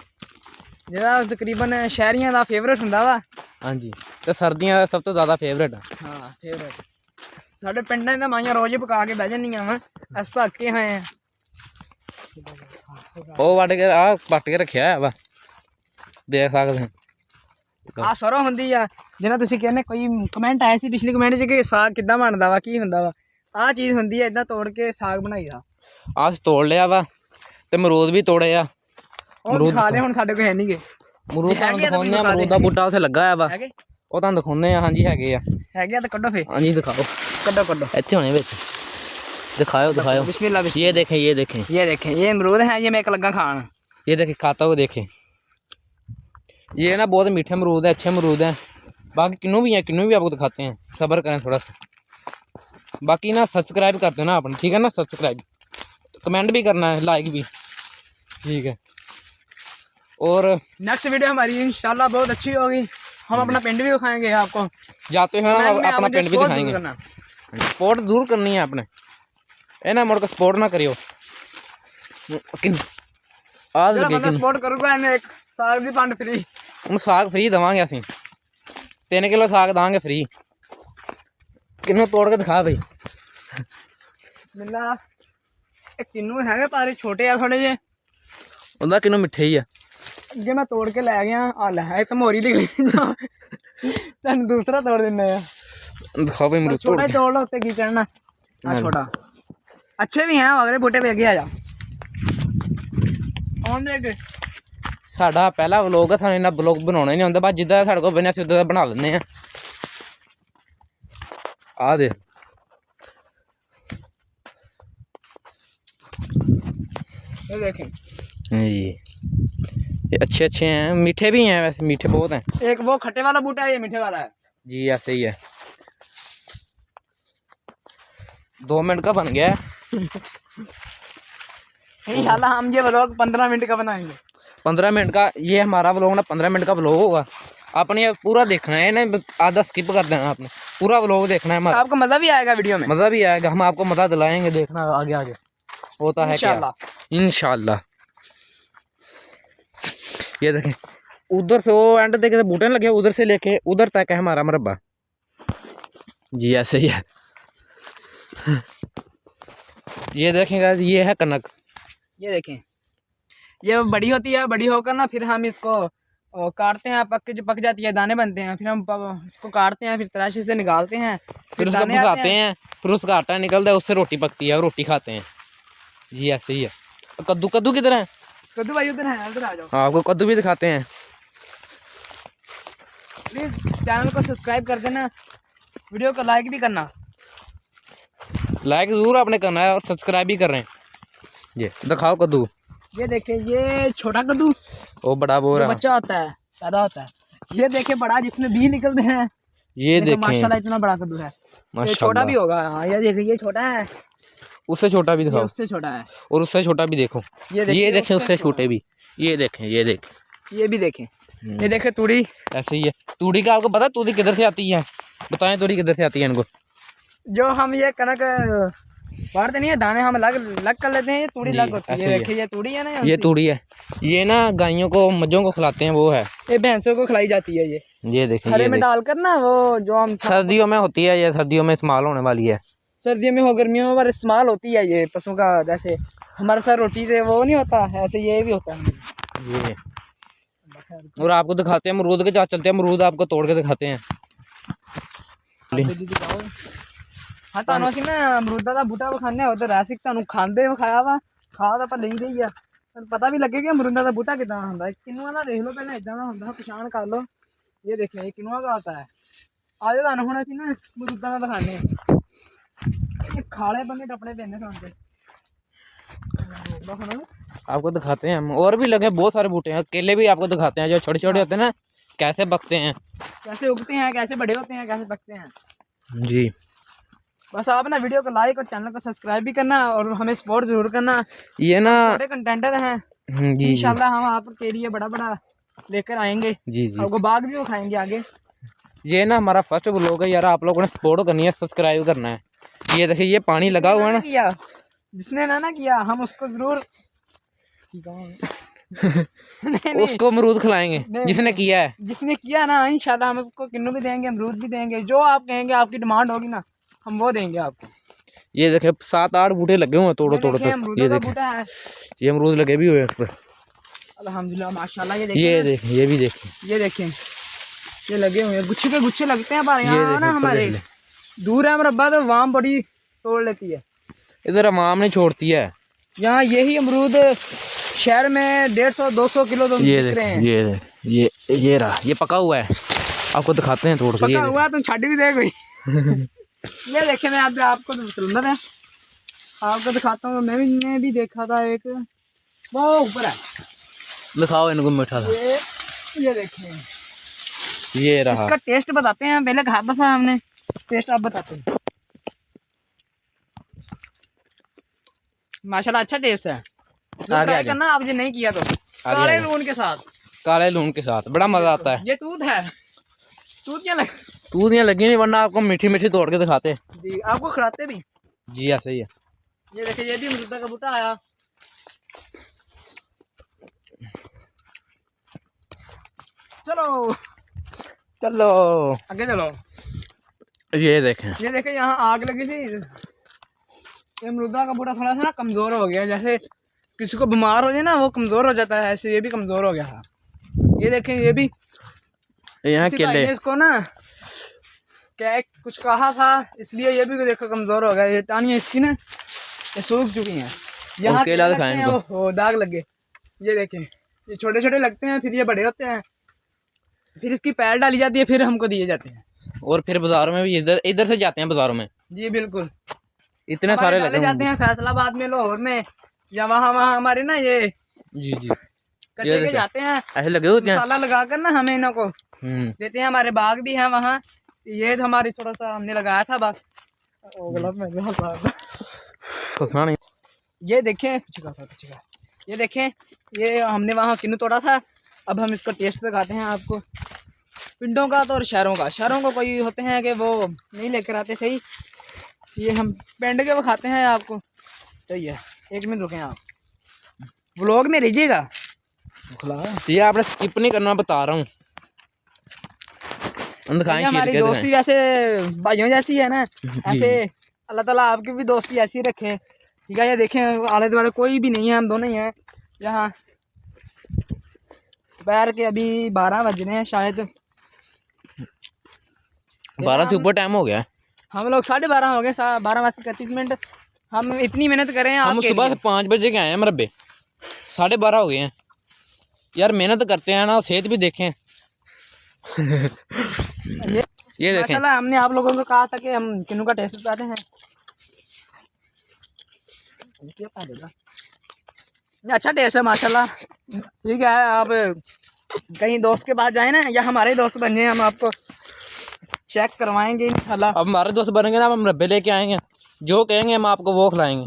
ਜਿਹੜਾ ਤਕਰੀਬਨ ਸ਼ਹਿਰੀਆਂ ਦਾ ਫੇਵਰੇਟ ਹੁੰਦਾ ਵਾ। ਹਾਂਜੀ, ਤੇ ਸਰਦੀਆਂ ਦਾ ਸਭ ਤੋਂ ਜ਼ਿਆਦਾ ਫੇਵਰੇਟ। ਹਾਂ ਫੇਵਰੇਟ। ਸਾਡੇ ਪਿੰਡਾਂ ਦੀਆਂ ਮਾਈਆਂ ਰੋਜ਼ ਪਕਾ ਕੇ ਬਹਿ ਜਾਂਦੀਆਂ ਵਾ, ਅਸੀਂ ਤਾਂ ਅੱਕੇ ਹੋਏ ਆ। ਉਹ ਵੱਢ ਕੇ ਆਹ ਪੱਟ ਕੇ ਰੱਖਿਆ ਹੋਇਆ ਵਾ, ਦੇਖ ਸਕਦੇ ਆ। ਸਰੋਂ ਹੁੰਦੀ ਆ ਜਿਹਨਾਂ ਤੁਸੀਂ ਕਹਿੰਦੇ, ਕੋਈ ਕਮੈਂਟ ਆਇਆ ਸੀ ਪਿਛਲੇ ਕਮੈਂਟ 'ਚ ਕਿ ਸਾਗ ਕਿੱਦਾਂ ਬਣਦਾ ਵਾ, ਕੀ ਹੁੰਦਾ ਵਾ। ਆਹ ਚੀਜ਼ ਹੁੰਦੀ ਹੈ, ਇੱਦਾਂ ਤੋੜ ਕੇ ਸਾਗ ਬਣਾਈਦਾ। ਆਹ ਤੋੜ ਲਿਆ ਵਾ ਤੇ ਅਮਰੂਦ ਵੀ ਤੋੜੇ ਆ। ਅਮਰੂਦ ਖਾ ਲਏ, ਹੁਣ ਸਾਡੇ ਕੋਲ ਹੈ ਨਹੀਂਗੇ ਅਮਰੂਦ। ਤੁਹਾਨੂੰ ਦਿਖਾਉਂਦੇ ਆ, ਅਮਰੂਦ ਦਾ ਬੂਟਾ ਉੱਥੇ ਲੱਗਾ ਹੋਇਆ ਵਾ, ਉਹ ਤੁਹਾਨੂੰ ਦਿਖਾਉਂਦੇ ਆ। ਹਾਂਜੀ ਹੈਗੇ ਆ, ਹੈਗੇ ਆ ਤਾਂ ਕੱਢੋ ਫੇ। ਹਾਂਜੀ ਦਿਖਾਓ, ਕੱਢੋ ਕੱਢੋ, ਇੱਥੇ ਹੋਣੇ ਵਿੱਚ। दिखाओ दिखाओ, बिस्मिल्लाह बिस्मिल्लाह। ये देखें ये देखें ये देखें, ये अमरूद है, ये मैं एक लगा खान। ये देखिए खाता हुआ देखें। ये ना बहुत मीठे अमरूद है, अच्छे अमरूद हैं। बाकी किन्नू भी हैं, किन्नू भी आपको दिखाते हैं, सब्र करें थोड़ा सा। बाकी ना सब्सक्राइब कर देना आपने, ठीक है ना, सब्सक्राइब, कमेंट भी करना है, लाइक भी, ठीक है। और नेक्स्ट वीडियो हमारी इंशाल्लाह बहुत अच्छी होगी। हम अपना पिंड भी दिखाएंगे आपको, जाते हैं अपना पिंड भी दिखाएंगे। सपोर्ट जरूर करनी है आपने, ए ना मुड़ के सपोर्ट ना करियो। आज लगे सपोर्ट करूंगा इन्हें एक साग दी पंड फ्री, हम साग फ्री देवांगे असीं 3 किलो साग देंगे फ्री। किन्नू तोड़ के दिखा भाई। मिला एक किन्नू है पर छोटे आ थोड़े जे, ਉਹਦਾ ਕਿੰਨੂ ਮਿੱਠੇ ਹੀ ਆ। ਅੱਗੇ ਮੈਂ ਤੋੜ ਕੇ ਲੈ ਗਿਆ ਆ ਲੈ ਹੈ ਤਾਂ ਮੋਰੀ ਨਿਕਲੀ ਤੈਨੂੰ ਦੂਸਰਾ ਤੋੜ ਦਿੰਨੇ ਆ। ਦਿਖਾਓ ਭਾਈ ਅਮਰੂਦ छोटा तोड़ लो उत्ते की करना आ छोटा अच्छे भी हैं अगले बूटे पे आगे आ जा ऑन देख। ਸਾਡਾ ਪਹਿਲਾ ਵਲੋਗ ਆ, ਸਾਨੂੰ ਇਹਨਾਂ ਵਲੋਗ ਬਣਾਉਣਾ ਨਹੀਂ ਆਉਂਦਾ, ਬਸ ਜਿੱਦਾਂ ਸਾਡੇ ਕੋਲ ਬਣਿਆ ਅਸੀਂ ਉਦਾਂ ਦਾ ਬਣਾ ਲੈਂਦੇ ਆ। ਆ ਦੇ ये देखें, ये अच्छे अच्छे हैं, मीठे भी हैं, वैसे मीठे बहुत हैं। एक वो खट्टे वाला बूटा है, ये मीठे वाला है जी ऐसे ही है। 2 मिनट का बन गया है। इंशाल्लाह हम ये व्लॉग 15 मिनट का बनाएंगे। 15 मिनट का ये हमारा व्लॉग ना 15 मिनट का व्लॉग होगा। आपने ये पूरा देखना है ना, आधा स्किप कर देना, आपने पूरा व्लॉग देखना है हमारा। आपको मजा भी आएगा वीडियो में, मजा भी आएगा, हम आपको मजा दिलाएंगे, देखना आगे आगे होता है क्या। इंशाल्लाह। ये देखें उधर से वो एंड देखे बूटे लगे, उधर से लेके उधर तक है हमारा मरबा। जी ऐसे ही है। ये देखेंगे, ये है कनक। ये देखें, ये बड़ी होती है, बड़ी होकर ना फिर हम इसको काटते हैं, पक जाती है, दाने बनते हैं, फिर हम इसको काटते हैं, फिर तराशी से निकालते हैं, फिर उसको पकाते हैं, फिर उसका आटा निकलता है, उससे रोटी पकती है और रोटी खाते हैं। जी ऐसे ही है। कद्दू, कद्दू किधर है? कद्दू भाई उधर है, उधर आ जाओ। हाँ आपको कद्दू भी दिखाते हैं। प्लीज चैनल को सब्सक्राइब कर देना, वीडियो को लाइक भी करना। लाइक जरूर आपने करना है और सब्सक्राइब भी कर रहे हैं। ये दिखाओ कद्दू। ये देखे, ये छोटा कद्दू, वो बड़ा बोरा बच्चा होता है, पैदा होता है। ये देखे बड़ा, जिसमें बी निकलते हैं। ये देखें माशाल्लाह इतना बड़ा कद्दू है। ये छोटा भी होगा। हाँ ये देखिए, ये छोटा है, उससे छोटा भी दिखाओ, उससे छोटा है, और उससे छोटा भी देखो। ये देखें उससे छोटे भी, ये देखें, ये देखें, ये भी देखें। ये देखे तूड़ी, ऐसे ही है। तूड़ी का आपको पता तूड़ी किधर से आती है? बताएं तूड़ी किधर से आती है इनको। जो हम ये कनक बांटते नहीं है, दाने हम अलग कर लेते हैं, ये तूड़ी अलग होती है। देखिए ये तूड़ी है ना, ये तूड़ी है। ये ना गायों को, मज्जों को खिलाते हैं, वो है। ये भैंसों को खिलाई जाती है। ये देखें, हरे में डालकर ना, वो जो हम सर्दियों में होती है, ये सर्दियों में इस्तेमाल होने वाली है। सर्दियों में हो, गर्मियों में इस्तेमाल होती है। ये पशुओं का, जैसे हमारे साथ रोटी से वो नहीं होता, ऐसे ये भी होता है। ये और आपको दिखाते हैं अमरूद के साथ चलते हैं, अमरूद आपको तोड़ के दिखाते हैं। हाँ तो ਅਸੀਂ ਨਾ ਅਮਰੂਦਾਂ ਦਾ ਬੂਟਾ ਵਿਖਾਣੇ ਉਧਰ ਰਾਸਿਕ ਤੁਹਾਨੂੰ ਖਾਂਦੇ ਵਿਖਾਇਆ ਵਾ, ਖਾ ਤਾਂ ਆਪਾਂ ਲਈ ਰਹੀ ਆ, ਤੁਹਾਨੂੰ ਪਤਾ ਵੀ ਲੱਗੇ ਕਿ ਅਮਰੂਦਾਂ ਦਾ ਬੂਟਾ ਕਿਦਾਂ ਹੁੰਦਾ। ਕਿੰਨੂਆਂ ਦਾ ਵੇਖ ਲਓ ਪਹਿਲਾਂ, ਇਦਾਂ ਦਾ ਹੁੰਦਾ, ਪਛਾਣ ਕਰ ਲਓ। ਇਹ ਦੇਖਿਓ, ਇਹ ਕਿੰਨੂਆਂ ਦਾ ਹੁੰਦਾ ਹੈ। ਆਜੋ ਤੁਹਾਨੂੰ ਹੁਣ ਅਸੀਂ ਨਾ ਅਮਰੂਦਾਂ ਦਾ ਦਿਖਾਣੇ ਆ। ਇਹ ਖਾਲੇ ਬੰਨੇ ਟੱਪਣੇ ਪੈਂਦੇ ਸਾਨੂੰ ਤੇ। आपको दिखाते हैं हम, और भी लगे बहुत सारे बूटे हैं। केले भी आपको दिखाते हैं, जो छोटे छोटे होते हैं ना, कैसे पकते हैं, कैसे उगते हैं, कैसे बड़े होते हैं, कैसे पकते हैं। जी बस आप ना वीडियो को लाइक और चैनल को सब्सक्राइब भी करना और हमें सपोर्ट जरूर करना। ये ना छोटे कंटेंटर हैं, जी इंशाल्लाह हम आपके लिए बड़ा बड़ा लेकर आएंगे। जी जी, आपको बाग भी दिखाएंगे आगे। ये ना हमारा फर्स्ट व्लॉग है यार, आप लोगों ने सपोर्ट करनी है, सब्सक्राइब करना है। ये देखिए, ये पानी लगा हुआ है ना, जिसने ना किया हम उसको जरूर उसको अमरूद खिलाएंगे। जिसने किया है, जिसने किया ना, इंशाल्लाह हम उसको किन्नू भी देंगे, अमरूद भी देंगे, जो आप कहेंगे, आपकी डिमांड होगी ना, हम वो देंगे आपको। ये देखे 7-8 बूटे लगे हुए हैं, तोड़ो तोड़ो तो। ये देखे, ये अमरूद लगे भी हुए हैं इस पर, अल्हम्दुलिल्लाह माशाल्लाह। ये देखें, ये भी देखें, ये देखें, ये लगे हुए हैं, गुच्छे पे गुच्छे लगते हैं। पर यहाँ ना हमारे दूर है मरब्बा, तो वाम बड़ी तोड़ लेती है, इधर अवाम नहीं छोड़ती है। यहाँ यही अमरूद शहर में 150-200 किलो तो बिक रहे हैं। ये रहा, ये पका हुआ है, आपको दिखाते हैं तोड़ के। पका हुआ तुम छाड़ी भी दे कोई। ये देखे, मैं आपको अंदर है, आपको दिखाता हूँ। मैंने भी देखा था एक, वो ऊपर है, दिखाओ इनको मीठा था। ये देखिए, ये रहा। इसका टेस्ट बताते हैं, पहले खाता था हमने, टेस्ट आप बताते हैं। माशाल्लाह अच्छा टेस्ट है। ट्राई करना आप जो नहीं किया तो। काले लून के साथ, काले लून के साथ बड़ा मजा आता है। ये दूध है, दूध क्या लग, दूध यहाँ लगी नहीं, वरना आपको मीठी मीठी तोड़ के दिखाते जी, आपको खिलाते भी। जी ऐसे ही है। ये देखिए, ये भी अमरूदा का बूटा आया। चलो चलो आगे चलो। ये देखें, यहाँ आग लगी थी। ये अमरूदा का बूटा थोड़ा सा ना कमजोर हो गया, जैसे किसी को बीमार हो जाए ना वो कमजोर हो जाता है, ऐसे ये भी कमजोर हो गया था। ये देखें, ये भी यहाँ केले, इसको ना क्या कुछ कहा था, इसलिए ये भी देखो कमजोर हो गया। ये टानियाँ इसकी ना ये सूख चुकी हैं। यहाँ केला लगते हैं, वो दाग लगे। ये देखें, ये छोटे छोटे लगते हैं, फिर ये बड़े होते हैं, फिर इसकी पैर डाली जाती है, फिर हमको दिए जाते हैं। और फिर बाजारों में भी इधर से जाते हैं बाजारों में। जी बिल्कुल, इतने सारे लगे जाते हैं फैसलाबाद में, लाहौर में, या वहाँ हमारे ना ये जी जी कच्चे के जाते हैं, ऐसे लगे होते हैं, मसाला लगा कर ना हमें इन्हों को देते हैं। हमारे बाग भी है वहाँ, ये तो हमारी थोड़ा सा हमने लगाया था बस। नहीं। ये देखें, ये देखें, ये हमने वहाँ किन्नू तोड़ा था। अब हम इसका टेस्ट लगाते हैं आपको, पिंडों का तो और शहरों का। शहरों को कोई होते हैं कि वो नहीं लेकर आते सही, ये हम पिंड के वो खाते हैं आपको। सही है, एक मिनट रुकें आप, व्लॉग में रहिएगा। ये आपने स्किप नहीं करना, बता रहा हूँ। हमारी दोस्ती वैसे भाइयों जैसी है ना, ऐसे अल्लाह ताला आपकी भी दोस्ती ऐसी रखे, ठीक है। ये देखें, आले दुआले कोई भी नहीं है, हम दोनों ही हैं यहाँ। दोपहर के अभी 12 बज रहे हैं शायद, 12 से ऊपर टाइम हो गया। हम लोग 12:30 हो गए, 12:31। हम इतनी मेहनत कर रहे हैं। हम सुबह से 5 बजे के आए हैं मरबे, 12:30 हो गए हैं। यार मेहनत करते हैं ना, सेहत भी देखें। ये देखें, हमने आप लोगों को कहा था कि हम किन्नू का टेस्ट बताते हैं। अच्छा टेस्ट है माशाल्लाह, ठीक है। आप कहीं दोस्त के पास जाए ना, या हमारे दोस्त बन जाए, हम आपको चेक करवाएंगे इंशाल्लाह। अब हमारे दोस्त बनेंगे ना, हम मरबे लेके आएंगे, जो कहेंगे हम आपको वो खिलाएंगे।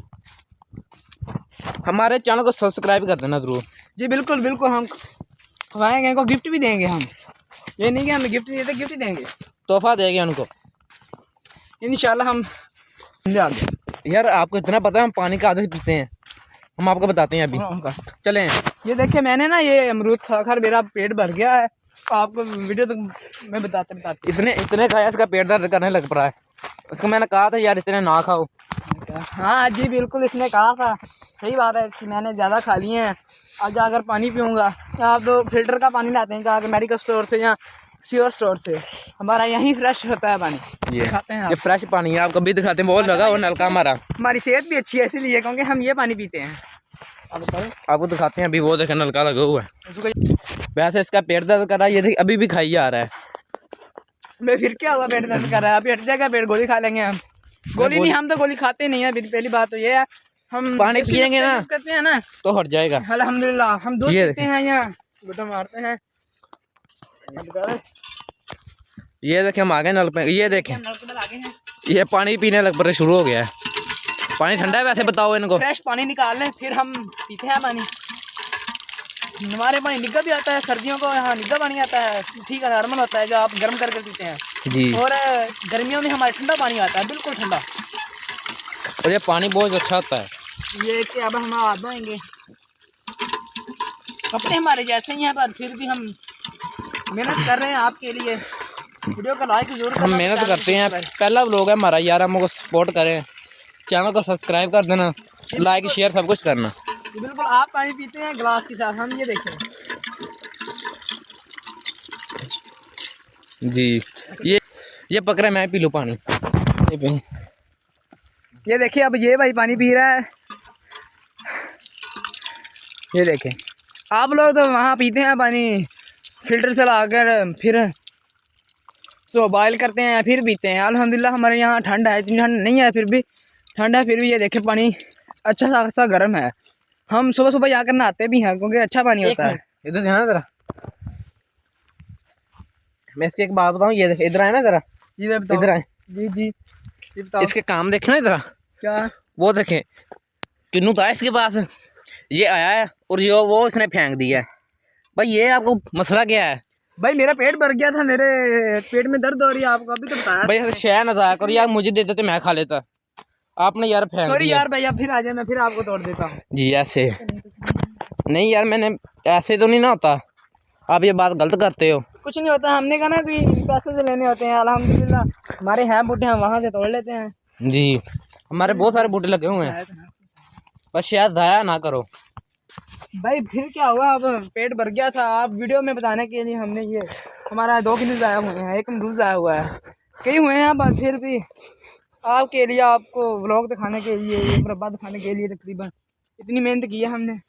हमारे चैनल को सब्सक्राइब कर देना जरूर। जी बिल्कुल बिल्कुल, हम खिलाएंगे, इनको गिफ्ट भी देंगे हम। ये नहीं कि हमें गिफ्ट नहीं देते, गिफ्ट देंगे, तोहफा देंगे उनको इंशाल्लाह। हम यार आपको इतना पता है, हम पानी का आदत पीते हैं, हम आपको बताते हैं अभी। चलें, ये देखिए, मैंने ना ये अमरूद खाकर मेरा पेट भर गया है, आपको वीडियो तो मैं बताते इसने इतने खाया, इसका पेट दर्द करने लग पड़ा है। उसको मैंने कहा था यार इतने ना खाओ। हाँ जी बिल्कुल, इसने कहा था, सही बात है कि मैंने ज़्यादा खा लिए हैं। अब जाकर पानी पीऊँगा। आप तो फिल्टर का पानी लाते हैं जाकर मेडिकल स्टोर से या सीवर स्टोर से, हमारा यहीं फ्रेश होता है पानी। ये खाते हैं, ये फ्रेश पानी है, आपको भी दिखाते हैं। बहुत लगा वो नलका हमारा, हमारी सेहत भी अच्छी है इसीलिए, क्योंकि हम ये पानी पीते हैं। आपको दिखाते हैं, अभी वो देखें नलका लगा हुआ है। वैसे इसका पेट दर्द कर रहा है, ये देख अभी भी खाई जा रहा है। मैं फिर क्या हुआ, पेट दर्द कर रहा है, अभी हट जाएगा पेट, गोली खा लेंगे हम। गोली नहीं, हम तो गोली खाते नहीं है। पहली बात तो ये है, हम पानी पियेंगे ना करते हैं ना तो हट जाएगा अल्हम्दुलिल्लाह। हम दूध पीते हैं, यहाँ गुटा मारते हैं। ये देखें, हम आ गए नल पे। ये देखें, ये पानी पीने लग पड़े शुरू हो गया है। पानी ठंडा है वैसे, बताओ इनको। फ्रेश पानी निकाल लें, फिर हम पीते हैं पानी। हमारे पानी निग्गा भी आता है, सर्दियों को यहाँ निग्गा पानी आता है, ठीक है, नॉर्मल होता है, जो आप गर्म करके पीते हैं जी। और गर्मियों में हमारे ठंडा पानी आता है, बिल्कुल ठंडा, और ये पानी बहुत अच्छा होता है। ये कि अब हम हाथ धोएंगे, कपड़े हमारे जैसे ही हैं, पर फिर भी हम मेहनत कर रहे हैं आपके लिए। वीडियो को लाइक जरूर करना। हम मेहनत करते हैं, पहला व्लॉग है हमारा यार, हमको सपोर्ट करें, चैनल को सब्सक्राइब कर देना, लाइक शेयर सब कुछ करना। बिल्कुल, आप पानी पीते हैं गिलास के साथ, हम ये देखें जी। ये पकड़ा, मैं पी लूँ पानी। ये देखिए, अब ये भाई पानी पी रहा है, ये देखें। आप लोग तो वहाँ पीते हैं पानी फिल्टर से लाकर, फिर तो बॉयल करते हैं, फिर पीते हैं। अल्हम्दुलिल्लाह हमारे यहाँ ठंड है, इतनी ठंड नहीं है, फिर भी ठंड है, फिर भी ये देखें पानी अच्छा सा गर्म है। हम सुबह सुबह जाकर नहाते भी हैं, क्योंकि अच्छा पानी होता है। इधर ध्यान है जरा मैं इसके एक बात बताऊं ये देख इधर आए ना जरा जी मैं बताऊं इधर आए जी जी बताओ इसके काम देखे ना इधर क्या वो देखें किन्नू था इसके पास ये आया है और ये वो इसने फेंक दिया है भाई ये आपको मसला क्या है भाई मेरा पेट भर गया था मेरे पेट में दर्द हो रही है आपको अभी तो बताया भाई शह ना था करो यार मुझे दे देते मैं खा लेता आपने यार फेंक सॉरी यार भैया फिर आ जाए मैं फिर आपको तोड़ देता हूँ जी ऐसे नहीं यार मैंने ऐसे तो नहीं ना होता आप ये बात गलत करते हो कुछ नहीं होता हमने कहा ना कि पैसे से लेने होते हैं अल्हम्दुलिल्लाह हमारे हैं बूटे हम वहाँ से तोड़ लेते हैं जी हमारे बहुत सारे बूटे लगे हुए हैं बस शायद दया ना करो भाई फिर क्या हुआ अब पेट भर गया था आप वीडियो में बताने के लिए हमने ये हमारा 2 किलो ज़ाया हुए हैं 1 अमरूद ज़ाया हुआ है कई हुए हैं अब फिर भी आपके लिए आपको व्लॉग दिखाने के लिए ये मुरब्बा दिखाने के लिए तकरीबन इतनी मेहनत की है हमने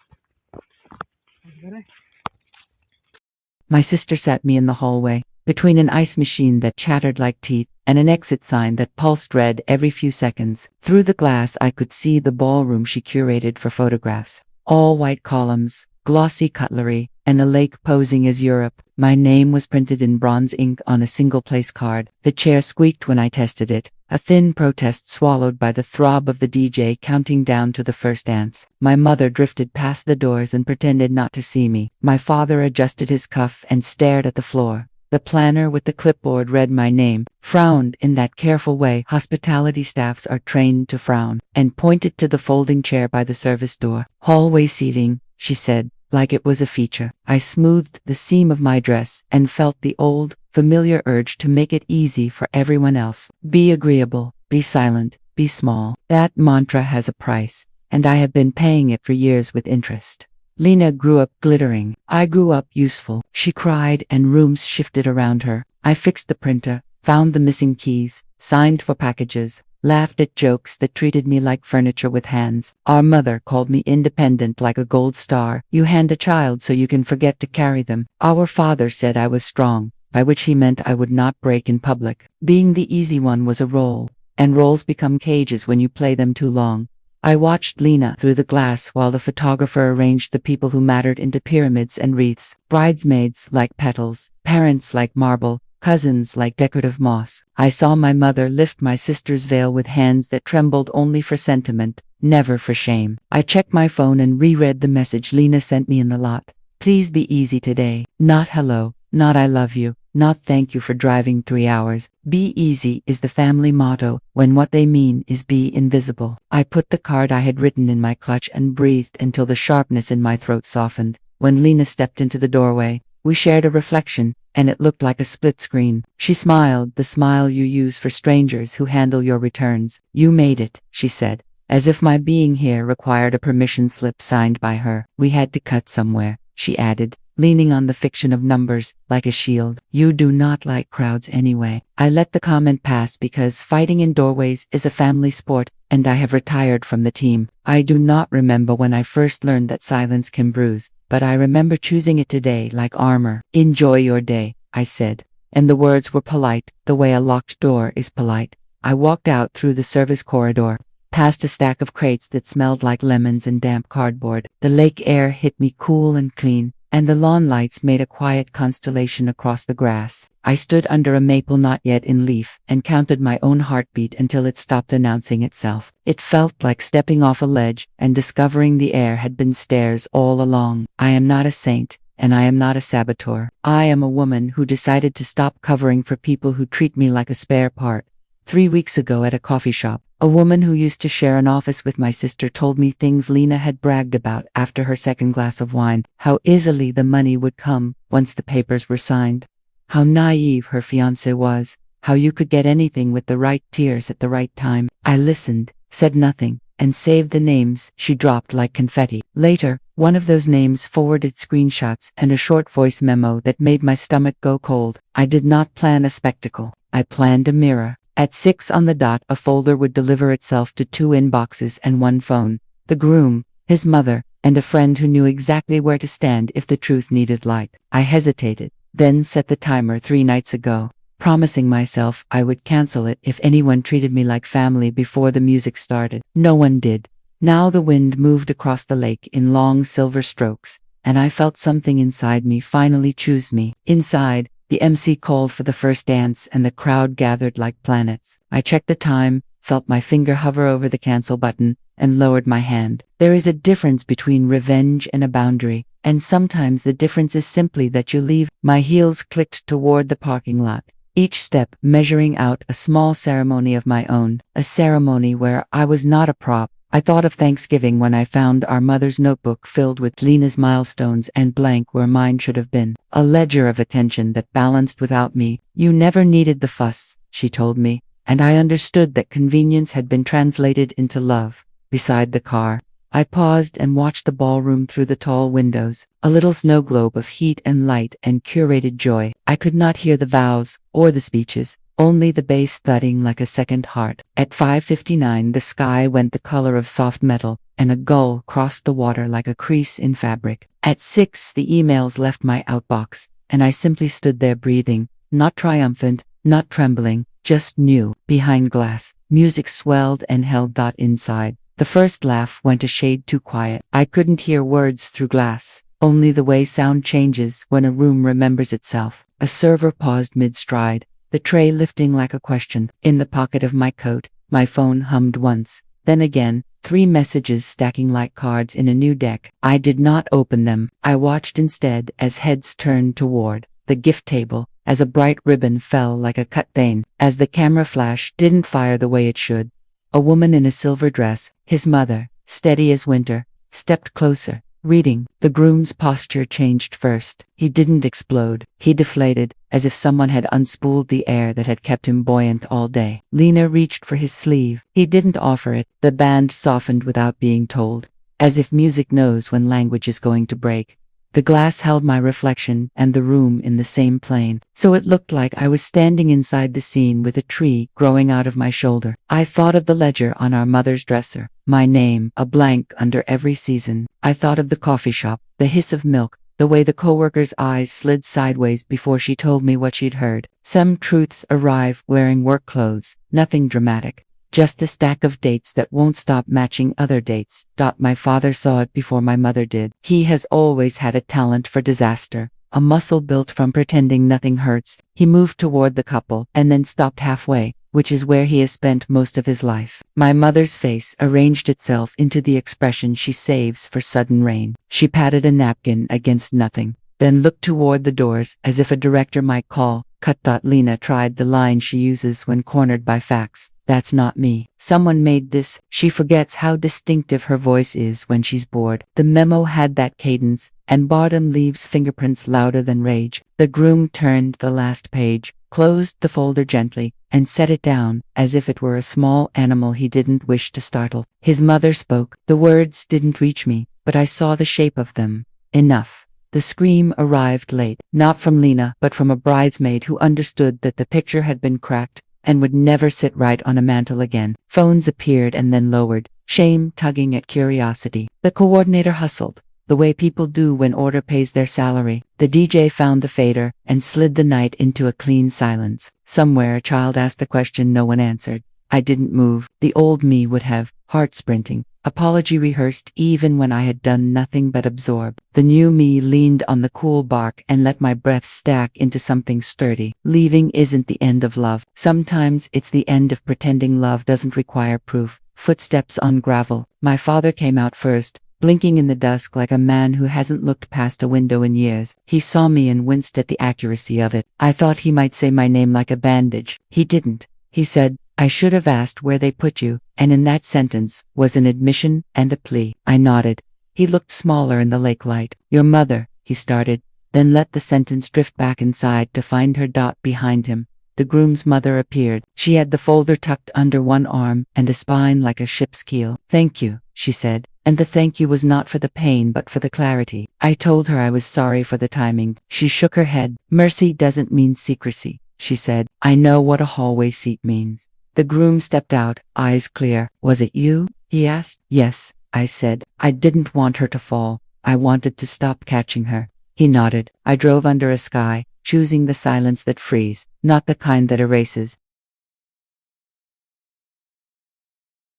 My sister sat me in the hallway, between an ice machine that chattered like teeth and an exit sign that pulsed red every few seconds. Through the glass I could see the ballroom she curated for photographs. All white columns, glossy cutlery, and a lake posing as Europe. My name was printed in bronze ink on a single-place card. The chair squeaked when I tested it, a thin protest swallowed by the throb of the DJ counting down to the first dance. My mother drifted past the doors and pretended not to see me. My father adjusted his cuff and stared at the floor. The planner with the clipboard read my name, frowned in that careful way hospitality staffs are trained to frown, and pointed to the folding chair by the service door. Hallway seating, she said, like it was a feature. I smoothed the seam of my dress and felt the old, familiar urge to make it easy for everyone else. Be agreeable, be silent, be small. That mantra has a price, and I have been paying it for years with interest. Lena grew up glittering. I grew up useful. She cried and rooms shifted around her. I fixed the printer, found the missing keys, signed for packages, laughed at jokes that treated me like furniture with hands. Our mother called me independent like a gold star. You hand a child so you can forget to carry them. Our father said I was strong, by which he meant I would not break in public. Being the easy one was a role, and roles become cages when you play them too long. I watched Lena through the glass while the photographer arranged the people who mattered into pyramids and wreaths, bridesmaids like petals, parents like marble, cousins like decorative moss. I saw my mother lift my sister's veil with hands that trembled only for sentiment, never for shame. I checked my phone and reread the message Lena sent me in the lot. Please be easy today. Not hello, not I love you, not thank you for driving 3 hours. Be easy is the family motto when what they mean is be invisible. I put the card I had written in my clutch and breathed until the sharpness in my throat softened. When Lena stepped into the doorway, we shared a reflection, and it looked like a split screen. She smiled, the smile you use for strangers who handle your returns. You made it, she said, as if my being here required a permission slip signed by her. We had to cut somewhere, she added, leaning on the fiction of numbers like a shield. You do not like crowds anyway. I let the comment pass because fighting in doorways is a family sport, and I have retired from the team. I do not remember when I first learned that silence can bruise, but I remember choosing it today like armor. Enjoy your day, I said, and the words were polite, the way a locked door is polite. I walked out through the service corridor, past a stack of crates that smelled like lemons and damp cardboard. The lake air hit me cool and clean, and the lawn lights made a quiet constellation across the grass. I stood under a maple not yet in leaf and counted my own heartbeat until it stopped announcing itself. It felt like stepping off a ledge and discovering the air had been stairs all along. I am not a saint, and I am not a saboteur. I am a woman who decided to stop covering for people who treat me like a spare part. 3 weeks ago at a coffee shop, a woman who used to share an office with my sister told me things Lena had bragged about after her second glass of wine, how easily the money would come once the papers were signed, how naive her fiancé was, how you could get anything with the right tears at the right time. I listened, said nothing, and saved the names she dropped like confetti. Later, one of those names forwarded screenshots and a short voice memo that made my stomach go cold. I did not plan a spectacle. I planned a mirror. At 6 on the dot, a folder would deliver itself to 2 inboxes and 1 phone. The groom, his mother, and a friend who knew exactly where to stand if the truth needed light. I hesitated, then set the timer 3 nights ago, promising myself I would cancel it if anyone treated me like family before the music started. No one did. Now the wind moved across the lake in long silver strokes, and I felt something inside me finally choose me. Inside, the MC called for the first dance and the crowd gathered like planets. I checked the time, felt my finger hover over the cancel button, and lowered my hand. There is a difference between revenge and a boundary, and sometimes the difference is simply that you leave. My heels clicked toward the parking lot, each step measuring out a small ceremony of my own, a ceremony where I was not a prop. I thought of Thanksgiving when I found our mother's notebook filled with Lena's milestones and blank where mine should have been. A ledger of attention that balanced without me. You never needed the fuss, she told me, and I understood that convenience had been translated into love. Beside the car, I paused and watched the ballroom through the tall windows, a little snow globe of heat and light and curated joy. I could not hear the vows or the speeches, only the bass thudding like a second heart. At 5:59 the sky went the color of soft metal, and a gull crossed the water like a crease in fabric. At 6 the emails left my outbox, and I simply stood there breathing, not triumphant, not trembling, just new. Behind glass, music swelled and held inside. The first laugh went a shade too quiet. I couldn't hear words through glass, only the way sound changes when a room remembers itself. A server paused mid-stride, the tray lifting like a question. In the pocket of my coat, my phone hummed once, then again, 3 messages stacking like cards in a new deck. I did not open them. I watched instead as heads turned toward the gift table, as a bright ribbon fell like a cut vein, as the camera flash didn't fire the way it should. A woman in a silver dress, his mother, steady as winter, stepped closer, reading. The groom's posture changed first. He didn't explode. He deflated, as if someone had unspooled the air that had kept him buoyant all day. Lena reached for his sleeve. He didn't offer it. The band softened without being told, as if music knows when language is going to break. The glass held my reflection and the room in the same plane, so it looked like I was standing inside the scene with a tree growing out of my shoulder. I thought of the ledger on our mother's dresser, my name, a blank under every season. I thought of the coffee shop, the hiss of milk, the way the coworker's eyes slid sideways before she told me what she'd heard. Some truths arrive wearing work clothes, nothing dramatic. Just a stack of dates that won't stop matching other dates. My father saw it before my mother did. He has always had a talent for disaster, a muscle built from pretending nothing hurts. He moved toward the couple and then stopped halfway, which is where he has spent most of his life. My mother's face arranged itself into the expression she saves for sudden rain. She patted a napkin against nothing, then looked toward the doors as if a director might call. Cut. Lena tried the line she uses when cornered by facts. That's not me. Someone made this. She forgets how distinctive her voice is when she's bored. The memo had that cadence, and Bottom leaves fingerprints louder than rage. The groom turned the last page, closed the folder gently, and set it down, as if it were a small animal he didn't wish to startle. His mother spoke. The words didn't reach me, but I saw the shape of them. Enough. The scream arrived late, not from Lena, but from a bridesmaid who understood that the picture had been cracked and would never sit right on a mantel again. Phones appeared and then lowered, shame tugging at curiosity. The coordinator hustled, the way people do when order pays their salary. The DJ found the fader and slid the night into a clean silence. Somewhere a child asked a question no one answered. I didn't move. The old me would have, heart sprinting, apology rehearsed even when I had done nothing but absorb. The new me leaned on the cool bark and let my breath stack into something sturdy. Leaving isn't the end of love. Sometimes it's the end of pretending love doesn't require proof. Footsteps on gravel. My father came out first, blinking in the dusk like a man who hasn't looked past a window in years. He saw me and winced at the accuracy of it. I thought he might say my name like a bandage. He didn't. He said, I should have asked where they put you, and in that sentence was an admission and a plea. I nodded. He looked smaller in the lake light. Your mother, he started, then let the sentence drift back inside to find her behind him. The groom's mother appeared. She had the folder tucked under one arm and a spine like a ship's keel. Thank you, she said, and the thank you was not for the pain but for the clarity. I told her I was sorry for the timing. She shook her head. Mercy doesn't mean secrecy, she said. I know what a hallway seat means. The groom stepped out, eyes clear. Was it you? He asked. Yes, I said. I didn't want her to fall. I wanted to stop catching her. He nodded. I drove under a sky, choosing the silence that frees, not the kind that erases.